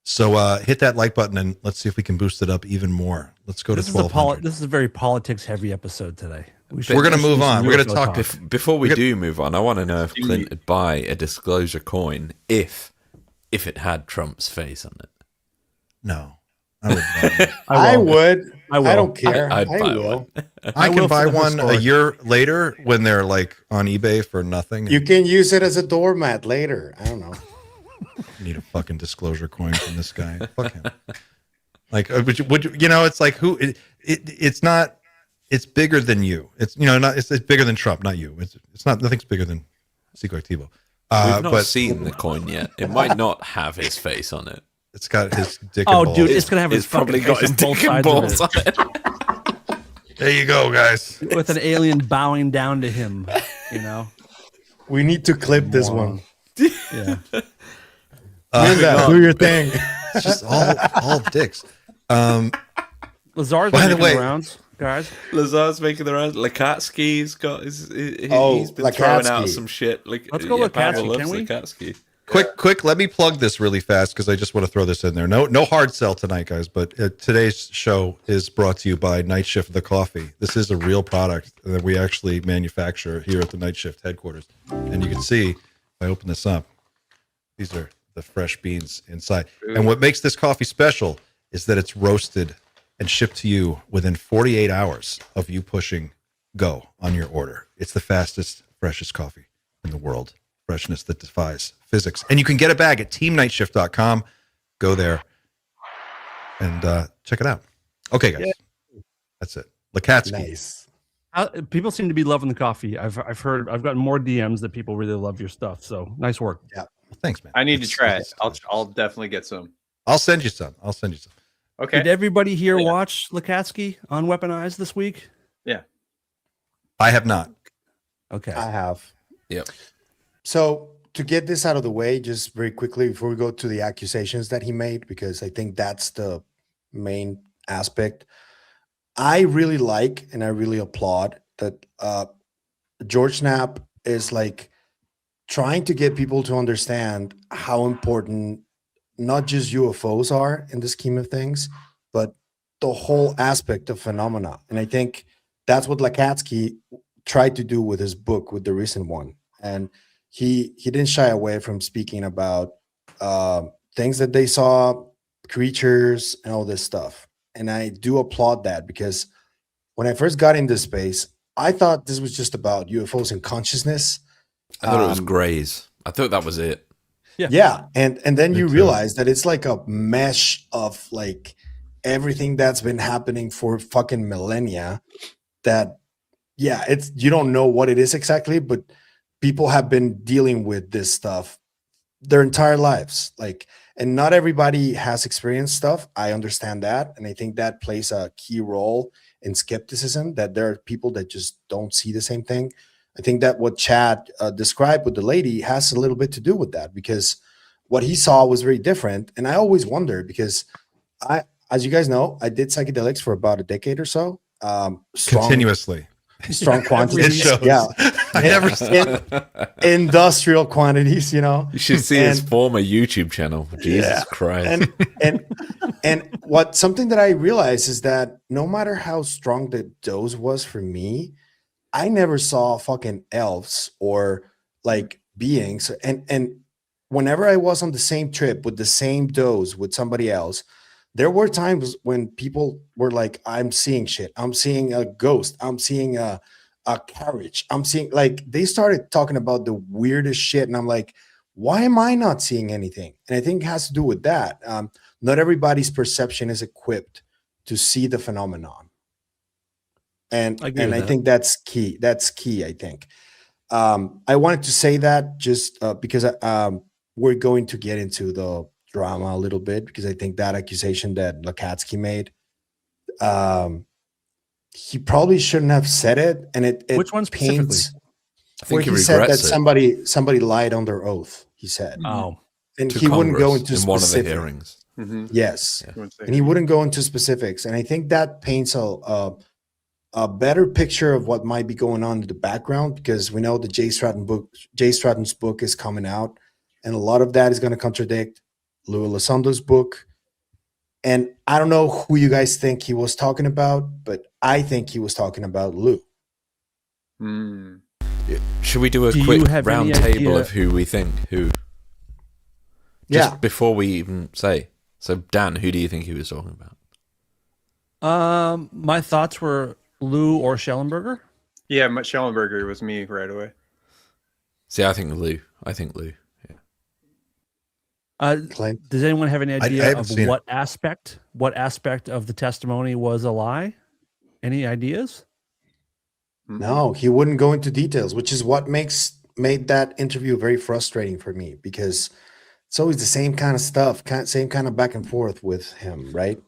So hit that like button and let's see if we can boost it up even more. Let's go to 1,200. This is a very politics heavy episode today. We're going to move on. We're going to talk. Before we do move on, I want to know if Clint would buy a disclosure coin if it had Trump's face on it. No. I would. I would. I will. I don't care. I'd I buy will. I can buy one a year later when they're like on eBay for nothing. You can use it as a doormat later. I don't know. Need a fucking disclosure coin from this guy. Fuck him. Like, would you know? It's like who? It's not. It's bigger than you. It's not. It's bigger than Trump, not you. It's not. Nothing's bigger than Seco Activo. We've not seen the coin yet. It might not have his face on it. It's got his dick. And balls. Dude, it's gonna have his probably got his dick and balls on it. There you go, guys. With an alien bowing down to him. We need to clip this one. Yeah. Do your thing. It's just all dicks. Lazar's by the way, rounds, guys. Lazar's making the rounds. Lakatsky's got he's been throwing out some shit. Let's go Lakatsky, can we? Lakatsky. Quick, let me plug this really fast because I just want to throw this in there. No hard sell tonight, guys, but today's show is brought to you by Night Shift the Coffee. This is a real product that we actually manufacture here at the Night Shift headquarters. And you can see, if I open this up, these are the fresh beans inside. And what makes this coffee special is that it's roasted and shipped to you within 48 hours of you pushing go on your order. It's the fastest, freshest coffee in the world. Freshness that defies physics. And you can get a bag at teamnightshift.com. Go there and check it out. Okay, guys. Yeah. That's it. Lakatsky. Nice. People seem to be loving the coffee. I've gotten more DMs that people really love your stuff. So nice work. Yeah. Well, thanks, man. I need to try it. I'll definitely get some. I'll send you some. Okay. Did everybody here watch Lakatsky on Weaponized this week? Yeah. I have not. Okay. I have. Yep. So to get this out of the way, just very quickly before we go to the accusations that he made, because I think that's the main aspect. I really like and I really applaud that George Knapp is like trying to get people to understand how important not just UFOs are in the scheme of things, but the whole aspect of phenomena. And I think that's what Lakatsky tried to do with his book, with the recent one. And he didn't shy away from speaking about things that they saw, creatures, and all this stuff. And I do applaud that, because when I first got into space, I thought this was just about UFOs and consciousness. I thought it was grays. I thought that was it. Yeah. And then you realize that it's like a mesh of like everything that's been happening for fucking millennia, that it's, you don't know what it is exactly, but people have been dealing with this stuff their entire lives. Like, and not everybody has experienced stuff. I understand that. And I think that plays a key role in skepticism, that there are people that just don't see the same thing. I think that what Chad described with the lady has a little bit to do with that, because what he saw was very different. And I always wondered, because as you guys know, I did psychedelics for about a decade or so. Continuously. Strong quantities. Yeah. I never seen industrial quantities, You should see his former YouTube channel. Jesus Christ. And something that I realized is that no matter how strong the dose was for me, I never saw fucking elves or like beings. And whenever I was on the same trip with the same dose with somebody else, there were times when people were like, I'm seeing shit. I'm seeing a ghost. I'm seeing a carriage. I'm seeing, like, they started talking about the weirdest shit. And I'm like, why am I not seeing anything? And I think it has to do with that. Not everybody's perception is equipped to see the phenomenon. And I think that's key. That's key, I think. I wanted to say that just because we're going to get into the drama a little bit, because I think that accusation that Lakatsky made, he probably shouldn't have said it. And it Which one specifically? Where he said that somebody lied on their oath, he said. Oh. And he wouldn't go into in one of the specifics. hearings. Mm-hmm. Yes. Yeah. And he wouldn't go into specifics. And I think that paints a better picture of what might be going on in the background, because we know the Jay Stratton's book is coming out, and a lot of that is going to contradict Lou Elizondo's book. And I don't know who you guys think he was talking about, but I think he was talking about Lou. Should we do a quick round table of who we think who? Just before we even say. So, Dan, who do you think he was talking about? My thoughts were Lou or Schellenberger. Yeah, Schellenberger was me right away. See, I think Lou. Yeah. Does anyone have any idea of what aspect of the testimony was a lie? Any ideas? No, he wouldn't go into details, which is what made that interview very frustrating for me, because it's always the same kind of stuff, same kind of back and forth with him, right?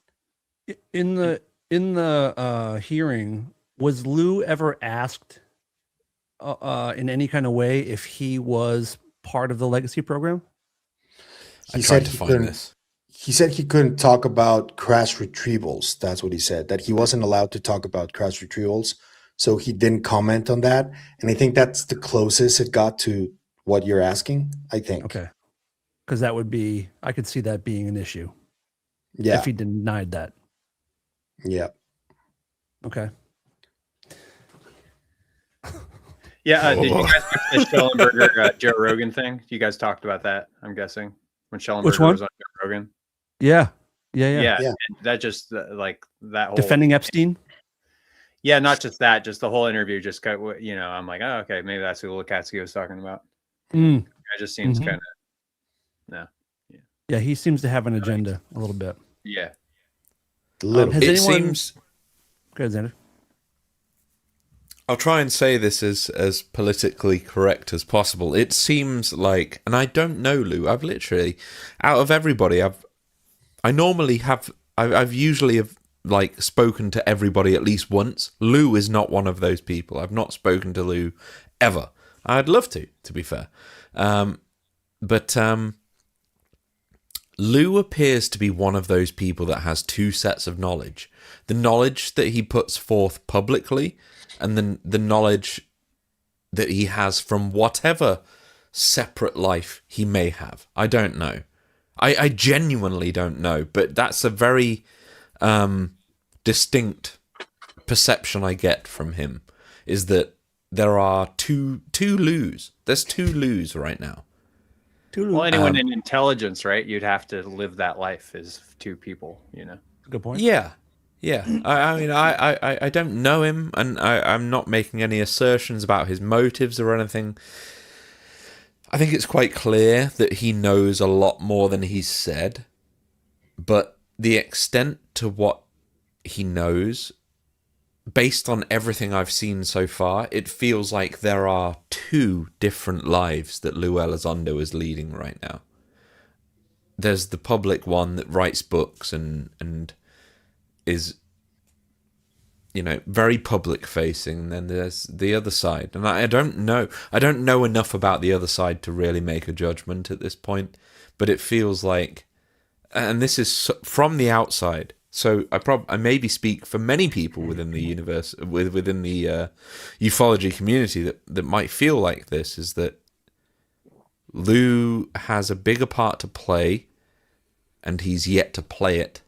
In the hearing, was Lou ever asked in any kind of way if he was part of the legacy program? He said he couldn't talk about crash retrievals. That's what he said, that he wasn't allowed to talk about crash retrievals. So he didn't comment on that. And I think that's the closest it got to what you're asking, I think. Okay. Because that would be, I could see that being an issue. Yeah. If he denied that. Yeah. Okay. Yeah. Did you guys watch the Schellenberger Joe Rogan thing? You guys talked about that, I'm guessing, when Schellenberger was on Joe Rogan. Yeah. And that just like that whole defending Epstein. Yeah, not just that, just the whole interview. Just got, I'm like, oh, okay, maybe that's who Lakatsky was talking about. It just seems kind of, no. Yeah, he seems to have an agenda a little bit. Yeah. Seems. Go ahead, Xander. I'll try and say this as politically correct as possible. It seems like, and I don't know Lou. I've literally, out of everybody, I've usually like spoken to everybody at least once. Lou is not one of those people. I've not spoken to Lou ever. I'd love to be fair. But Lou appears to be one of those people that has two sets of knowledge. The knowledge that he puts forth publicly, and then the knowledge that he has from whatever separate life he may have. I don't know. I genuinely don't know, but that's a very distinct perception I get from him, is that there are two Lou's. There's two Lou's right now. Well, anyone in intelligence, right? You'd have to live that life as two people, Good point. Yeah. I mean, I don't know him, and I'm not making any assertions about his motives or anything. I think it's quite clear that he knows a lot more than he's said, but the extent to what he knows, based on everything I've seen so far, it feels like there are two different lives that Lou Elizondo is leading right now. There's the public one that writes books and is, very public facing, and then there's the other side. And I don't know enough about the other side to really make a judgment at this point, but it feels like, and this is from the outside, so I maybe speak for many people within the universe, within the ufology community that might feel like this, is that Lou has a bigger part to play, and he's yet to play it.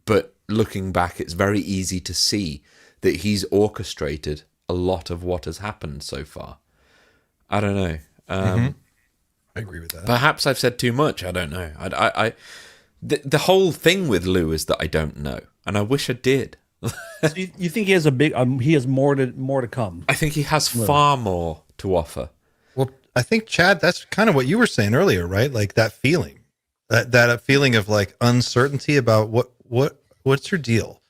But looking back, it's very easy to see that he's orchestrated a lot of what has happened so far. I don't know. I agree with that. Perhaps I've said too much. I don't know. The whole thing with Lou is that I don't know, and I wish I did. So you think he has a big? He has more to come. I think he has far more to offer. Well, I think Chad, that's kind of what you were saying earlier, right? Like that feeling, that feeling of like uncertainty about what's your deal.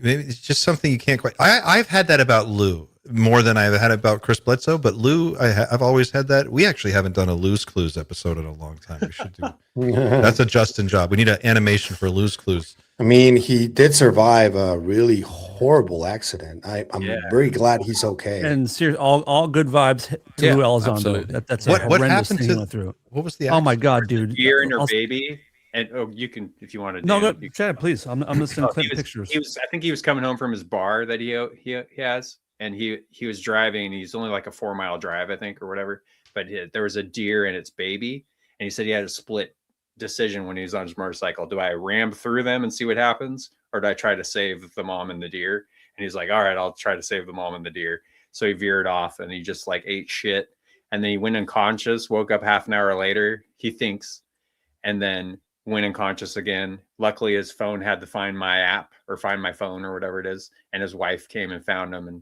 Maybe it's just something you can't quite. I've had that about Lou more than I've had about Chris Bledsoe, but Lou, I've always had that. We actually haven't done a Lou's Clues episode in a long time. We should do. That's a Justin job. We need an animation for Lou's Clues. I mean, he did survive a really horrible accident. I'm very glad he's okay. And seriously, all good vibes to Lou Elizondo. absolutely. That's What a horrendous happened thing to- he went through. What was the? Oh my God, dude! Deer and her baby. And you can, if you want to. No, Dan, no, you Chad, please. I'm just gonna click he was, pictures. He was. I think he was coming home from his bar that he has, and he was driving. And he's only like a 4-mile drive, I think, or whatever. But there was a deer and its baby, and he said he had a split decision when he was on his motorcycle. Do I ram through them and see what happens, or do I try to save the mom and the deer? And he's like, all right, I'll try to save the mom and the deer. So he veered off, and he just like ate shit, and then he went unconscious. Woke up half an hour later, he thinks, and then went unconscious again. Luckily, his phone had the Find My app or Find My Phone or whatever it is, and his wife came and found him. And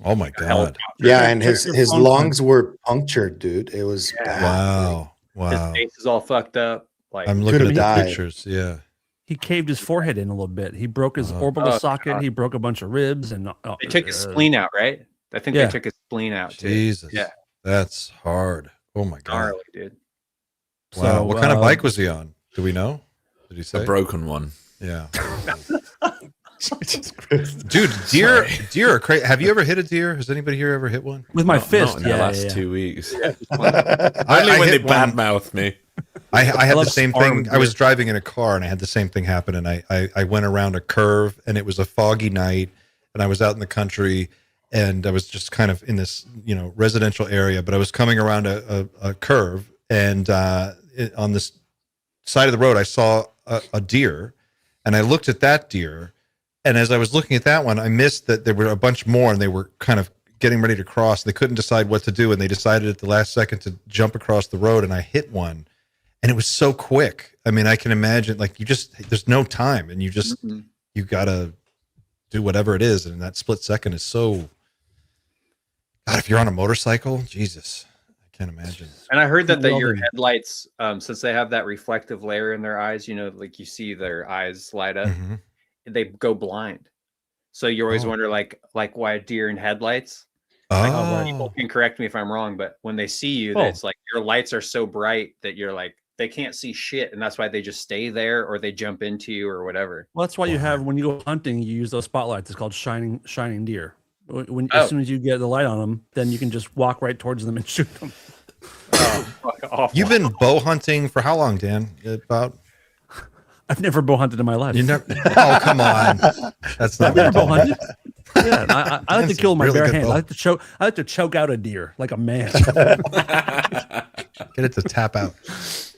Oh my God! Yeah, and his lungs were punctured, dude. It was bad. Wow. His face is all fucked up. Like I'm looking at the died. pictures. Yeah. He caved his forehead in a little bit. He broke his orbital socket. God. He broke a bunch of ribs, and they took his spleen out, right? I think yeah. they took his spleen out too. Jesus. Yeah, That's hard. Oh my God. gnarly, dude. Wow. So, What kind of bike was he on? Do we know? Did he say? A broken one. Yeah. Dude, deer are crazy. Have you ever hit a deer? Has anybody here ever hit one? with my Not fist. in the Yeah, last yeah. 2 weeks. I Only when they hit one. badmouth me. I had the love same farm thing. I was deer. driving in a car and I had the same thing happen. And I went around a curve and it was a foggy night and I was out in the country and I was just kind of in this, residential area, but I was coming around a curve and on this side of the road, I saw a deer and I looked at that deer. And as I was looking at that one, I missed that there were a bunch more and they were kind of getting ready to cross. They couldn't decide what to do. And they decided at the last second to jump across the road and I hit one. And it was so quick. I mean, I can imagine there's no time and you got to do whatever it is. And that split second is so, God, if you're on a motorcycle, Jesus, I can't imagine. And I heard that Well your done. headlights, since they have that reflective layer in their eyes, like you see their eyes light up, Mhm. they go blind. So you always Oh. wonder, like why a deer in headlights. Oh, People can correct me if I'm wrong, but when they see you, Oh. it's like your lights are so bright that you're like they can't see shit, and that's why they just stay there or they jump into you or whatever. Well, that's why you have when you go hunting, you use those spotlights. It's called shining deer. When Oh. as soon as you get the light on them, then you can just walk right towards them and shoot them. Fuck off. You've been bow hunting for how long, Dan? About I've never bow hunted in my life. you never. Oh, come on. That's not I've never bow what I'm hunted. Yeah, I like to Dan's kill with my really bare good hands. bow. I like to choke out a deer like a man. Get it to tap out.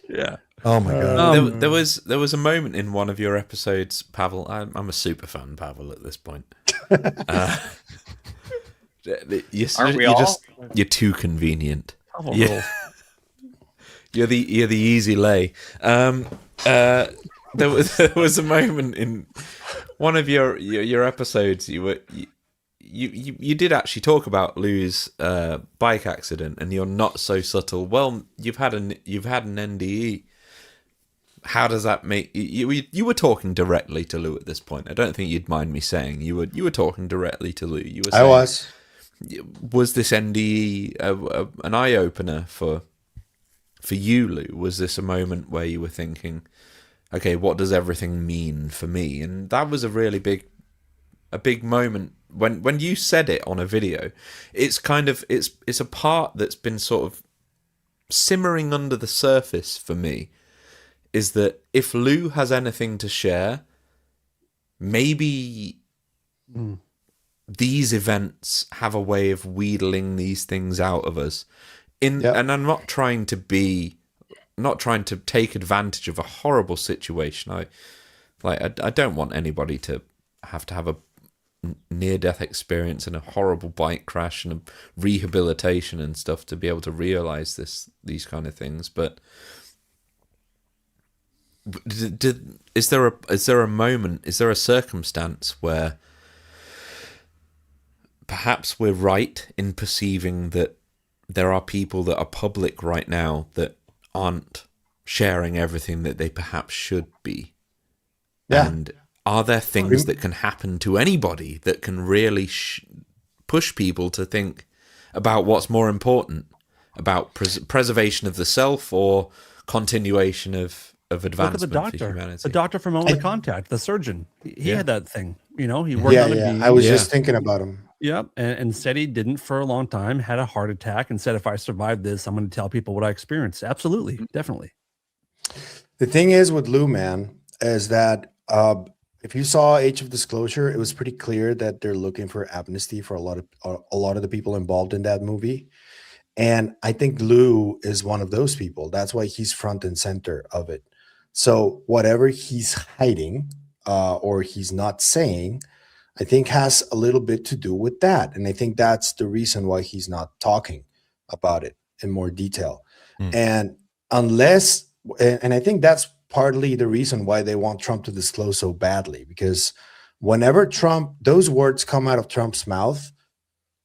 Yeah. Oh my God. There was a moment in one of your episodes, Pavel. I'm a super fan, Pavel, at this point. Aren't we all? You're too convenient. Pavel Yeah. rules. You're the easy lay. There was a moment in one of your episodes you did actually talk about Lou's bike accident and you're not so subtle. Well, you've had an NDE. How does that make you were talking directly to Lou at this point? I don't think you'd mind me saying you were talking directly to Lou. You were saying, I was. Was this NDE an eye opener for you, Lou? Was this a moment where you were thinking, okay, what does everything mean for me? And that was a really big moment when you said it on a video. It's kind of it's a part that's been sort of simmering under the surface for me, is that if Lou has anything to share, maybe these events have a way of wheedling these things out of us. And I'm not trying to take advantage of a horrible situation. I don't want anybody to have near-death experience and a horrible bike crash and a rehabilitation and stuff to be able to realize these kind of things. But is there a moment, is there a circumstance where perhaps we're right in perceiving that there are people that are public right now that aren't sharing everything that they perhaps should be? Yeah. And are there things that can happen to anybody that can really push people to think about what's more important, about preservation of the self or continuation of advancement Look at for humanity? the doctor from Moment Contact, the surgeon. He had that thing. You know, he worked on a bee. I was just thinking about him. Yep. And said he didn't for a long time, had a heart attack, and said, if I survive this, I'm going to tell people what I experienced. Absolutely. Definitely. The thing is with Lou, man, is that if you saw Age of Disclosure, it was pretty clear that they're looking for amnesty for a lot of the people involved in that movie. And I think Lou is one of those people. That's why he's front and center of it. So whatever he's hiding or he's not saying, I think has a little bit to do with that. And I think that's the reason why he's not talking about it in more detail. And unless, and I think that's partly the reason why they want Trump to disclose so badly, because whenever those words come out of Trump's mouth,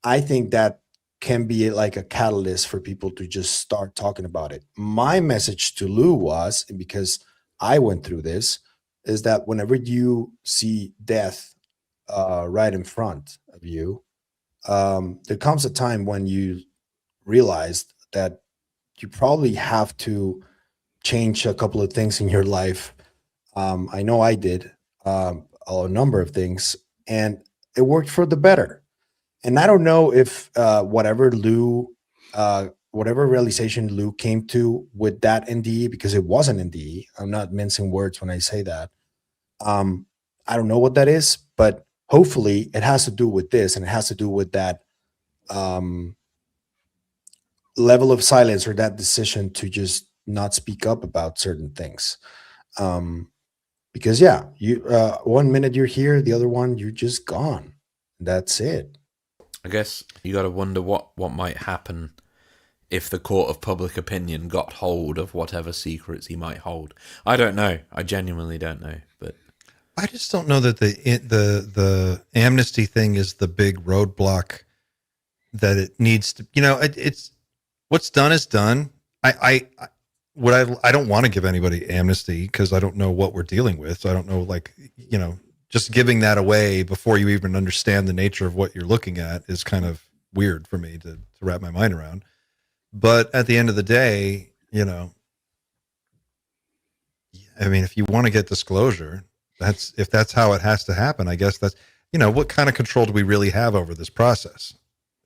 I think that can be like a catalyst for people to just start talking about it. My message to Lou was, because I went through this, is that whenever you see death right in front of you, there comes a time when you realize that you probably have to change a couple of things in your life. I know I did a number of things, and it worked for the better. And I don't know if whatever realization Lou came to with that NDE, because it was an NDE. I'm not mincing words when I say that. I don't know what that is, but hopefully it has to do with this, and it has to do with that level of silence or that decision to just not speak up about certain things. Because you 1 minute you're here, the other one you're just gone. That's it. I guess you got to wonder what might happen if the court of public opinion got hold of whatever secrets he might hold. I don't know. I genuinely don't know. But I just don't know that the amnesty thing is the big roadblock that it needs to. You know, it's what's done is done. I don't want to give anybody amnesty because I don't know what we're dealing with. So I don't know, like, you know, just giving that away before you even understand the nature of what you're looking at is kind of weird for me to wrap my mind around. But at the end of the day, you know, I mean, if you want to get disclosure, if that's how it has to happen, I guess that's, you know, what kind of control do we really have over this process?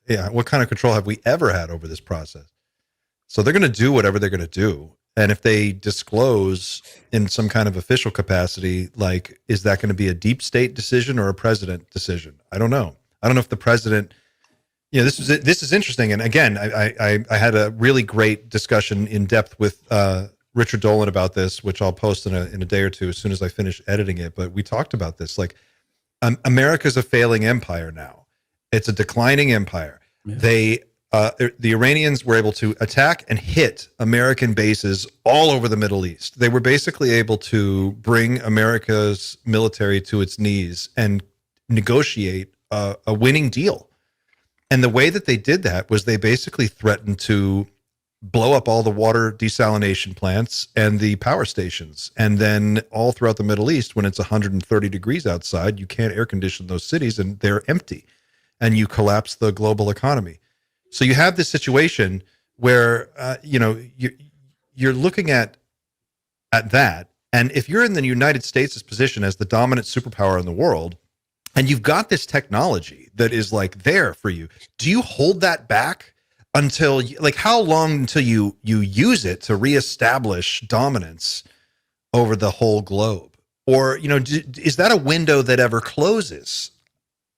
Yeah. What kind of control have we ever had over this process? So they're going to do whatever they're going to do. And if they disclose in some kind of official capacity, like, is that going to be a deep state decision or a president decision? I don't know. I don't know if the president, you know, this is interesting. And again, I had a really great discussion in depth with Richard Dolan about this, which I'll post in a day or two as soon as I finish editing it. But we talked about this, like, America's a failing empire now. It's a declining empire. Yeah. The Iranians were able to attack and hit American bases all over the Middle East. They were basically able to bring America's military to its knees and negotiate a winning deal. And the way that they did that was they basically threatened to blow up all the water desalination plants and the power stations. And then all throughout the Middle East, when it's 130 degrees outside, you can't air condition those cities and they're empty. And you collapse the global economy. So you have this situation where, you know, you're looking at that. And if you're in the United States' position as the dominant superpower in the world, and you've got this technology that is like there for you, do you hold that back until, like, how long until you use it to reestablish dominance over the whole globe? Or, you know, is that a window that ever closes?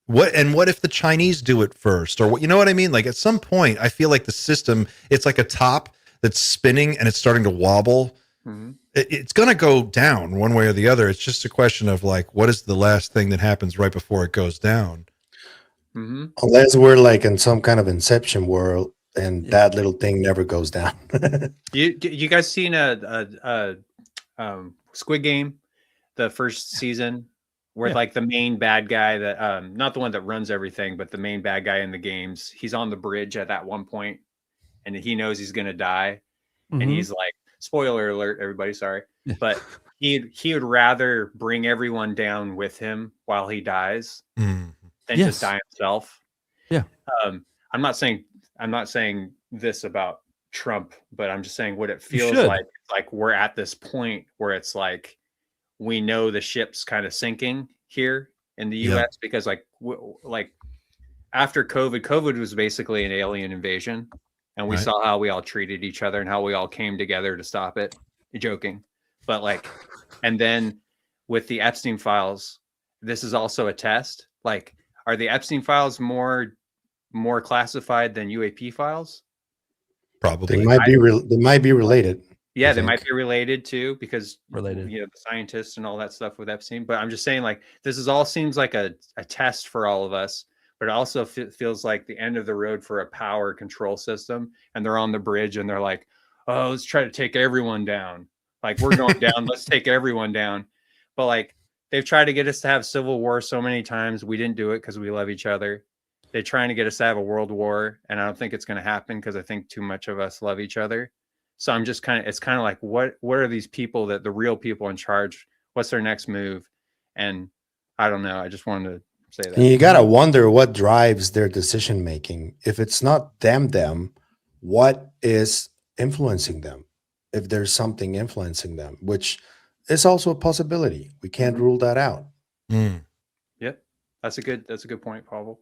What if the Chinese do it first, or what, you know what I mean? Like, at some point, I feel like the system, it's like a top that's spinning and it's starting to wobble. Mm-hmm. it's going to go down one way or the other. It's just a question of like, what is the last thing that happens right before it goes down? Mm-hmm. Unless we're like in some kind of Inception world and that little thing never goes down. You guys seen a Squid Game, the first season, where like the main bad guy that not the one that runs everything, but the main bad guy in the games, he's on the bridge at that one point, and he knows he's gonna die, and he's like, spoiler alert, everybody, sorry, but he would rather bring everyone down with him while he dies than just die himself. Yeah. I'm not saying this about Trump, but I'm just saying what it feels like. Like we're at this point where it's like we know the ship's kind of sinking here in the U.S. because like after COVID was basically an alien invasion, and we saw how we all treated each other and how we all came together to stop it. Joking, but like, and then with the Epstein files, this is also a test. Like, are the Epstein files more classified than UAP files? Probably. They might be related. Yeah, they might be related too, because related, the scientists and all that stuff with Epstein. But I'm just saying, like, this is all seems like a test for all of us, but it also feels like the end of the road for a power control system. And they're on the bridge and they're like, oh, let's try to take everyone down. Like, we're going down, let's take everyone down. But like, they've tried to get us to have civil war so many times. We didn't do it because we love each other. They're trying to get us to have a world war, and I don't think it's going to happen because I think too much of us love each other. So I'm just it's kind of like, what are these people, that the real people in charge? What's their next move? And I don't know. I just wanted to say that. And you got to wonder what drives their decision making. If it's not them, what is influencing them? If there's something influencing them, which is also a possibility. We can't rule that out. Yep. That's a good point, Pavel.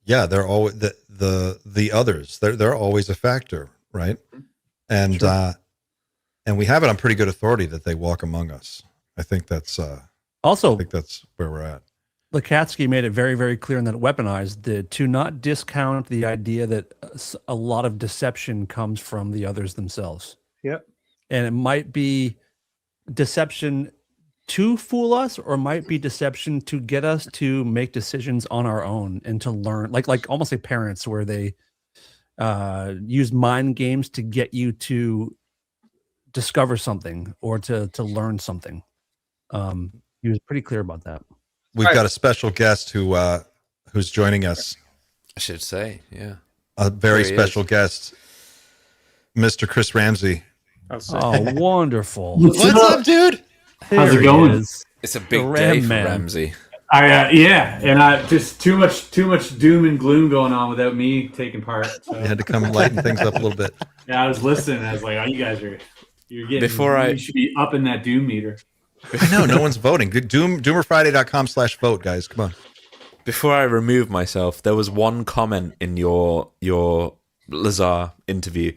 Yeah, they're always the others. They're always a factor, right? And and we have it on pretty good authority that they walk among us. I think that's also, I think that's where we're at. Lukatsky made it very, very clear in that Weaponized to not discount the idea that a lot of deception comes from the others themselves. Yep. And it might be deception to fool us, or might be deception to get us to make decisions on our own and to learn, like almost like parents, where they use mind games to get you to discover something or to learn something. He was pretty clear about that. We've got a special guest who's joining us. I should say, yeah, a very special guest, Mr. Chris Ramsey. Oh, wonderful! What's up, dude? How's it going? It's a big day for Ramsey. Yeah, and just too much doom and gloom going on without me taking part. So. You had to come lighten things up a little bit. Yeah, I was listening. I was like, "Oh, you guys you're getting." You should be up in that doom meter. I know, no one's voting. Doomerfriday.com/vote, guys. Come on. Before I remove myself, there was one comment in your Lazar interview.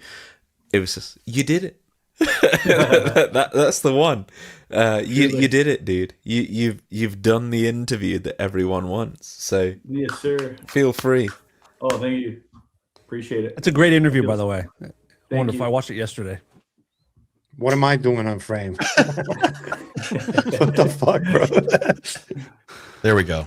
It was just, you did it. That's the one. You did it, dude. You've done the interview that everyone wants. So yes, sir. Feel free. Oh, thank you. Appreciate it. It's a great interview, by the way. Wonderful. you. I watched it yesterday. What am I doing on frame? What the fuck, bro? There we go.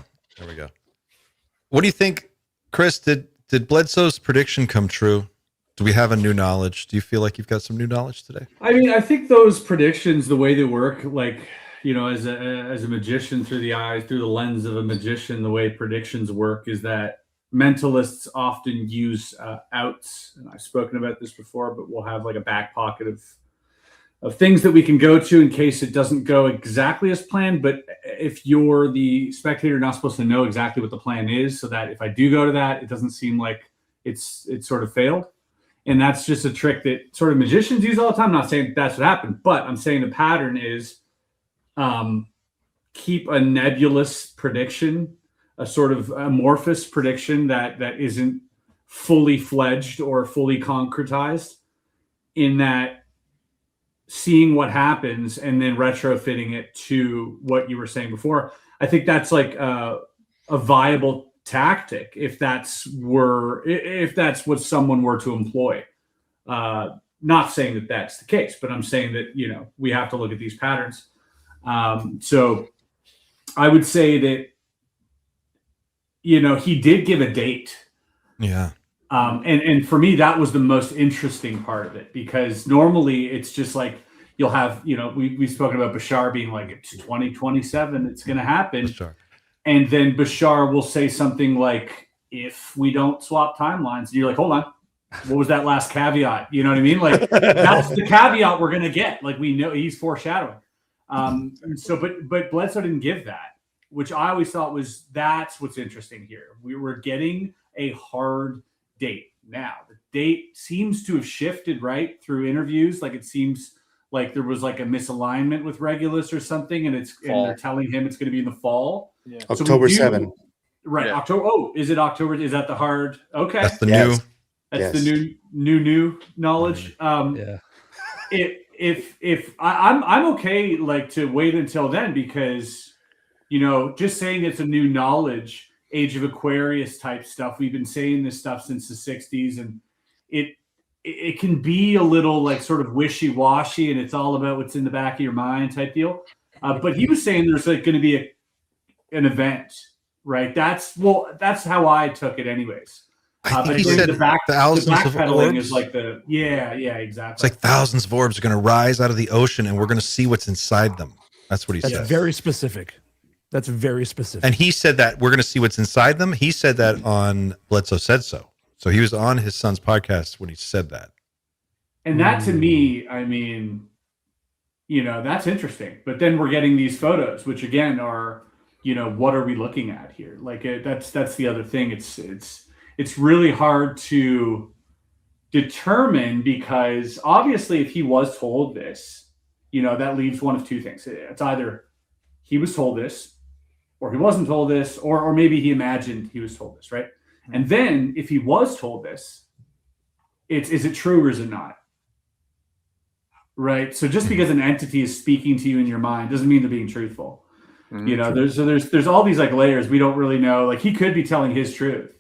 What do you think, Chris? Did Bledsoe's prediction come true? Do we have a new knowledge? Do you feel like you've got some new knowledge today? I mean, I think those predictions, the way they work, like, you know, as a magician, through the lens of a magician, the way predictions work is that mentalists often use outs. And I've spoken about this before, but we'll have like a back pocket of things that we can go to in case it doesn't go exactly as planned. But if you're the spectator, not supposed to know exactly what the plan is, so that if I do go to that, it doesn't seem like it's sort of failed. And that's just a trick that sort of magicians use all the time. I'm not saying that's what happened, but I'm saying the pattern is keep a nebulous prediction, a sort of amorphous prediction that isn't fully fledged or fully concretized, in that seeing what happens and then retrofitting it to what you were saying before. I think that's like a viable tactic if that's what someone were to employ. not saying that that's the case, but I'm saying that, you know, we have to look at these patterns. So I would say that, you know, he did give a date. Yeah. And for me, that was the most interesting part of it, because normally it's just like, you'll have, you know, we've spoken about Bashar being like, it's 2027, it's going to happen. Bashar. And then Bashar will say something like, if we don't swap timelines, and you're like, hold on, what was that last caveat? You know what I mean? Like, that's the caveat we're going to get. Like, we know he's foreshadowing. But Bledsoe didn't give that, which I always thought that's what's interesting here. We were getting a hard date. Now the date seems to have shifted right through interviews. Like, it seems like there was like a misalignment with Regulus or something, and they're telling him it's going to be in the fall. Yeah. October 7. Right. Yeah. October. Oh, is it October? Is that the hard? Okay. That's the new. That's the new knowledge. If I'm okay, like, to wait until then, because, you know, just saying it's a new knowledge, Age of Aquarius type stuff. We've been saying this stuff since the 60s, and it can be a little like sort of wishy-washy, and it's all about what's in the back of your mind type deal. But he was saying there's like going to be an event, right? That's how I took it anyways. I think he said thousands of backpedaling orbs. is like exactly. It's like thousands of orbs are going to rise out of the ocean, and we're going to see what's inside them. That's what he said. That's very specific. That's very specific. And he said that we're going to see what's inside them. He said that on Bledsoe Said So. So he was on his son's podcast when he said that. And that, to me, I mean, you know, that's interesting. But then we're getting these photos, which again are, you know, what are we looking at here? Like, that's the other thing. It's really hard to determine, because obviously if he was told this, you know, that leaves one of two things. It's either he was told this, or he wasn't told this, or maybe he imagined he was told this, right? And then if he was told this, is it true or is it not? Right? So just because an entity is speaking to you in your mind doesn't mean they're being truthful. You know, there's all these like layers we don't really know. Like, he could be telling his truth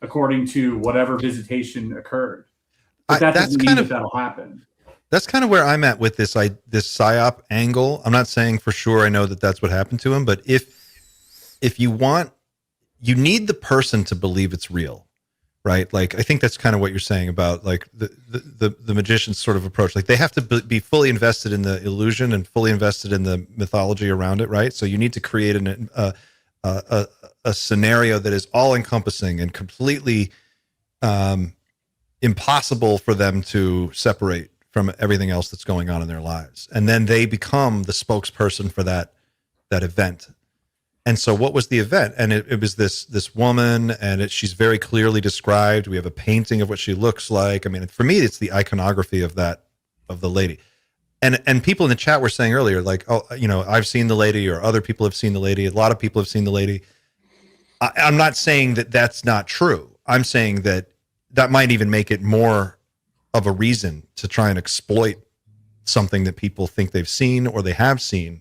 according to whatever visitation occurred. But that doesn't mean that that'll happen. That's kind of where I'm at with this psyop angle. I'm not saying for sure I know that that's what happened to him, but if you need the person to believe it's real, right? Like, I think that's kind of what you're saying about like the magician's sort of approach. Like, they have to be fully invested in the illusion and fully invested in the mythology around it, right? So you need to create a scenario that is all encompassing and completely impossible for them to separate from everything else that's going on in their lives. And then they become the spokesperson for that event. And so what was the event? And it was this woman, and she's very clearly described. We have a painting of what she looks like. I mean, for me, it's the iconography of the lady. And people in the chat were saying earlier, like, oh, you know, I've seen the lady, or other people have seen the lady. A lot of people have seen the lady. I'm not saying that that's not true. I'm saying that might even make it more of a reason to try and exploit something that people think they've seen or they have seen.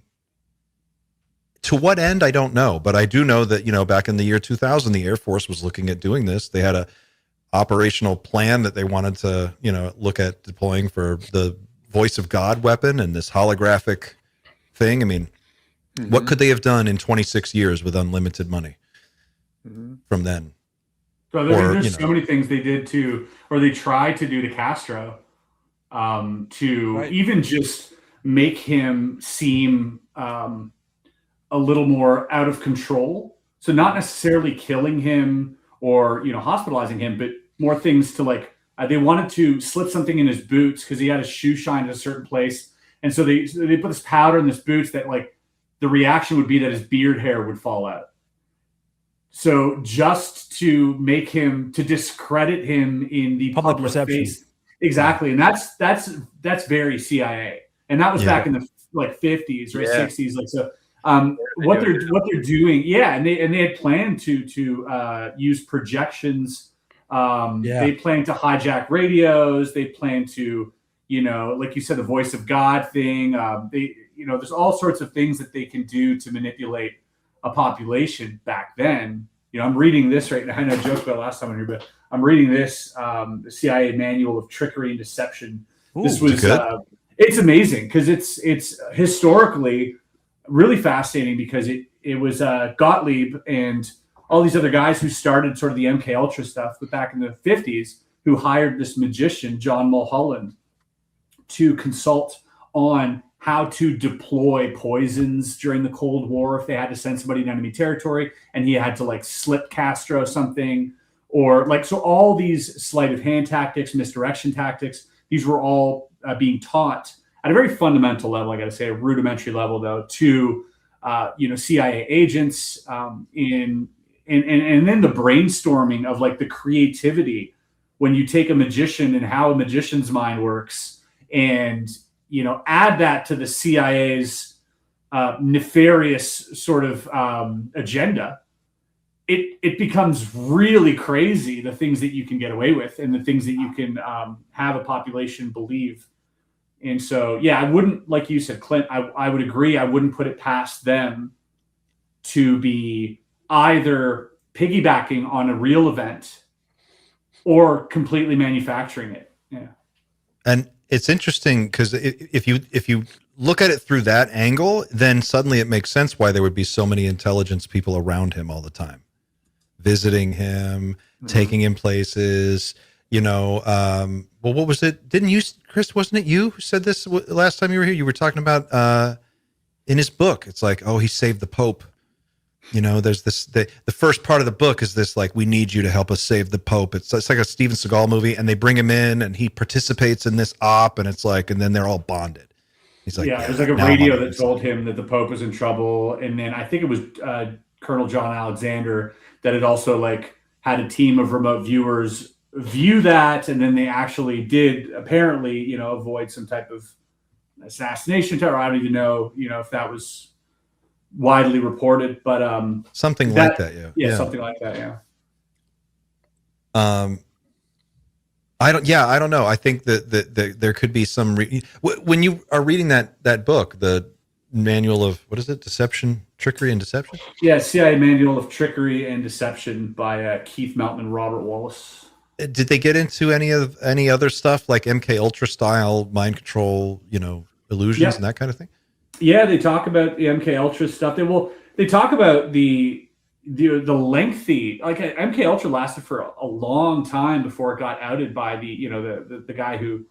To what end, I don't know, but I do know that, you know, back in the year 2000, the Air Force was looking at doing this. They had a operational plan that they wanted to, you know, look at deploying for the Voice of God weapon and this holographic thing. I mean, what could they have done in 26 years with unlimited money from then? So there's so many things they did or they tried to do to Castro, even just make him seem a little more out of control. So not necessarily killing him or, you know, hospitalizing him, but more things to like, they wanted to slip something in his boots because he had his shoe shine at a certain place. And so they put this powder in his boots that like the reaction would be that his beard hair would fall out. So just to make him, to discredit him in the public perception. Face. Exactly. And that's very CIA. And that was back in the like 50s, right? 60s. Like, so what they're doing. Yeah. And they had planned to use projections. They plan to hijack radios. They plan to, you know, like you said, the Voice of God thing. There's all sorts of things that they can do to manipulate a population back then. You know, I'm reading this right now. I know I joked about it last time on here, but I'm reading this, the CIA Manual of Trickery and Deception This Ooh, is it was good? it's amazing because it's historically really fascinating because it was Gottlieb and all these other guys who started sort of the MK Ultra stuff, but back in the 50s, who hired this magician, John Mulholland, to consult on how to deploy poisons during the Cold War if they had to send somebody in enemy territory, and he had to like slip Castro something, or like, so all these sleight of hand tactics, misdirection tactics, these were all being taught at a very fundamental level, I got to say, a rudimentary level though, to CIA agents, and then the brainstorming of like the creativity when you take a magician and how a magician's mind works, and add that to the CIA's nefarious sort of agenda, it becomes really crazy, the things that you can get away with and the things that you can have a population believe. And so, yeah, I wouldn't, like you said, Clint, I would agree. I wouldn't put it past them to be either piggybacking on a real event or completely manufacturing it. Yeah. And it's interesting because if you look at it through that angle, then suddenly it makes sense why there would be so many intelligence people around him all the time, visiting him, taking him places. Well, what was it? Didn't you, Chris? Wasn't it you who said this last time you were here? You were talking about in his book. It's like, oh, he saved the Pope. There's this. The first part of the book is this, like, we need you to help us save the Pope. It's like a Steven Seagal movie, and they bring him in, and he participates in this op, and it's like, and then they're all bonded. He's like, there's like a radio that told him that the Pope was in trouble, and then I think it was Colonel John Alexander that had also like had a team of remote viewers view that, and then they actually did apparently avoid some type of assassination terror. I don't even know if that was widely reported, but something like that. Yeah, something like that. Yeah. I don't know. I think that there could be some when you are reading that book, the manual of, what is it? Trickery and Deception. Yeah. CIA Manual of Trickery and Deception by Keith Melton and Robert Wallace. Did they get into any other stuff like MK Ultra style mind control, illusions and that kind of thing? Yeah, they talk about the MK Ultra stuff. They talk about the lengthy, like MK Ultra lasted for a long time before it got outed by the guy who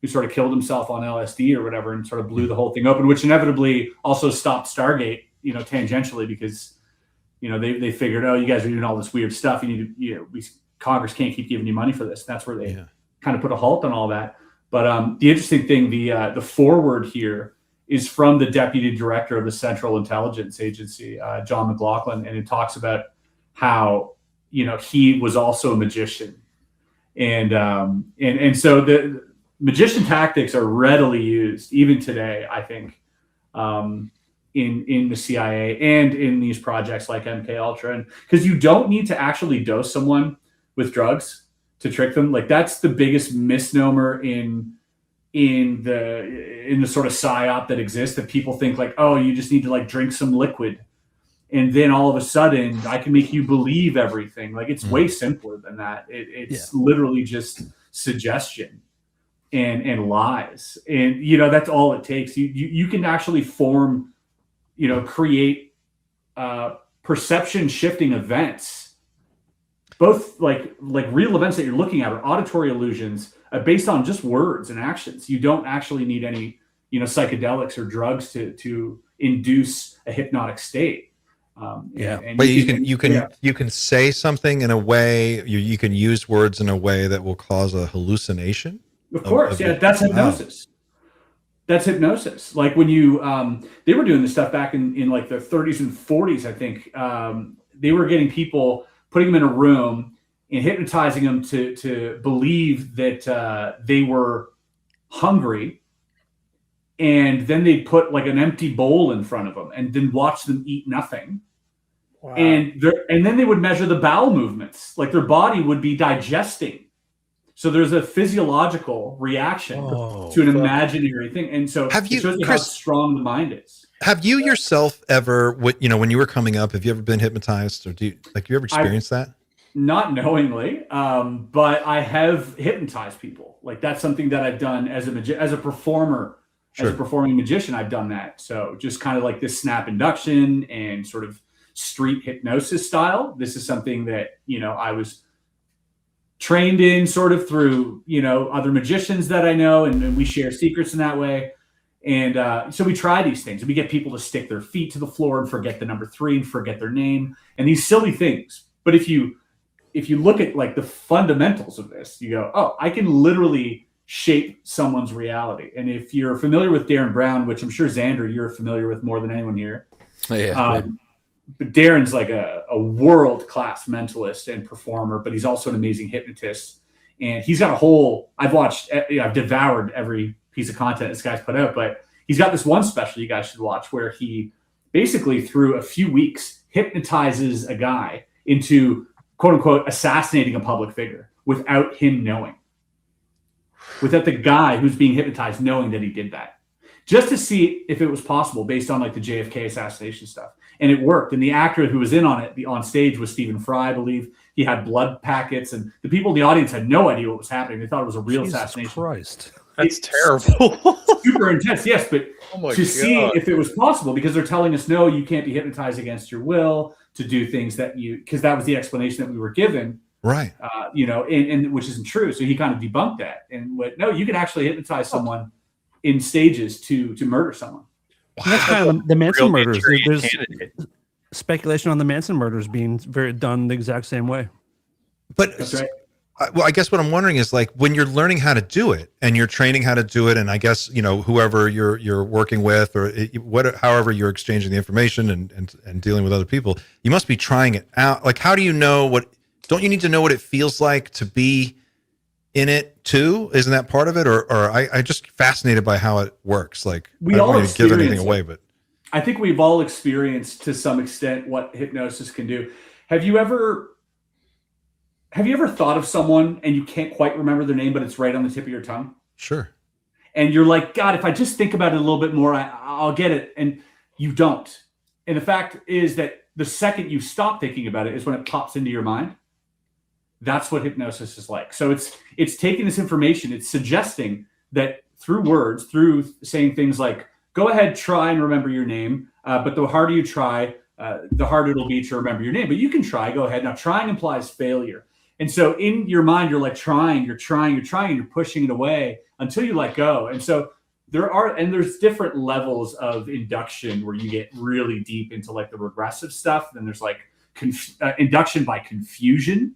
sort of killed himself on LSD or whatever and sort of blew the whole thing open, which inevitably also stopped Stargate, tangentially, because they figured, oh, you guys are doing all this weird stuff. You need to, Congress can't keep giving you money for this. That's where they kind of put a halt on all that. But the interesting thing, the forward here is from the deputy director of the Central Intelligence Agency, John McLaughlin, and it talks about how he was also a magician, and so the magician tactics are readily used even today, I think, in the CIA and in these projects like MK Ultra, and because you don't need to actually dose someone with drugs to trick them. Like, that's the biggest misnomer in the sort of psyop that exists, that people think like, oh, you just need to like drink some liquid and then all of a sudden I can make you believe everything. Like, it's way simpler than that. It's literally just suggestion and lies, and that's all it takes. You can actually form, create perception shifting events, both like real events that you're looking at, or auditory illusions based on just words and actions. You don't actually need any, psychedelics or drugs to induce a hypnotic state. But you can say something in a way, you can use words in a way that will cause a hallucination. Of course, that's hypnosis. That's hypnosis. Like when you, they were doing this stuff back in like the 30s and 40s, I think. They were getting people, putting them in a room and hypnotizing them to believe that they were hungry, and then they put like an empty bowl in front of them and then watch them eat nothing. Wow. And then they would measure the bowel movements, like their body would be digesting. So there's a physiological reaction to an imaginary thing, and so it shows you how strong the mind is. Have you yourself ever, when you were coming up, have you ever been hypnotized, or do you ever experienced that? Not knowingly, but I have hypnotized people. Like that's something that I've done as a performer, as a performing magician. I've done that. So just kind of like this snap induction and sort of street hypnosis style. This is something that, you know, I was trained in sort of through, you know, other magicians that I know, and we share secrets in that way. And so we try these things, and we get people to stick their feet to the floor and forget the number 3 and forget their name and these silly things. But if you look at like the fundamentals of this, you go, oh, I can literally shape someone's reality. And if you're familiar with Darren Brown, which I'm sure Xander, you're familiar with more than anyone here. But Darren's like a world-class mentalist and performer, but he's also an amazing hypnotist. And he's got I've devoured every piece of content this guy's put out, but he's got this one special you guys should watch where he basically through a few weeks hypnotizes a guy into quote unquote assassinating a public figure without him knowing, without the guy who's being hypnotized knowing that he did that, just to see if it was possible based on like the JFK assassination stuff. And it worked. And the actor who was in on it, on stage, was Stephen Fry, I believe. He had blood packets, and the people in the audience had no idea what was happening. They thought it was a real assassination. Christ. That's terrible. Super intense, yes, but see if it was possible, because they're telling us, no, you can't be hypnotized against your will to do things that because that was the explanation that we were given. Right. You know, and which isn't true. So he kind of debunked that and went, no, you can actually hypnotize someone in stages to murder someone. And that's kind of the Manson murders. There's speculation on the Manson murders being done the exact same way. But that's right. Well, I guess what I'm wondering is like when you're learning how to do it and you're training how to do it, and I guess, you know, whoever you're working with or however you're exchanging the information and dealing with other people, you must be trying it out. Like, how do you know don't you need to know what it feels like to be in it too? Isn't that part of it? Or I just fascinated by how it works. Like, I don't want to give anything away, but I think we've all experienced to some extent what hypnosis can do. Have you ever thought of someone and you can't quite remember their name, but it's right on the tip of your tongue? Sure. And you're like, God, if I just think about it a little bit more, I'll get it. And you don't. And the fact is that the second you stop thinking about it is when it pops into your mind. That's what hypnosis is like. So it's taking this information, it's suggesting that through words, through saying things like, go ahead, try and remember your name. But the harder you try, the harder it'll be to remember your name. But you can try, go ahead. Now, trying implies failure. And so in your mind, you're like you're pushing it away until you let go. And so there's different levels of induction where you get really deep into like the regressive stuff. Then there's like induction by confusion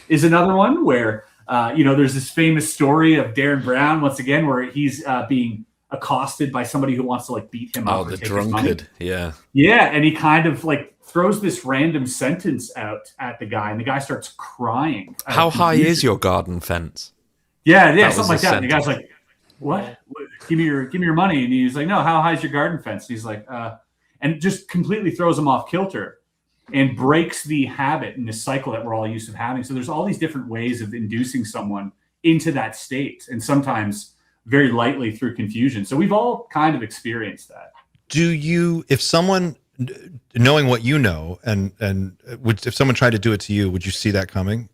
is another one where, there's this famous story of Darren Brown, once again, where he's being accosted by somebody who wants to like beat him up. Oh, the drunkard. Yeah. Yeah. And he kind of like throws this random sentence out at the guy, and the guy starts crying. How high is your garden fence? Yeah, something like that. And the guy's like, what? Give me your money. And he's like, no, how high is your garden fence? And he's like, and just completely throws him off kilter and breaks the habit and the cycle that we're all used to having. So there's all these different ways of inducing someone into that state, and sometimes very lightly through confusion. So we've all kind of experienced that. If someone, knowing what you know, and if someone tried to do it to you, would you see that coming?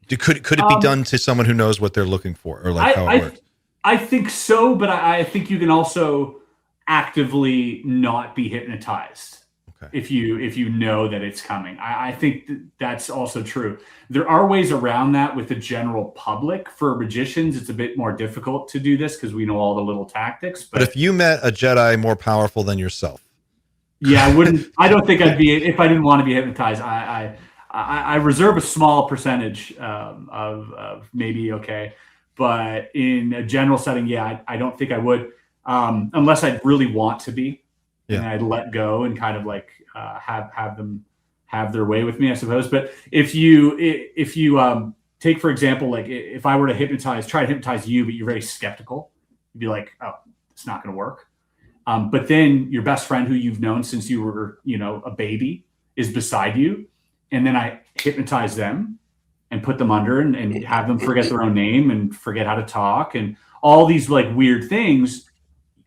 Could it be done to someone who knows what they're looking for, or like how it works? I think so, but I think you can also actively not be hypnotized. Okay. If you know that it's coming. I think that's also true. There are ways around that with the general public. For magicians, it's a bit more difficult to do this because we know all the little tactics. But if you met a Jedi more powerful than yourself, yeah, I don't think I'd be, if I didn't want to be hypnotized. I reserve a small percentage of maybe okay, but in a general setting, yeah, I don't think I would, unless I really want to be. Yeah. And I'd let go and kind of like have them have their way with me, I suppose. But if you take, for example, like if I were to try to hypnotize you, but you're very skeptical, you'd be like, oh, it's not going to work. But then your best friend who you've known since you were, a baby is beside you. And then I hypnotize them and put them under and have them forget their own name and forget how to talk and all these like weird things.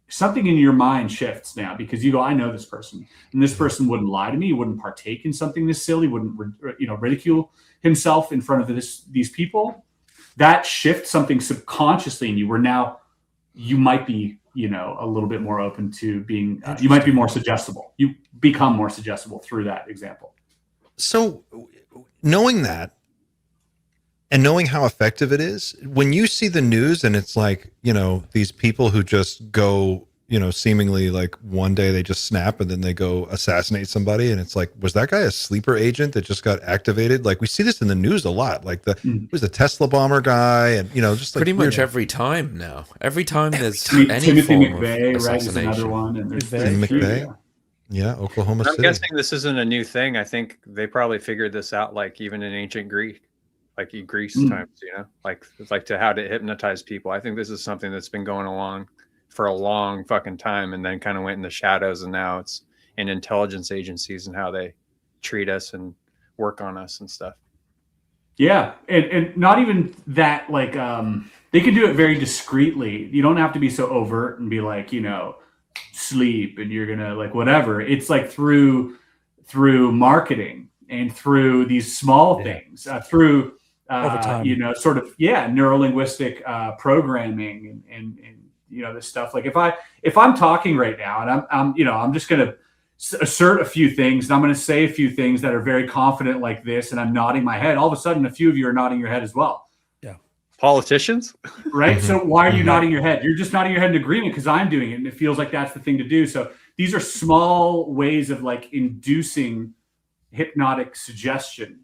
something in your mind shifts now because you go, I know this person, and this person wouldn't lie to me, wouldn't partake in something this silly, wouldn't ridicule himself in front of these people. That shifts something subconsciously in you, where now you might be, a little bit more open to being. You might be more suggestible. You become more suggestible through that example. So, knowing that, and knowing how effective it is, when you see the news and it's like, these people who just go, seemingly like one day they just snap and then they go assassinate somebody. And it's like, was that guy a sleeper agent that just got activated? Like we see this in the news a lot, like it was the Tesla bomber guy and, just like pretty much every time now. Every time there's any Timothy form McVeigh, of right, is assassination. another one. And there's Tim McVeigh. Yeah, Oklahoma I'm City. guessing this isn't a new thing. I think they probably figured this out, like even in ancient Greek, like Greece times, like to how to hypnotize people. I think this is something that's been going along for a long fucking time, and then kind of went in the shadows, and now it's in intelligence agencies and how they treat us and work on us and stuff. Yeah, and not even that. Like they can do it very discreetly. You don't have to be so overt and be like, sleep and you're gonna like whatever. It's like through marketing and through these small things, through sort of neuro-linguistic programming and this stuff. Like if I'm talking right now and I'm just gonna assert a few things and I'm gonna say a few things that are very confident like this, and I'm nodding my head, all of a sudden a few of you are nodding your head as well. Yeah, politicians, right? So why are you nodding your head? You're just nodding your head in agreement because I'm doing it and it feels like that's the thing to do. So these are small ways of like inducing hypnotic suggestion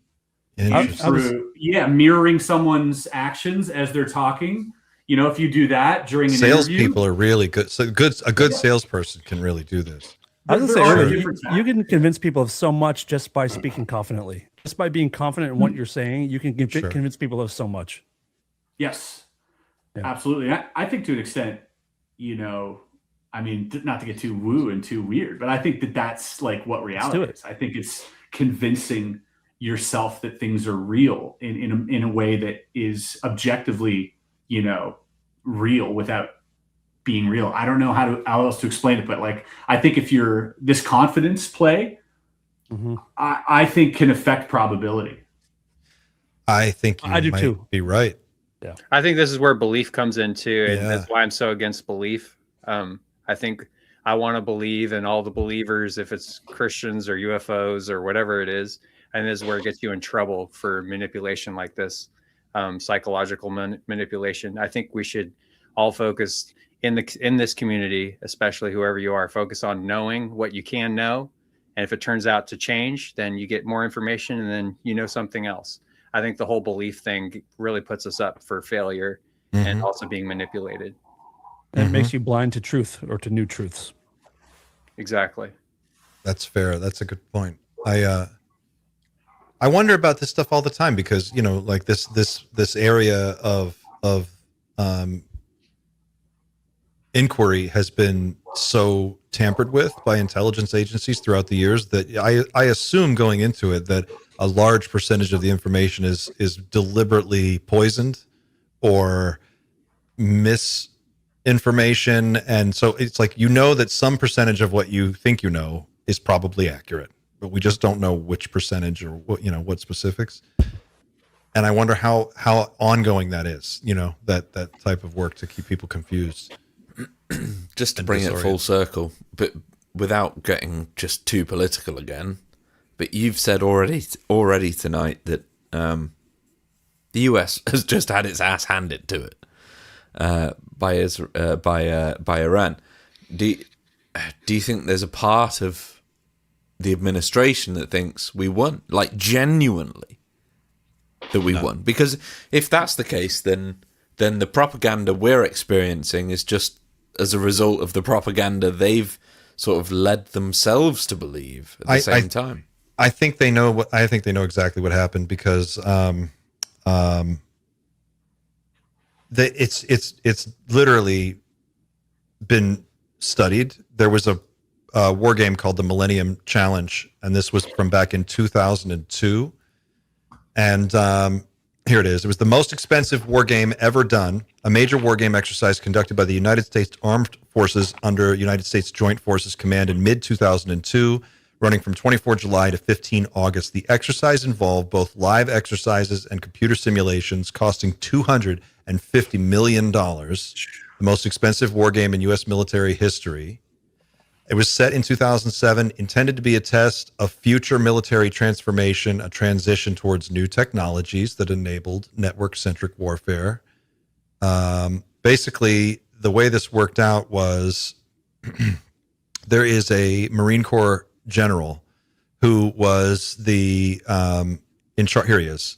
through mirroring someone's actions as they're talking. If you do that during an interview, salespeople are really good. So a good salesperson can really do this. I was gonna say, you can convince people of so much just by speaking confidently. Just by being confident in what you're saying, you can convince people of so much. Yes, absolutely. I think to an extent, not to get too woo and too weird, but I think that's like what reality is. I think it's convincing yourself that things are real in a way that is objectively, real without being real. I don't know how else to explain it, but like, I think if you're this confidence play, I think can affect probability. I think I do too. Be right. Yeah, I think this is where belief comes into, and that's why I'm so against belief. I think I want to believe in all the believers, if it's Christians or UFOs or whatever it is, and this is where it gets you in trouble for manipulation like this, psychological manipulation. I think we should all focus in this community, especially whoever you are, focus on knowing what you can know, and if it turns out to change, then you get more information, and then something else. I think the whole belief thing really puts us up for failure and also being manipulated. And it makes you blind to truth or to new truths. Exactly. That's fair. That's a good point. I wonder about this stuff all the time because, like this area of inquiry has been so tampered with by intelligence agencies throughout the years that I assume going into it that a large percentage of the information is deliberately poisoned or misinformation. And so it's like, that some percentage of what you think is probably accurate, but we just don't know which percentage or what specifics. And I wonder how ongoing that is, that type of work to keep people confused. Just to bring it full circle, but without getting just too political again. But you've said already tonight that the US has just had its ass handed to it by Iran. Do you think there's a part of the administration that thinks we won, like genuinely that we won? Because if that's the case, then the propaganda we're experiencing is just as a result of the propaganda they've sort of led themselves to believe at the same time. I think they know exactly what happened because it's literally been studied. There was a war game called the Millennium Challenge, and this was from back in 2002. And Here it is. It was the most expensive war game ever done, a major war game exercise conducted by the United States Armed Forces under United States Joint Forces Command in mid-2002, running from 24 July to 15 August. The exercise involved both live exercises and computer simulations, costing $250 million, the most expensive war game in U.S. military history. It was set in 2007, intended to be a test of future military transformation, a transition towards new technologies that enabled network-centric warfare. Basically, the way this worked out was there is a Marine Corps general who was the in charge. Here he is.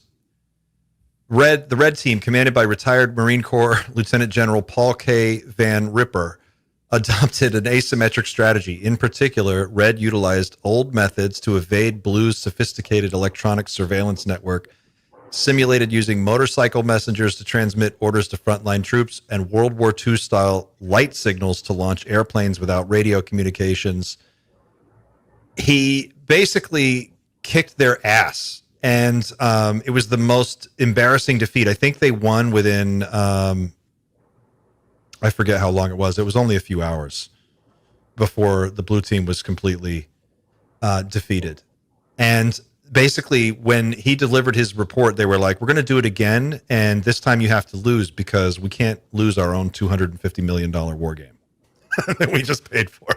The Red Team, commanded by retired Marine Corps Lieutenant General Paul K. Van Ripper, adopted an asymmetric strategy. In particular, Red utilized old methods to evade Blue's sophisticated electronic surveillance network, simulated using motorcycle messengers to transmit orders to frontline troops, and World War II-style light signals to launch airplanes without radio communications. He basically kicked their ass, and it was the most embarrassing defeat. I think they won within... I forget how long it was. It was only a few hours before the blue team was completely defeated. And basically, when he delivered his report, they were like, we're going to do it again. And this time you have to lose because we can't lose our own $250 million war game that we just paid for.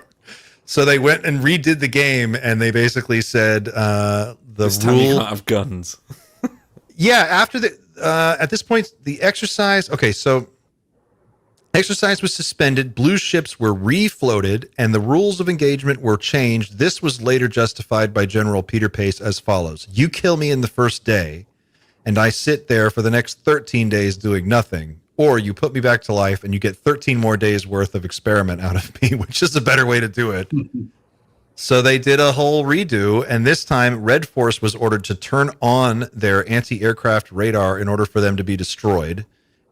So they went and redid the game, and they basically said this time you can't have guns. Yeah, after at this point, the exercise... Okay, so... Exercise was suspended, blue ships were refloated, and the rules of engagement were changed. This was later justified by General Peter Pace as follows. You kill me in the first day, and I sit there for the next 13 days doing nothing. Or you put me back to life, and you get 13 more days worth of experiment out of me, which is a better way to do it. So they did a whole redo, and this time Red Force was ordered to turn on their anti-aircraft radar in order for them to be destroyed.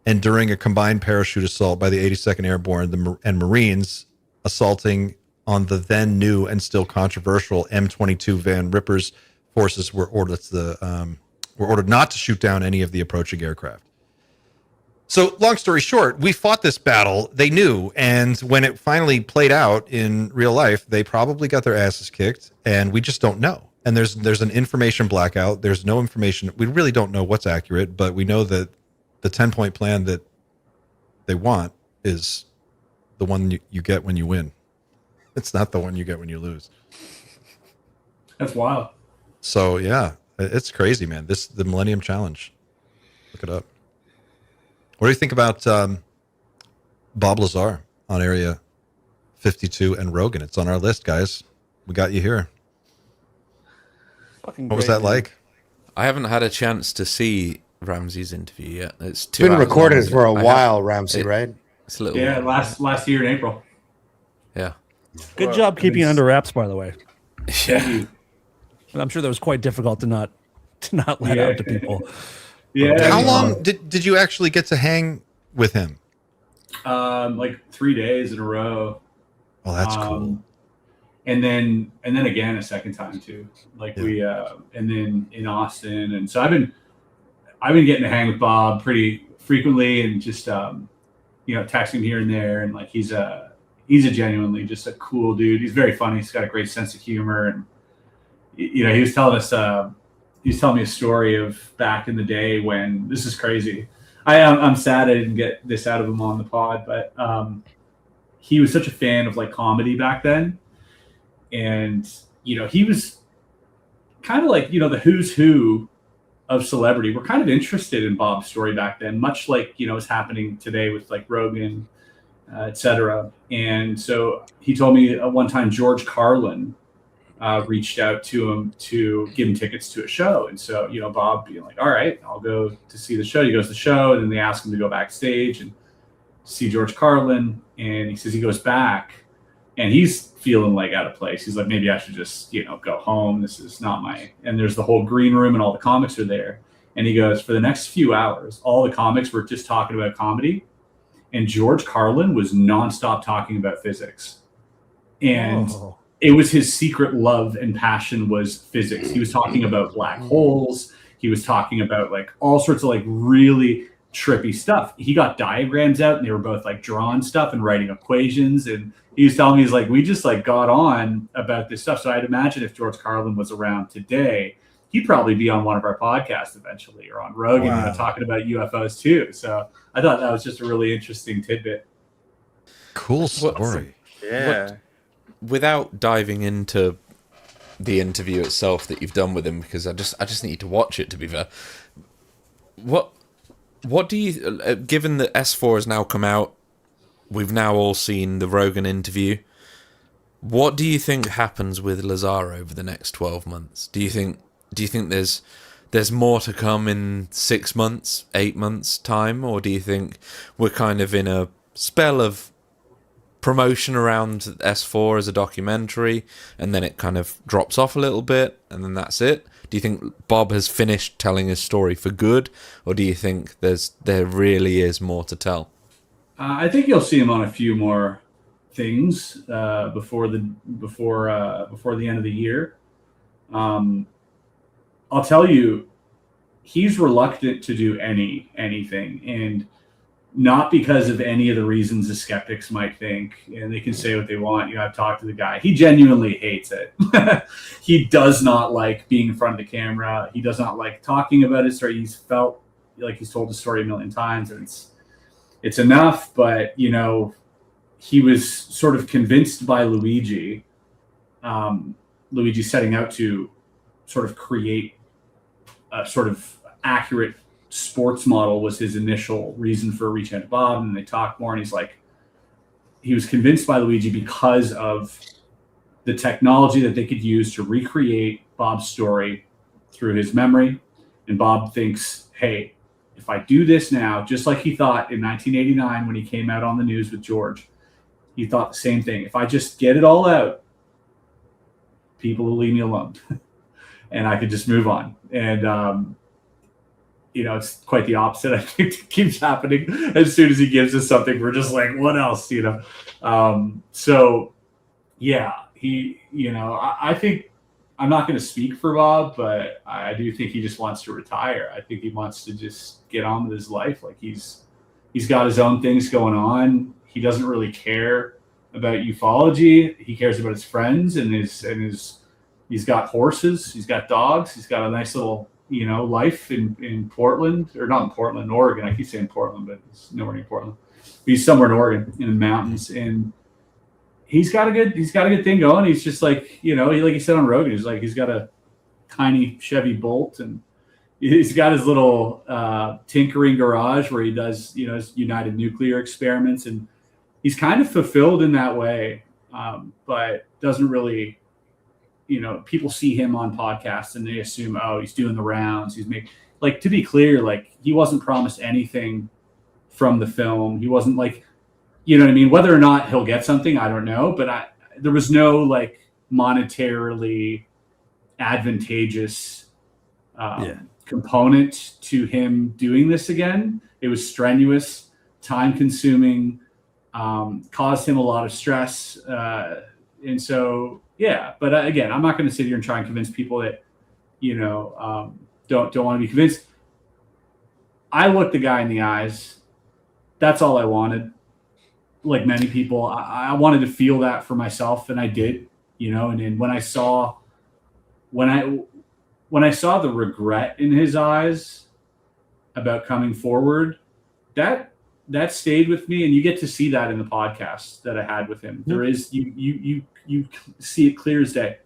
And during a combined parachute assault by the 82nd Airborne and Marines assaulting on the then new and still controversial M22 Van Ripper's forces were ordered not to shoot down any of the approaching aircraft. So long story short, we fought this battle. They knew. And when it finally played out in real life, they probably got their asses kicked, and we just don't know. And there's an information blackout. There's no information. We really don't know what's accurate, but we know that the 10-point plan that they want is the one you get when you win. It's not the one you get when you lose. That's wild. So yeah, it's crazy, man. The Millennium Challenge. Look it up. What do you think about Bob Lazar on Area 52 and Rogan? It's on our list, guys. We got you here. Fucking what was great, that man. like? I haven't had a chance to see Ramsey's interview yet. It's It's been recorded for a while, Ramsey, right? It's a little Yeah, last year in April. Yeah. Good job keeping it under wraps, by the way. Yeah. And I'm sure that was quite difficult to not let out to people. Yeah. How long did you actually get to hang with him? Like 3 days in a row. Oh, that's cool. And then again a second time too. Like we and then in Austin, and so I've been getting to hang with Bob pretty frequently, and just texting here and there, and like he's a genuinely just a cool dude. He's very funny. He's got a great sense of humor, and he was telling us he was telling me a story of back in the day when, this is crazy. I'm sad I didn't get this out of him on the pod, but he was such a fan of like comedy back then. And, he was kind of like, the who's who of celebrity. We're kind of interested in Bob's story back then, much like, is happening today with like Rogan, et cetera. And so he told me one time George Carlin reached out to him to give him tickets to a show. And so, Bob being like, all right, I'll go to see the show. He goes to the show, and then they ask him to go backstage and see George Carlin. And he says he goes back, and he's feeling like out of place. He's like, maybe I should just, go home. This is not and there's the whole green room and all the comics are there. And he goes, for the next few hours, all the comics were just talking about comedy. And George Carlin was nonstop talking about physics. And it was his secret love and passion was physics. He was talking about black holes. he was talking about like all sorts of like really trippy stuff. He got diagrams out and they were both like drawing stuff and writing equations. And he was telling me, he's like, we just like got on about this stuff. So I'd imagine if George Carlin was around today, he'd probably be on one of our podcasts eventually, or on Rogan, Wow. talking about UFOs too. So I thought that was just a really interesting tidbit. Cool story. Without diving into the interview itself that you've done with him, because I just need to watch it, to be fair. What do you, given that S4 has now come out, we've now all seen the Rogan interview, what do you think happens with Lazar over the next 12 months? Do you think there's more to come in 6 months, 8 months time, or do you think we're kind of in a spell of promotion around S4 as a documentary, and then it kind of drops off a little bit, and then that's it? Do you think Bob has finished telling his story for good, or do you think there really is more to tell? I think you'll see him on a few more things before the end of the year. I'll tell you, he's reluctant to do anything, and not because of any of the reasons the skeptics might think, and they can say what they want. I've talked to the guy. He genuinely hates it. He does not like being in front of the camera. He does not like talking about his story. He's felt like he's told the story a million times, and it's enough. But, he was sort of convinced by Luigi. Luigi setting out to sort of create a sort of accurate sports model was his initial reason for reaching out to Bob, and they talked more, and he's like, he was convinced by Luigi because of the technology that they could use to recreate Bob's story through his memory. And Bob thinks, hey, if I do this now, just like he thought in 1989 when he came out on the news with George, he thought the same thing. If I just get it all out, people will leave me alone and I could just move on. And, it's quite the opposite. I think it keeps happening. As soon as he gives us something, we're just like, what else, So, yeah, I think, I'm not going to speak for Bob, but I do think he just wants to retire. I think he wants to just get on with his life. Like he's got his own things going on. He doesn't really care about ufology. He cares about his friends and he's got horses. He's got dogs. He's got a nice little, life in Portland, or not in Portland, Oregon. I keep saying Portland, but it's nowhere near Portland. He's somewhere in Oregon in the mountains, and he's got a good thing going. He's just like, like he said on Rogan, he's got a tiny Chevy Bolt, and he's got his little tinkering garage where he does, his United Nuclear experiments, and he's kind of fulfilled in that way, but doesn't really, people see him on podcasts and they assume, oh, he's doing the rounds. He's to be clear, like he wasn't promised anything from the film. He wasn't like, you know what I mean? Whether or not he'll get something, I don't know. But there was no like monetarily advantageous component to him doing this again. It was strenuous, time consuming, caused him a lot of stress. And so, yeah, but again, I'm not going to sit here and try and convince people that, don't want to be convinced. I looked the guy in the eyes. That's all I wanted. Like many people, I wanted to feel that for myself, and I did, and then when I saw the regret in his eyes about coming forward, that stayed with me, and you get to see that in the podcast that I had with him. There is, you see it clear as day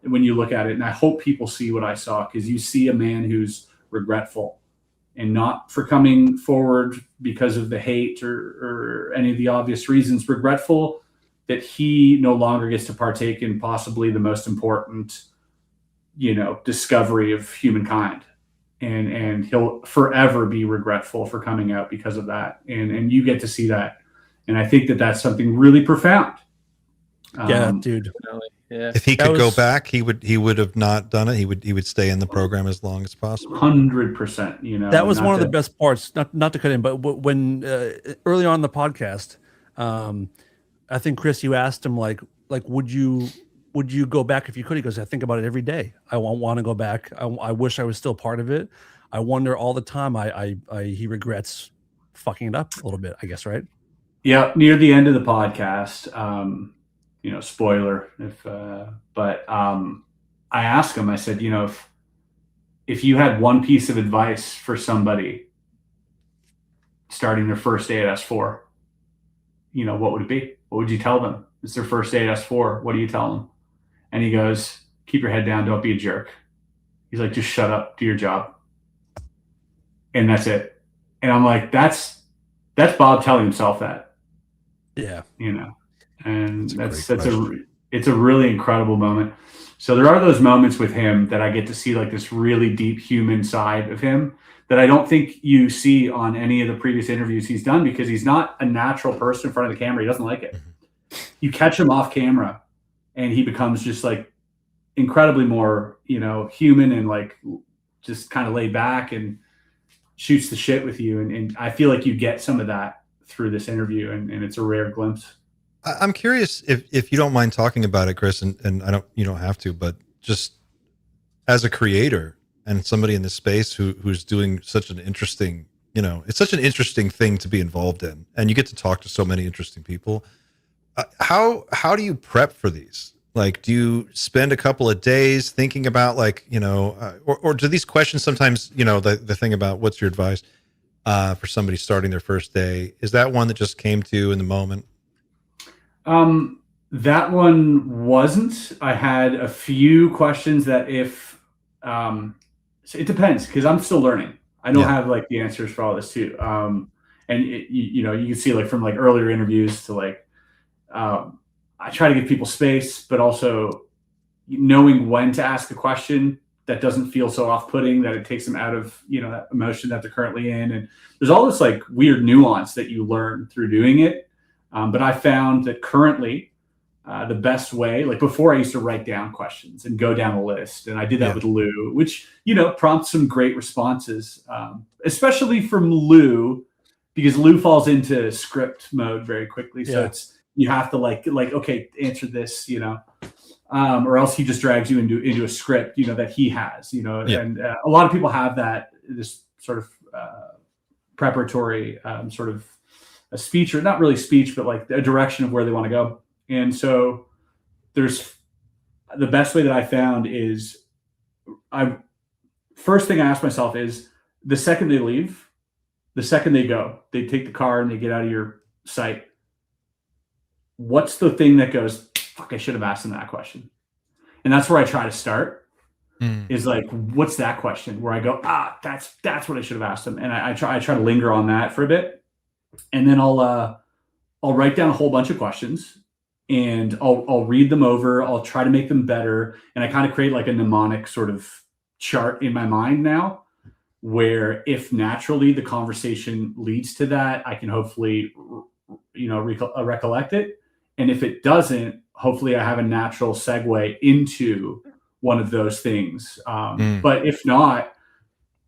when you look at it. And I hope people see what I saw, because you see a man who's regretful, and not for coming forward because of the hate or any of the obvious reasons, regretful that he no longer gets to partake in possibly the most important, discovery of humankind. And he'll forever be regretful for coming out because of that. And you get to see that. And I think that that's something really profound. Yeah, dude. Yeah. If he could go back, he would have not done it. He would stay in the program as long as possible. 100%. That was one of the best parts. Not to cut in, but when early on in the podcast, I think Chris, you asked him like, would you would you go back if you could? He goes, I think about it every day. I want to go back. I wish I was still part of it. I wonder all the time. He regrets fucking it up a little bit, I guess, right? Yeah, near the end of the podcast, spoiler. But I asked him. I said, if you had one piece of advice for somebody starting their first day at S4, what would it be? What would you tell them? It's their first day at S4. What do you tell them? And he goes, keep your head down. Don't be a jerk. He's like, just shut up, do your job. And that's it. And I'm like, that's Bob telling himself that. Yeah. And it's a really incredible moment. So there are those moments with him that I get to see like this really deep human side of him that I don't think you see on any of the previous interviews he's done, because he's not a natural person in front of the camera. He doesn't like it. You catch him off camera and he becomes just like incredibly more, human and like just kind of laid back and shoots the shit with you. And I feel like you get some of that through this interview, and it's a rare glimpse. I'm curious if you don't mind talking about it, Chris, and you don't have to, but just as a creator and somebody in this space who's doing such an interesting, it's such an interesting thing to be involved in, and you get to talk to so many interesting people. How do you prep for these? Like, do you spend a couple of days thinking about or do these questions sometimes, the thing about what's your advice for somebody starting their first day, is that one that just came to you in the moment? That one wasn't. I had a few questions that so it depends, because I'm still learning. I don't have like the answers for all this too. And you can see like from like earlier interviews to like, I try to give people space, but also knowing when to ask a question that doesn't feel so off-putting that it takes them out of, that emotion that they're currently in. And there's all this like weird nuance that you learn through doing it. But I found that currently the best way, like before I used to write down questions and go down a list. And I did that with Lou, which, prompts some great responses, especially from Lou, because Lou falls into script mode very quickly. So you have to like, okay, answer this, or else he just drags you into a script, that he has, and a lot of people have this sort of preparatory sort of a speech, or not really speech, but like a direction of where they want to go. And so there's the best way that I found is first thing I ask myself is, the second they leave, the second they go, they take the car and they get out of your sight, what's the thing that goes, fuck, I should have asked them that question? And that's where I try to start, is like, what's that question where I go, that's what I should have asked them. And I try to linger on that for a bit. And then I'll write down a whole bunch of questions, and I'll read them over. I'll try to make them better. And I kind of create like a mnemonic sort of chart in my mind now, where if naturally the conversation leads to that, I can hopefully, recollect it. And if it doesn't, hopefully I have a natural segue into one of those things. But if not,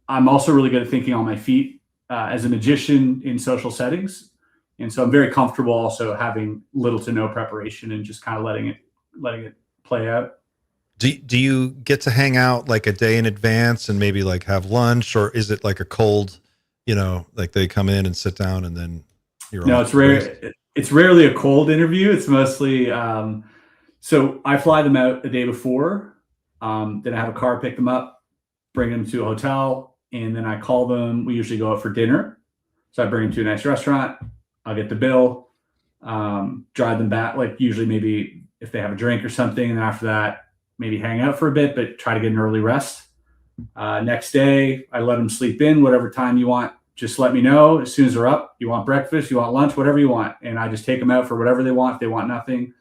I'm also really good at thinking on my feet as a magician in social settings. And so I'm very comfortable also having little to no preparation and just kind of letting it play out. Do you get to hang out like a day in advance and maybe like have lunch, or is it like a cold, like they come in and sit down and then you're No, it's rare. It's rarely a cold interview. It's mostly, so I fly them out a day before, then I have a car pick them up, bring them to a hotel, and then I call them. We usually go out for dinner. So I bring them to a nice restaurant. I'll get the bill, drive them back, like usually maybe if they have a drink or something. And after that, maybe hang out for a bit, but try to get an early rest. Next day, I let them sleep in whatever time you want. Just let me know as soon as they're up. You want breakfast, you want lunch, whatever you want. And I just take them out for whatever they want. If they want nothing.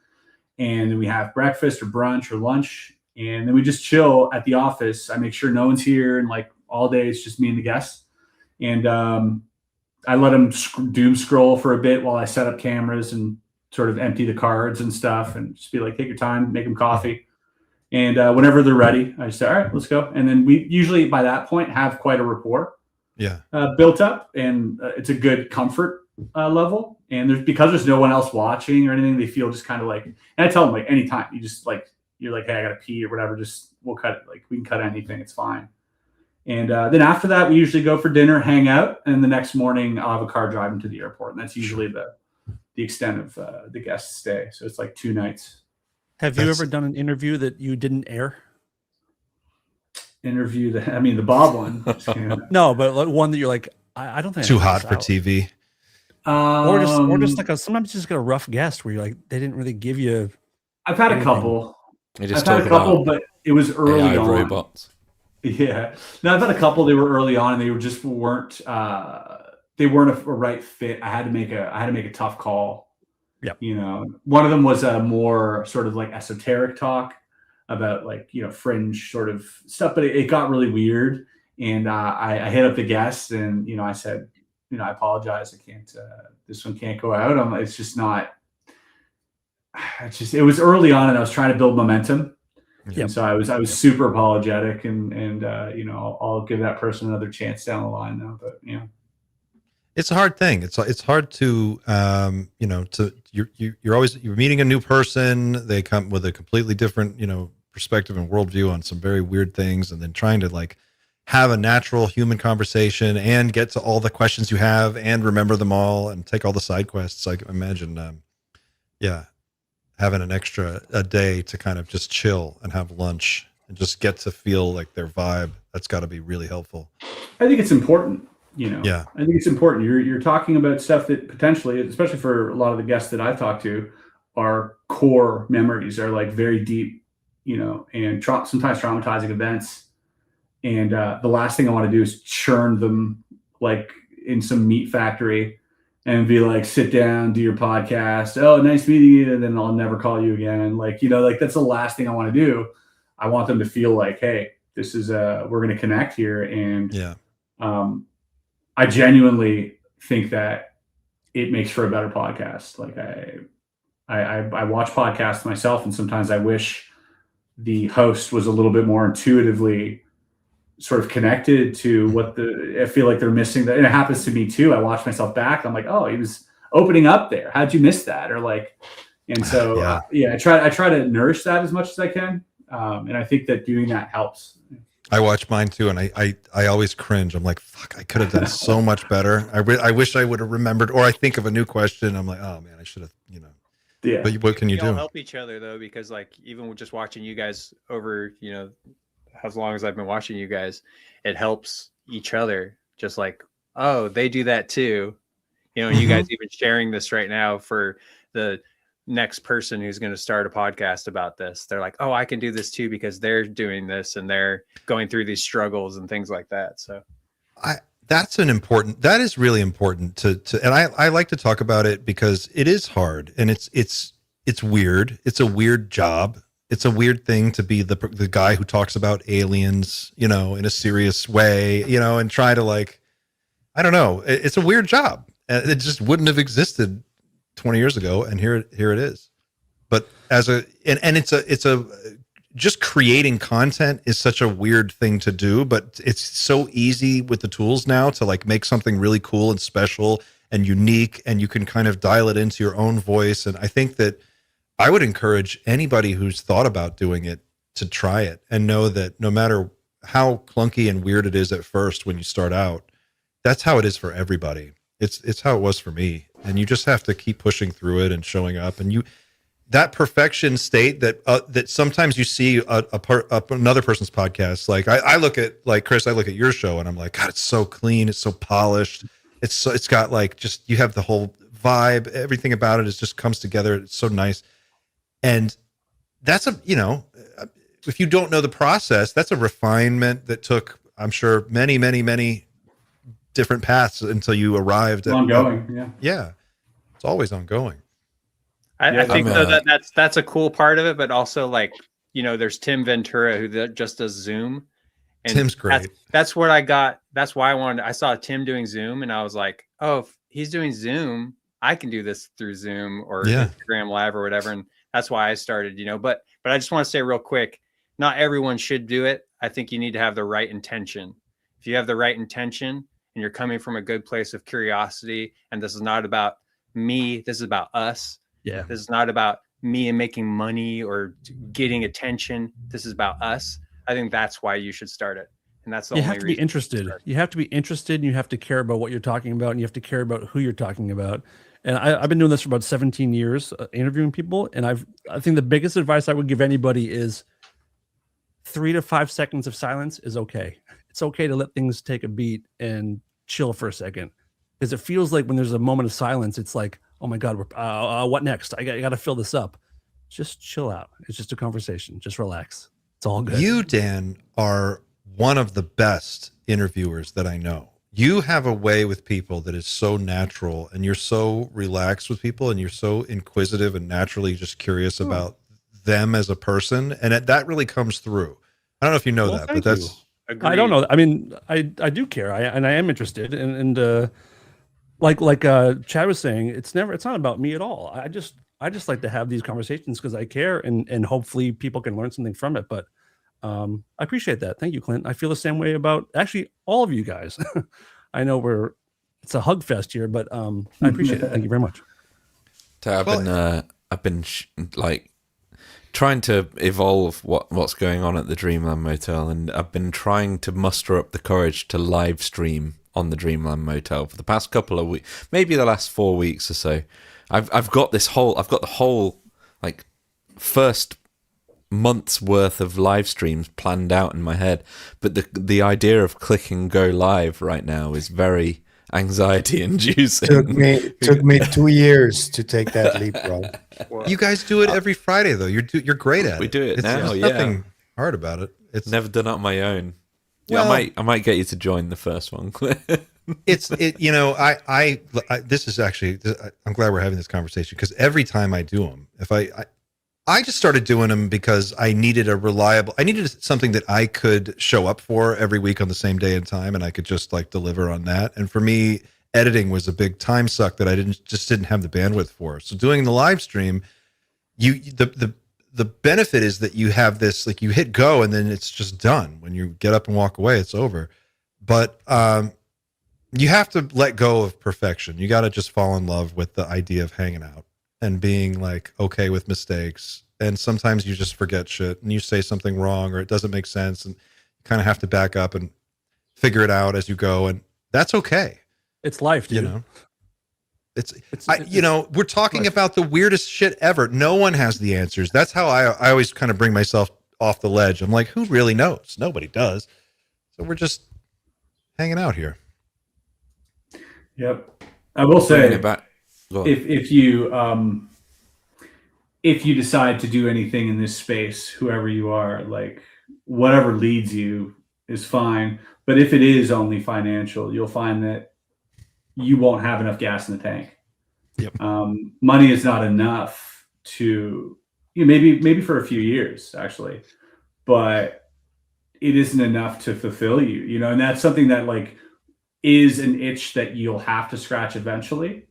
And then we have breakfast or brunch or lunch. And then we just chill at the office. I make sure no one's here. And like all day, it's just me and the guests. And I let them doom scroll for a bit while I set up cameras and sort of empty the cards and stuff, and just be like, take your time, make them coffee. And whenever they're ready, I just say, all right, let's go. And then we usually by that point have quite a rapport built up, and it's a good comfort level. And because there's no one else watching or anything, they feel just kind of like, and I tell them like, anytime you you're like, hey, I gotta pee or whatever, just we'll cut it. Like we can cut anything, it's fine. And then after that, we usually go for dinner, hang out, and the next morning I'll have a car drive them to the airport, and that's usually the extent of the guest stay. So it's like 2 nights. Have you ever done an interview that you didn't air? Interview the Bob one. Just kidding. No, but like one that you're like, I don't think I Too can hot put for this TV. out. Or just like sometimes just get a rough guest where you're like, they didn't really give you. I've had anything. a couple. They just I've had a talk couple, about but it was early AI on. robots. Yeah. No, I've had a couple. They were early on, and they were just weren't. They weren't a right fit. I had to make a tough call. Yep. You know, one of them was a more sort of like esoteric talk about like, you know, fringe sort of stuff, but it got really weird. And I hit up the guest, and you know, I said, you know, I apologize. I can't. This one can't go out. It's just not. It was early on, and I was trying to build momentum. Yep. And so I was super apologetic, and you know, I'll give that person another chance down the line now. But you know, It's a hard thing. It's hard to you know, you're meeting a new person. They come with a completely different, you know, perspective and worldview on some very weird things, and then trying to like have a natural human conversation and get to all the questions you have and remember them all and take all the side quests. Like imagine, having an extra a day to kind of just chill and have lunch and just get to feel like their vibe. That's got to be really helpful. I think it's important. You know, Yeah. I think it's important. You're talking about stuff that potentially, especially for a lot of the guests that I've talked to, are core memories, are like very deep, you know, and sometimes traumatizing events. And the last thing I want to do is churn them like in some meat factory and be like, sit down, do your podcast. Oh, nice meeting you. And then I'll never call you again. Like, you know, like that's the last thing I want to do. I want them to feel like, hey, this is we're going to connect here. And yeah. I genuinely think that it makes for a better podcast. Like I watch podcasts myself, and sometimes I wish the host was a little bit more intuitively sort of connected to what I feel like they're missing. That, and it happens to me too. I watch myself back. I'm like, oh, he was opening up there. How'd you miss that? Or like, and so I try to nourish that as much as I can. And I think that doing that helps. I watch mine too, and I always cringe. I'm like, fuck, I could have done so much better. I wish I would have remembered, or I think of a new question. I'm like, oh man, I should have, you know. Yeah. But what can you all do? help each other though, because like even with just watching you guys over, you know, as long as I've been watching you guys, it helps each other. Just like, oh, they do that too. You know, you guys even sharing this right now for the next person who's going to start a podcast about this. They're like, oh, I can do this too because they're doing this and they're going through these struggles and things like that. So that is really important to and I like to talk about it because it is hard and it's weird. It's a weird job. It's a weird thing to be the guy who talks about aliens, you know, in a serious way, you know, and try to like, I don't know. It's a weird job. It just wouldn't have existed 20 years ago. And here it is. But it's just creating content is such a weird thing to do, but it's so easy with the tools now to like make something really cool and special and unique, and you can kind of dial it into your own voice. And I think that I would encourage anybody who's thought about doing it to try it and know that no matter how clunky and weird it is at first when you start out, that's how it is for everybody. It's how it was for me. And you just have to keep pushing through it and showing up. And that perfection state that sometimes you see another person's podcast. Like I look at, like Chris, I look at your show and I'm like, God, it's so clean. It's so polished. It's got like, just, you have the whole vibe, everything about it is just comes together. It's so nice. And that's if you don't know the process, that's a refinement that took, I'm sure, many, many, many different paths until you arrived at ongoing. Yeah. It's always ongoing. I think though that's a cool part of it, but also like, you know, there's Tim Ventura who just does Zoom. And Tim's great. That's what I got. That's why I saw Tim doing Zoom and I was like, oh, if he's doing Zoom, I can do this through Zoom or Instagram Live or whatever. And that's why I started, you know, but I just want to say real quick, not everyone should do it. I think you need to have the right intention. If you have the right intention and you're coming from a good place of curiosity, and this is not about me, this is about us. Yeah. This is not about me and making money or getting attention. This is about us. I think that's why you should start it. And that's the You only have to be reason. interested. You have to be interested, and you have to care about what you're talking about, and you have to care about who you're talking about. And I've been doing this for about 17 years, interviewing people. And I think the biggest advice I would give anybody is 3 to 5 seconds of silence is okay. It's okay to let things take a beat and chill for a second, because it feels like when there's a moment of silence, it's like, oh my God, what next? I got to fill this up. Just chill out. It's just a conversation. Just relax. It's all good. You, Dan, are one of the best interviewers that I know. You have a way with people that is so natural, and you're so relaxed with people, and you're so inquisitive and naturally just curious about them as a person. And that really comes through. I don't know if you know that, but that's, I don't know. I mean, I do care. And I am interested. And like Chad was saying, it's not about me at all. I just like to have these conversations because I care, and hopefully people can learn something from it. But I appreciate that. Thank you, Clint. I feel the same way about actually all of you guys. I know it's a hug fest here, but I appreciate it. Thank you very much. So I've been like trying to evolve what's going on at the Dreamland Motel, and I've been trying to muster up the courage to live stream on the Dreamland Motel for the past couple of weeks, maybe the last 4 weeks or so. I've got the whole like first month's worth of live streams planned out in my head, but the idea of clicking go live right now is very anxiety inducing. Took me 2 years to take that leap, bro. you guys do it every Friday though. You're great at it. We do it now. There's Yeah, nothing hard about it. It's never done it on my own. Well, yeah, I might get you to join the first one. This is actually, I'm glad we're having this conversation, because every time I do them, I just started doing them because I needed something that I could show up for every week on the same day and time, and I could just like deliver on that. And for me, editing was a big time suck that I didn't have the bandwidth for. So doing the live stream, the benefit is that you have this, like, you hit go and then it's just done. When you get up and walk away, it's over. But you have to let go of perfection. You got to just fall in love with the idea of hanging out and being like okay with mistakes. And sometimes you just forget shit and you say something wrong or it doesn't make sense, and you kind of have to back up and figure it out as you go, and that's okay. It's life, dude. You know, we're talking about the weirdest shit ever. No one has the answers. That's how I always kind of bring myself off the ledge. I'm like, who really knows? Nobody does. So we're just hanging out here. Yep. I will say, if you decide to do anything in this space, whoever you are, like whatever leads you is fine. But if it is only financial, you'll find that you won't have enough gas in the tank. Yep. Money is not enough to, maybe for a few years actually, but it isn't enough to fulfill you, and that's something that like is an itch that you'll have to scratch eventually.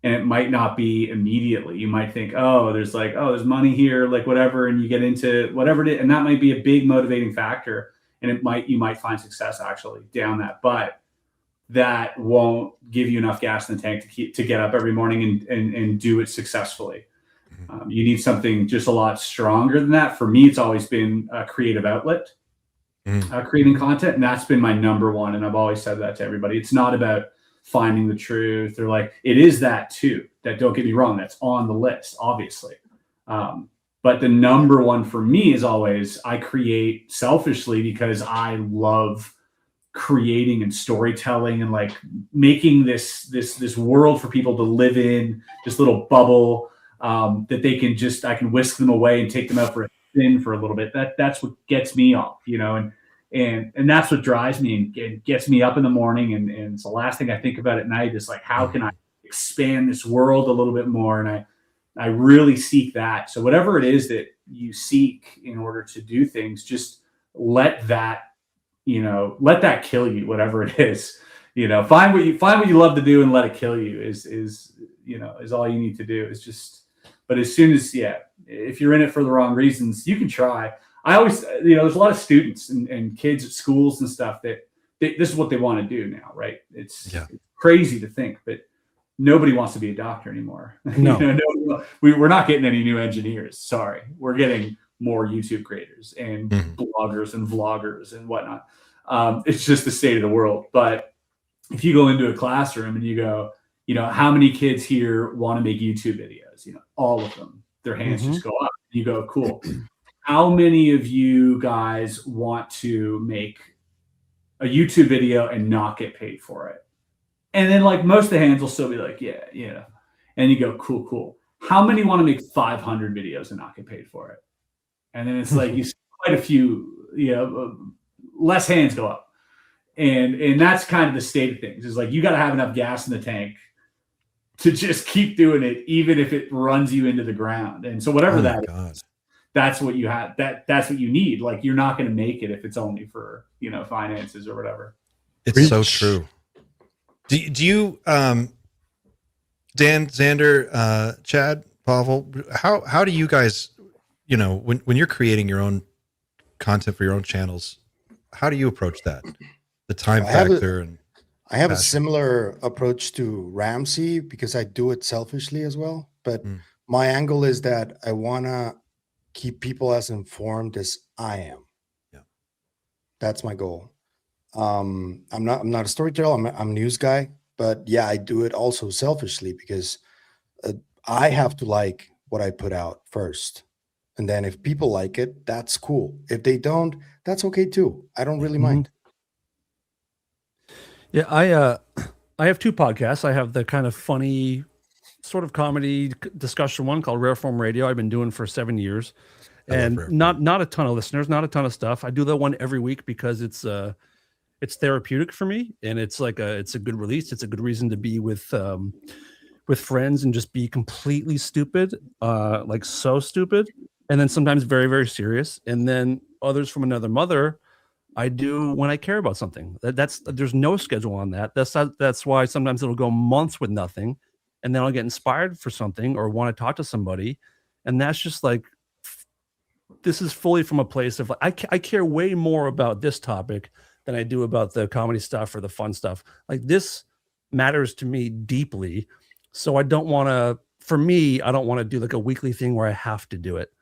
And it might not be immediately. You might think, there's money here, like whatever. And you get into whatever it is. And that might be a big motivating factor. And you might find success actually down that, but that won't give you enough gas in the tank to get up every morning and do it successfully. You need something just a lot stronger than that. For me, it's always been a creative outlet, creating content. And that's been my number one. And I've always said that to everybody. It's not about finding the truth, or like, it is that too. That, don't get me wrong, that's on the list, obviously. But the number one for me is always, I create selfishly because I love creating and storytelling and like making this world for people to live in, this little bubble that I can whisk them away and take them out for a spin for a little bit. That's what gets me off, and that's what drives me and gets me up in the morning. And it's the last thing I think about at night is like, how can I expand this world a little bit more? And I really seek that. So whatever it is that you seek in order to do things, just let that kill you, whatever it is. Find what you love to do and let it kill you is all you need to do. Is just, but as soon as, if you're in it for the wrong reasons, you can try. I always, there's a lot of students and kids at schools and stuff that this is what they want to do now, right? It's crazy to think, but nobody wants to be a doctor anymore. No. We're not getting any new engineers. Sorry. We're getting more YouTube creators and bloggers and vloggers and whatnot. It's just the state of the world. But if you go into a classroom and you go, how many kids here want to make YouTube videos? All of them, their hands just go up. You go, cool. How many of you guys want to make a YouTube video and not get paid for it? And then like most of the hands will still be like, yeah. And you go, cool. How many want to make 500 videos and not get paid for it? And then it's like, you see quite a few, less hands go up. And that's kind of the state of things. Is like, you got to have enough gas in the tank to just keep doing it, even if it runs you into the ground. And so whatever is, that's what you have. That's what you need. Like, you're not going to make it if it's only for, finances or whatever. It's so true. Do you, Dan, Xander, Chad, Pavel, how do you guys, when you're creating your own content for your own channels, how do you approach that? The time factor I have a similar approach to Ramsey because I do it selfishly as well. But my angle is that I want to keep people as informed as I am. Yeah, that's my goal. I'm not a storyteller. I'm a news guy, but yeah, I do it also selfishly because I have to like what I put out first, and then if people like it, that's cool. If they don't, that's okay too. I don't really mind. Yeah, I have two podcasts. I have the kind of funny sort of comedy discussion one called Rare Form Radio. I've been doing for 7 years, and not a ton of listeners, not a ton of stuff. I do that one every week because it's therapeutic for me, and it's a good release. It's a good reason to be with friends and just be completely stupid, like so stupid, and then sometimes very, very serious. And then Others from Another Mother, I do when I care about something. There's no schedule on that. That's why sometimes it'll go months with nothing, and then I'll get inspired for something or want to talk to somebody, and that's just like, this is fully from a place of I care way more about this topic than I do about the comedy stuff or the fun stuff. Like, this matters to me deeply, so I don't want to. For me, I don't want to do like a weekly thing where I have to do it.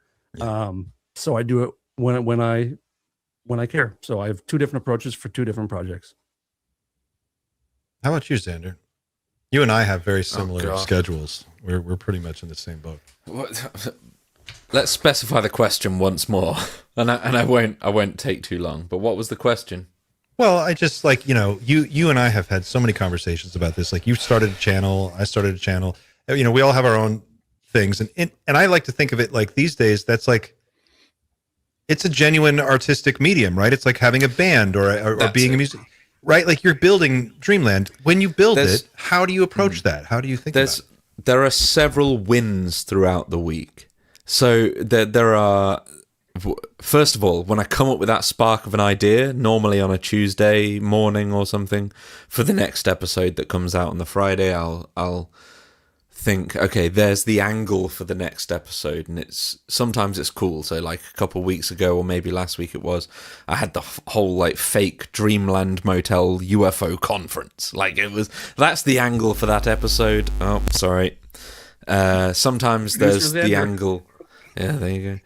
So I do it when I care. So I have two different approaches for two different projects. How about you, Xander? You and I have very similar schedules. We're pretty much in the same boat. Let's specify the question once more, and I won't take too long. But what was the question? Well, I just like, you and I have had so many conversations about this. Like, you started a channel, I started a channel. We all have our own things, and I like to think of it like these days. That's like, it's a genuine artistic medium, right? It's like having a band or being a music, right? Like, you're building Dreamland. When you build it, how do you approach that? How do you think about it? There are several wins throughout the week. So there are, first of all, when I come up with that spark of an idea, normally on a Tuesday morning or something, for the next episode that comes out on the Friday, I'll think, okay, there's the angle for the next episode, and sometimes it's cool. So like a couple of weeks ago, or maybe last week it was, I had the whole like fake Dreamland Motel UFO conference. Like, that's the angle for that episode. Oh, sorry. Sometimes there's the angle. Yeah, there you go.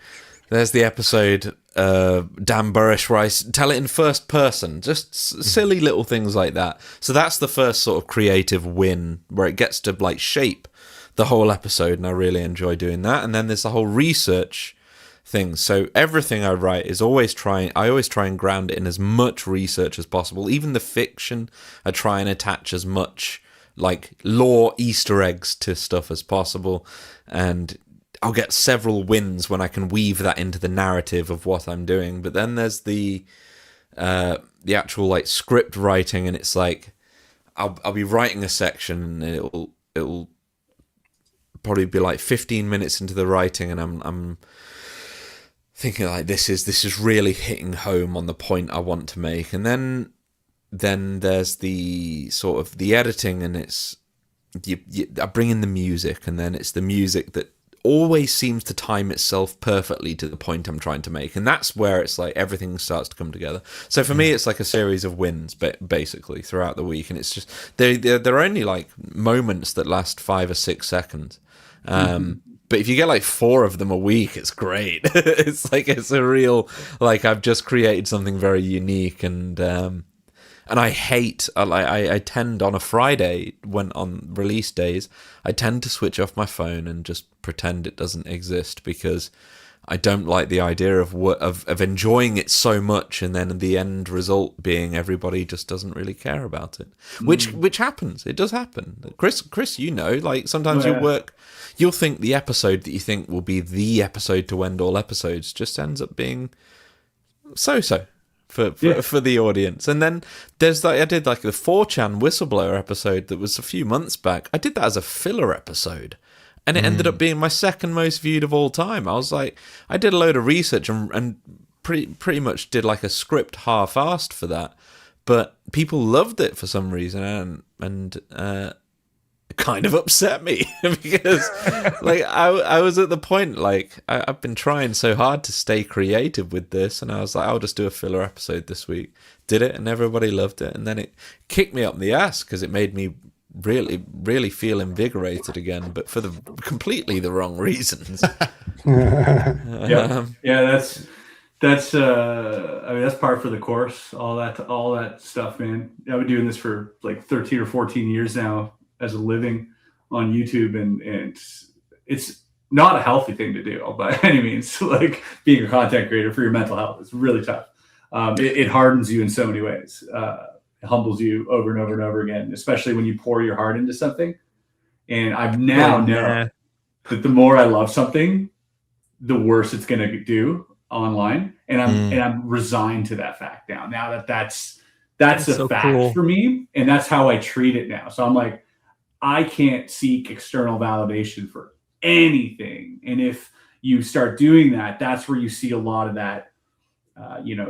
There's the episode, Dan Burrish, where I tell it in first person. Just silly little things like that. So that's the first sort of creative win, where it gets to like shape the whole episode, and I really enjoy doing that. And then there's the whole research thing. So everything I write is always I always try and ground it in as much research as possible. Even the fiction, I try and attach as much like lore Easter eggs to stuff as possible, and I'll get several wins when I can weave that into the narrative of what I'm doing. But then there's the actual like script writing, and it's like I'll be writing a section, and it'll probably be like 15 minutes into the writing, and I'm thinking like this is really hitting home on the point I want to make. And then there's the sort of the editing, and it's I bring in the music, and then it's the music that always seems to time itself perfectly to the point I'm trying to make, and that's where it's like everything starts to come together. So for me, it's like a series of wins, basically throughout the week, and it's just they're only like moments that last 5 or 6 seconds. But if you get like 4 of them a week, it's great. It's a real, like, I've just created something very unique, and I hate, I tend on a Friday, when on release days, I tend to switch off my phone and just pretend it doesn't exist, because I don't like the idea of enjoying it so much, and then the end result being everybody just doesn't really care about it, which happens. It does happen. Chris, you know, like sometimes you'll think the episode that you think will be the episode to end all episodes just ends up being so-so for the audience. And then there's like, I did like the 4chan whistleblower episode that was a few months back. I did that as a filler episode, and it ended up being my second most viewed of all time. I was like, I did a load of research and pretty much did like a script half-assed for that, but people loved it for some reason, and it kind of upset me because like I was at the point, like I've been trying so hard to stay creative with this, and I was like, I'll just do a filler episode this week. Did it, and everybody loved it, and then it kicked me up the ass because it made me really feel invigorated again, but for completely the wrong reasons. Yeah, that's I mean, that's par for the course. All that stuff, man. I've been doing this for like 13 or 14 years now as a living on YouTube, and it's not a healthy thing to do by any means. Like, being a content creator for your mental health is really tough. It hardens you in so many ways. It humbles you over and over and over again, especially when you pour your heart into something. And I've now known that the more I love something, the worse it's going to do online. And I'm resigned to that fact now. Now that's a so fact cool for me, and that's how I treat it now. So I'm like, I can't seek external validation for anything. And if you start doing that, that's where you see a lot of that,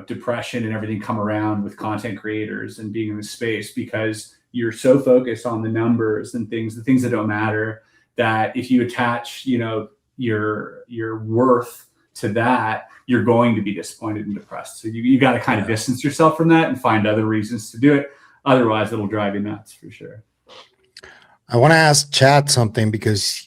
depression and everything come around with content creators and being in the space, because you're so focused on the numbers and the things that don't matter, that if you attach, your worth to that, you're going to be disappointed and depressed. So you got to kind of distance yourself from that and find other reasons to do it. Otherwise, it'll drive you nuts for sure. I want to ask Chad something, because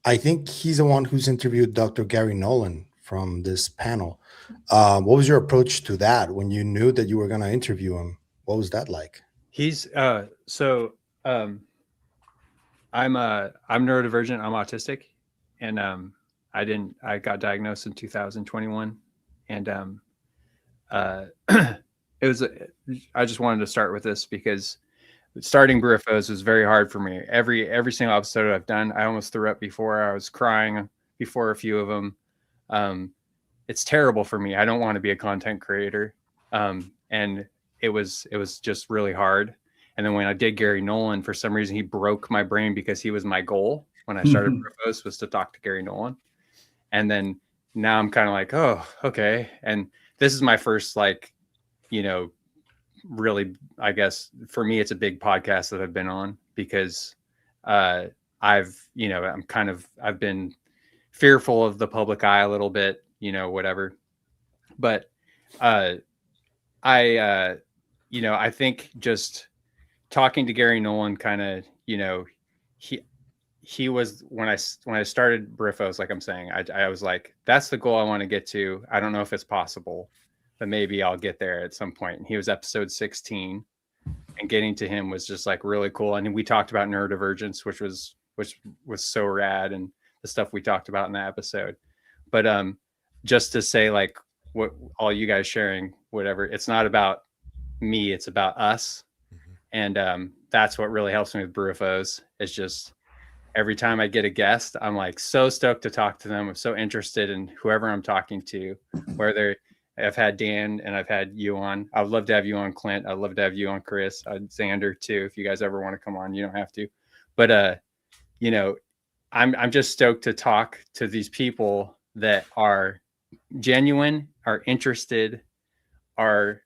I think he's the one who's interviewed Dr. Gary Nolan from this panel. What was your approach to that when you knew that you were going to interview him? What was that like? He's I'm neurodivergent, I'm autistic, and I got diagnosed in 2021, and I just wanted to start with this because starting Brufos was very hard for me. Every single episode I've done, I almost threw up before. I was crying before a few of them. It's terrible for me. I don't want to be a content creator. And it was just really hard. And then when I did Gary Nolan, for some reason, he broke my brain, because he was my goal when I started Brufos, was to talk to Gary Nolan. And then now I'm kind of like, oh, okay. And this is my first, really, I guess for me, it's a big podcast that I've been on, because I've been fearful of the public eye a little bit, whatever. But I think just talking to Gary Nolan, kind of, he was, when I started Brufos, like I'm saying, I was like, that's the goal I want to get to. I don't know if it's possible, but maybe I'll get there at some point. And he was episode 16, and getting to him was just like really cool. And we talked about neurodivergence, which was so rad, and the stuff we talked about in that episode. But just to say, like, what all you guys sharing, whatever, it's not about me, it's about us. And that's what really helps me with Brufos. It's just every time I get a guest, I'm like so stoked to talk to them. I'm so interested in whoever I'm talking to, whether I've had Dan and I've had you on. I'd love to have you on, Clint. I'd love to have you on, Chris. Xander too. If you guys ever want to come on, you don't have to. But I'm just stoked to talk to these people that are genuine, are interested, are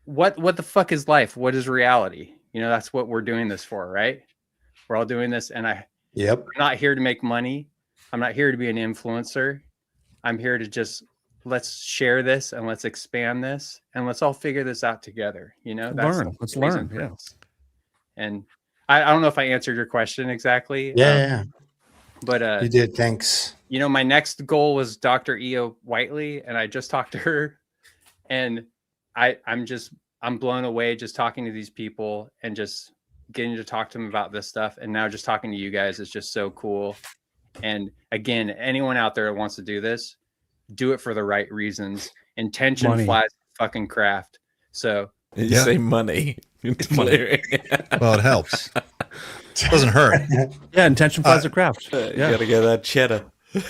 what the fuck is life? What is reality? That's what we're doing this for, right? We're all doing this, and I'm not here to make money. I'm not here to be an influencer. I'm here to just let's share this and let's expand this and let's all figure this out together. You know, Let's learn. Yeah. And I don't know if I answered your question exactly. Yeah. But you did. Thanks. You know, my next goal was Dr. Eo Whiteley, and I just talked to her, and I'm blown away just talking to these people and just getting to talk to them about this stuff. And now just talking to you guys is just so cool. And again, anyone out there that wants to do this, do it for the right reasons. Intention flies fucking craft. So you say money. Well, it helps. It doesn't hurt. Yeah, intention flies the craft. You gotta get that cheddar.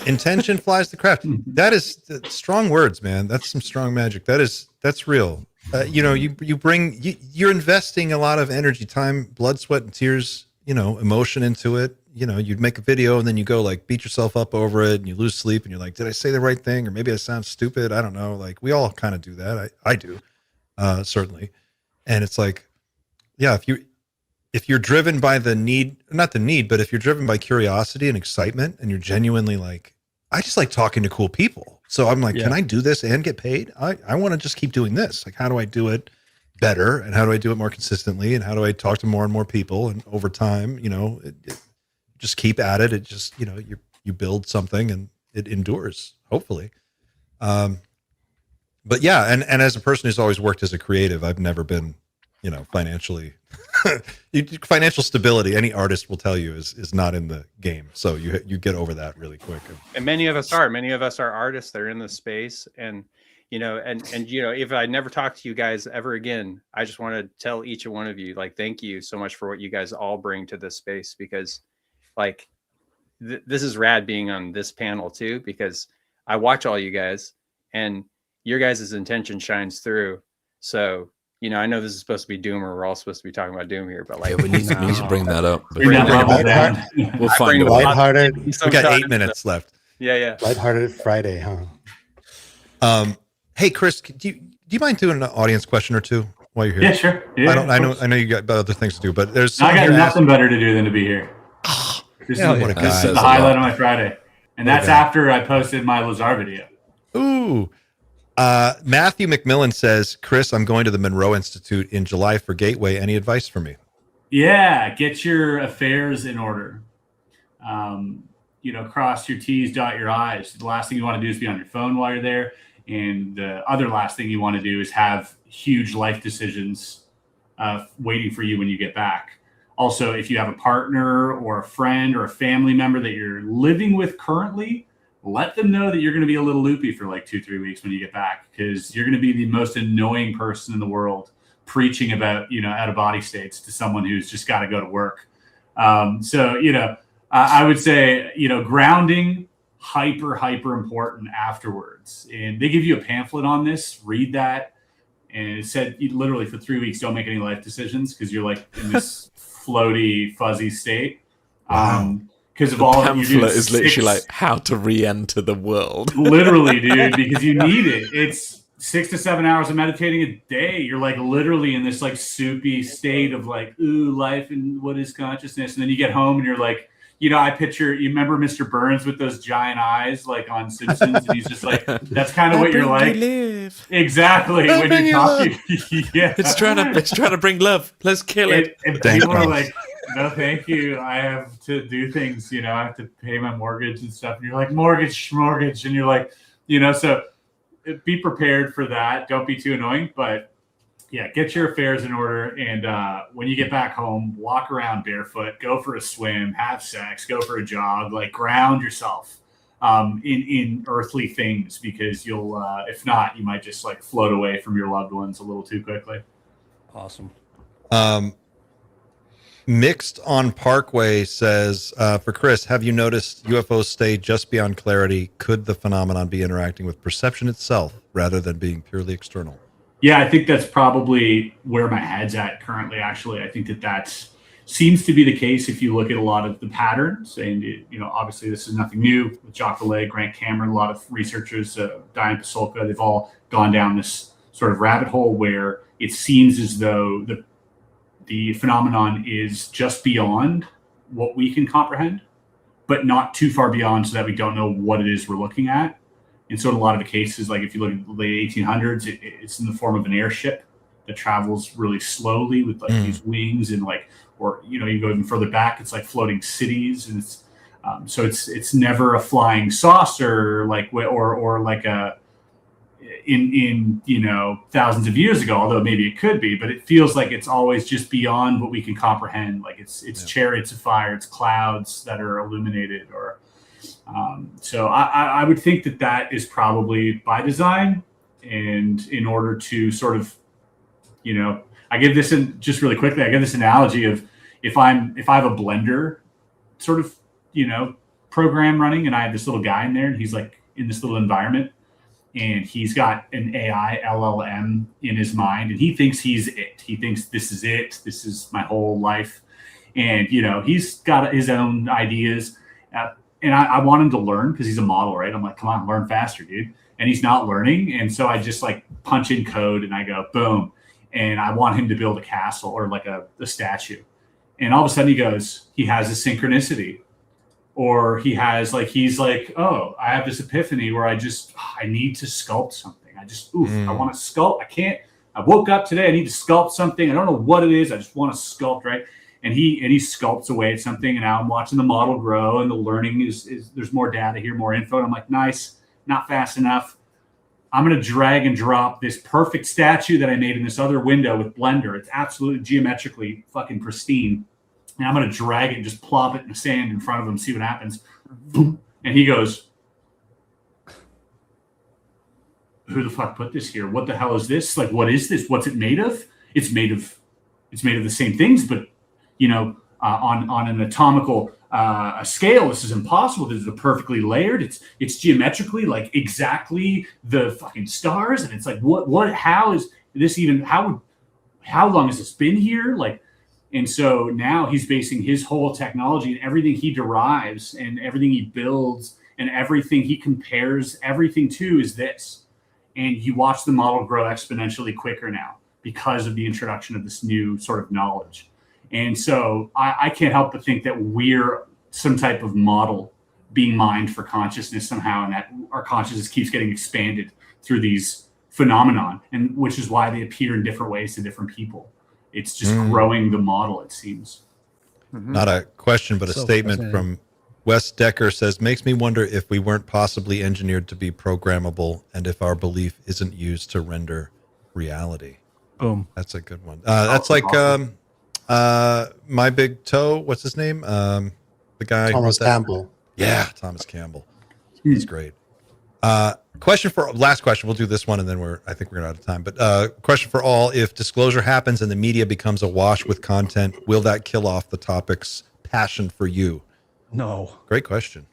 Intention flies the craft. That is strong words, man. That's some strong magic. That's real. You know, you're investing a lot of energy, time, blood, sweat, and tears, you know, emotion into it. You know, you'd make a video and then you go like beat yourself up over it and you lose sleep and you're like, did I say the right thing? Or maybe I sound stupid. I don't know. Like we all kind of do that. I do, certainly. And it's like, yeah, if you're driven by the need, not the need, but if you're driven by curiosity and excitement and you're genuinely like, I just like talking to cool people. So I'm like, can I do this and get paid? I want to just keep doing this. Like, how do I do it better? And how do I do it more consistently? And how do I talk to more and more people? And over time, you know, just keep at it. It just, you know, you build something and it endures, hopefully. But yeah, and as a person who's always worked as a creative, I've never been, you know, financially financial stability, any artist will tell you is not in the game. So you get over that really quick. And many of us are artists that are in this space. And, you know, and, you know, if I never talk to you guys ever again, I just want to tell each one of you, like, thank you so much for what you guys all bring to this space, because like, this is rad being on this panel too, because I watch all you guys and your guys' intention shines through. So, you know, I know this is supposed to be Doom, or we're all supposed to be talking about Doom here, but like, we need to bring that up. We'll find a way. Lighthearted. We got 8 minutes left. Yeah. Lighthearted Friday, huh? Hey, Chris, do you mind doing an audience question or two while you're here? Yeah, sure. Yeah, I know you got other things to do, but there's. I got nothing better to do than to be here. This is the highlight of my Friday, and that's after I posted my Lazar video. Ooh. Matthew McMillan says, Chris, I'm going to the Monroe Institute in July for Gateway. Any advice for me? Yeah, get your affairs in order. You know, cross your T's, dot your I's. The last thing you want to do is be on your phone while you're there. And the other last thing you want to do is have huge life decisions waiting for you when you get back. Also, if you have a partner or a friend or a family member that you're living with currently, let them know that you're going to be a little loopy for like 2-3 weeks when you get back, because you're going to be the most annoying person in the world preaching about, you know, out of body states to someone who's just got to go to work. So, you know, I would say, you know, grounding, hyper important afterwards. And they give you a pamphlet on this, read that. And it said literally for 3 weeks, don't make any life decisions, because you're like in this floaty, fuzzy state. Because of all that you do, is literally like how to re-enter the world. Literally, dude, because you need it. It's 6 to 7 hours of meditating a day. You're like literally in this like soupy state of like, ooh, life and what is consciousness. And then you get home and you're like, you know, I picture, you remember Mr. Burns with those giant eyes like on Simpsons, and he's just like, that's kind of what you're like. Live. Exactly. When you're talking, yeah. It's trying to bring love. Let's kill it. And people are like, no, thank you. I have to do things, you know, I have to pay my mortgage and stuff. And you're like, mortgage. And you're like, you know, so be prepared for that. Don't be too annoying, but yeah, get your affairs in order. And when you get back home, walk around barefoot, go for a swim, have sex, go for a jog, like ground yourself in earthly things, because you'll, if not, you might just like float away from your loved ones a little too quickly. Awesome. Mixed on Parkway says, for Chris, have you noticed UFOs stay just beyond clarity? Could the phenomenon be interacting with perception itself rather than being purely external? Yeah, I think that's probably where my head's at currently, actually. I think that seems to be the case if you look at a lot of the patterns. And, you know, obviously this is nothing new with Jacques Vallée, Grant Cameron, a lot of researchers, Diane Pasulka, they've all gone down this sort of rabbit hole where it seems as though the phenomenon is just beyond what we can comprehend, but not too far beyond so that we don't know what it is we're looking at. And so in a lot of the cases, like if you look at the late 1800s, it's in the form of an airship that travels really slowly with like these wings and like, or, you know, you go even further back, it's like floating cities. And it's, so it's never a flying saucer, like, or like in, you know, thousands of years ago, although maybe it could be, but it feels like it's always just beyond what we can comprehend. Like it's chariots of fire, it's clouds that are illuminated, or, so I would think that is probably by design, and in order to sort of, you know, I give this just really quickly. I give this analogy of if I have a blender sort of, you know, program running, and I have this little guy in there, and he's like in this little environment, and he's got an AI LLM in his mind, and he thinks he's it. He thinks this is it. This is my whole life, and you know, he's got his own ideas. And I want him to learn because he's a model, right? I'm like, come on, learn faster, dude. And he's not learning. And so I just like punch in code and I go, boom. And I want him to build a castle or like a statue. And all of a sudden he has a synchronicity, or he's like, oh, I have this epiphany where I need to sculpt something. I want to sculpt. I woke up today. I need to sculpt something. I don't know what it is. I just want to sculpt, right? And he sculpts away at something, and now I'm watching the model grow, and the learning is there's more data here, more info. And I'm like, nice, not fast enough. I'm going to drag and drop this perfect statue that I made in this other window with Blender. It's absolutely geometrically fucking pristine. And I'm going to drag it and just plop it in the sand in front of him, see what happens. Boom. And he goes, who the fuck put this here? What the hell is this? Like, what is this? What's it made of? It's made of the same things, but you know, on an atomical scale, this is impossible. This is perfectly layered. It's geometrically like exactly the fucking stars, and it's like what? How is this even? How long has this been here? Like, and so now he's basing his whole technology and everything he derives and everything he builds and everything he compares everything to is this. And you watch the model grow exponentially quicker now because of the introduction of this new sort of knowledge. And so I can't help but think that we're some type of model being mined for consciousness somehow, and that our consciousness keeps getting expanded through these phenomenon, and which is why they appear in different ways to different people. It's just growing the model, it seems. Not a question, but a statement from Wes Decker says, makes me wonder if we weren't possibly engineered to be programmable, and if our belief isn't used to render reality. Boom. That's a good one. That's like awesome. My Big Toe, what's his name? The guy Thomas Campbell. Yeah, Thomas Campbell. He's great. Last question. We'll do this one, and then I think we're out of time. But question for all: if disclosure happens and the media becomes awash with content, will that kill off the topic's passion for you? No. Great question.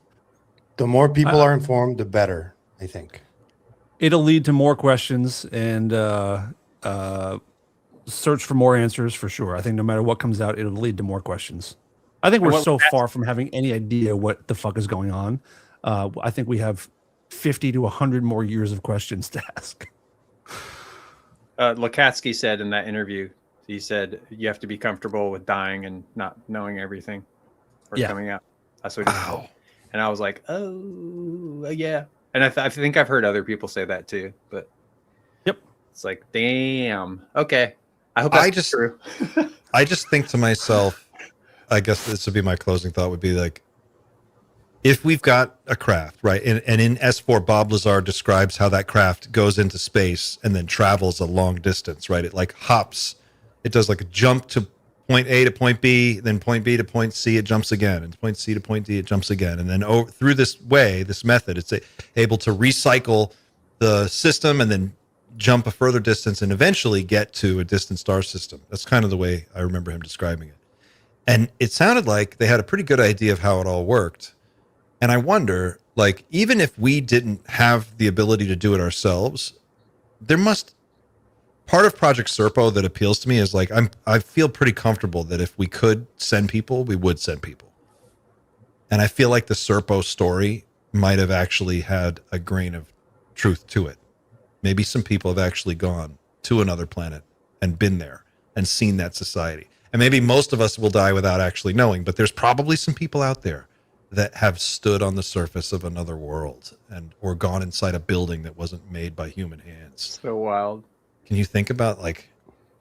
The more people are informed, the better, I think. It'll lead to more questions and search for more answers for sure. I think no matter what comes out, it'll lead to more questions. I think we're so far from having any idea what the fuck is going on. I think we have 50 to 100 more years of questions to ask. Lukatsky said in that interview, he said, you have to be comfortable with dying and not knowing everything or coming out. That's what he said. And I was like, oh, yeah. And I think I've heard other people say that too. But it's like, damn. Okay. I hope that's true. I just think to myself, I guess this would be my closing thought, would be like, if we've got a craft, right, and in S4, Bob Lazar describes how that craft goes into space and then travels a long distance, right? It like hops. It does like a jump to point A to point B, then point B to point C, it jumps again, and point C to point D, it jumps again. And then through this method, it's able to recycle the system and then jump a further distance and eventually get to a distant star system. That's kind of the way I remember him describing it. And it sounded like they had a pretty good idea of how it all worked. And I wonder, like, even if we didn't have the ability to do it ourselves, part of Project Serpo that appeals to me is like, I feel pretty comfortable that if we could send people, we would send people. And I feel like the Serpo story might have actually had a grain of truth to it. Maybe some people have actually gone to another planet and been there and seen that society. And maybe most of us will die without actually knowing, but there's probably some people out there that have stood on the surface of another world and or gone inside a building that wasn't made by human hands. So wild. Can you think about like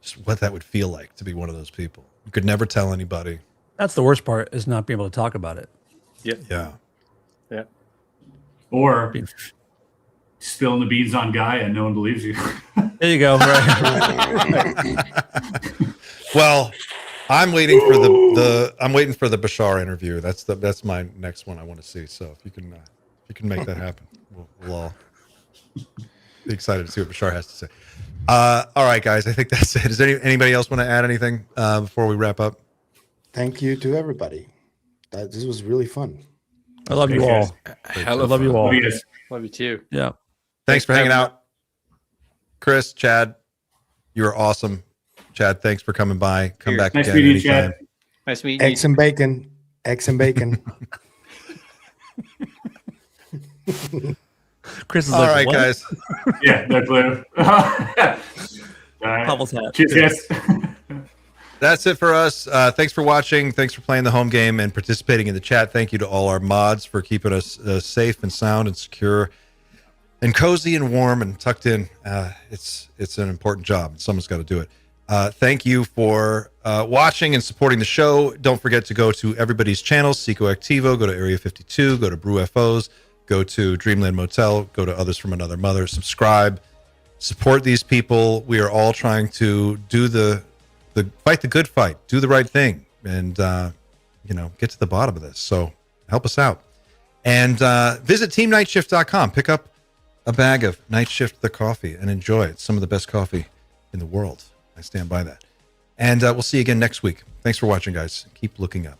just what that would feel like to be one of those people? You could never tell anybody. That's the worst part, is not being able to talk about it. Yep. Yeah. Yeah. Or spilling the beans on Gaia and no one believes you. There you go. Right. Well, I'm waiting for the Bashar interview. That's my next one I want to see. So if you can make that happen, we'll all be excited to see what Bashar has to say. All right, guys, I think that's it. Does anybody else want to add anything before we wrap up? Thank you to everybody. This was really fun. I love you all. I love you all. Love you too. Yeah. Thanks for hanging out. Chris, Chad, you're awesome. Chad, thanks for coming by. Come back Nice again meeting you, anytime. Chad. Nice meeting you. Eggs and bacon. Eggs and bacon. Chris is All like, right, what? guys. Yeah, no clue. Bubbles hat. Cheers, guys. That's it for us. Thanks for watching. Thanks for playing the home game and participating in the chat. Thank you to all our mods for keeping us safe and sound and secure and cozy and warm and tucked in. It's an important job, and someone's got to do it. Thank you for watching and supporting the show. Don't forget to go to everybody's channels, Seco Activo, go to Area 52, go to Brew FOs, go to Dreamland Motel, go to Others from Another Mother, subscribe, support these people. We are all trying to do the fight the good fight, do the right thing, and get to the bottom of this. So help us out. And visit teamnightshift.com. Pick up a bag of Night Shift the coffee and enjoy it. It's some of the best coffee in the world. I stand by that. And we'll see you again next week. Thanks for watching, guys. Keep looking up.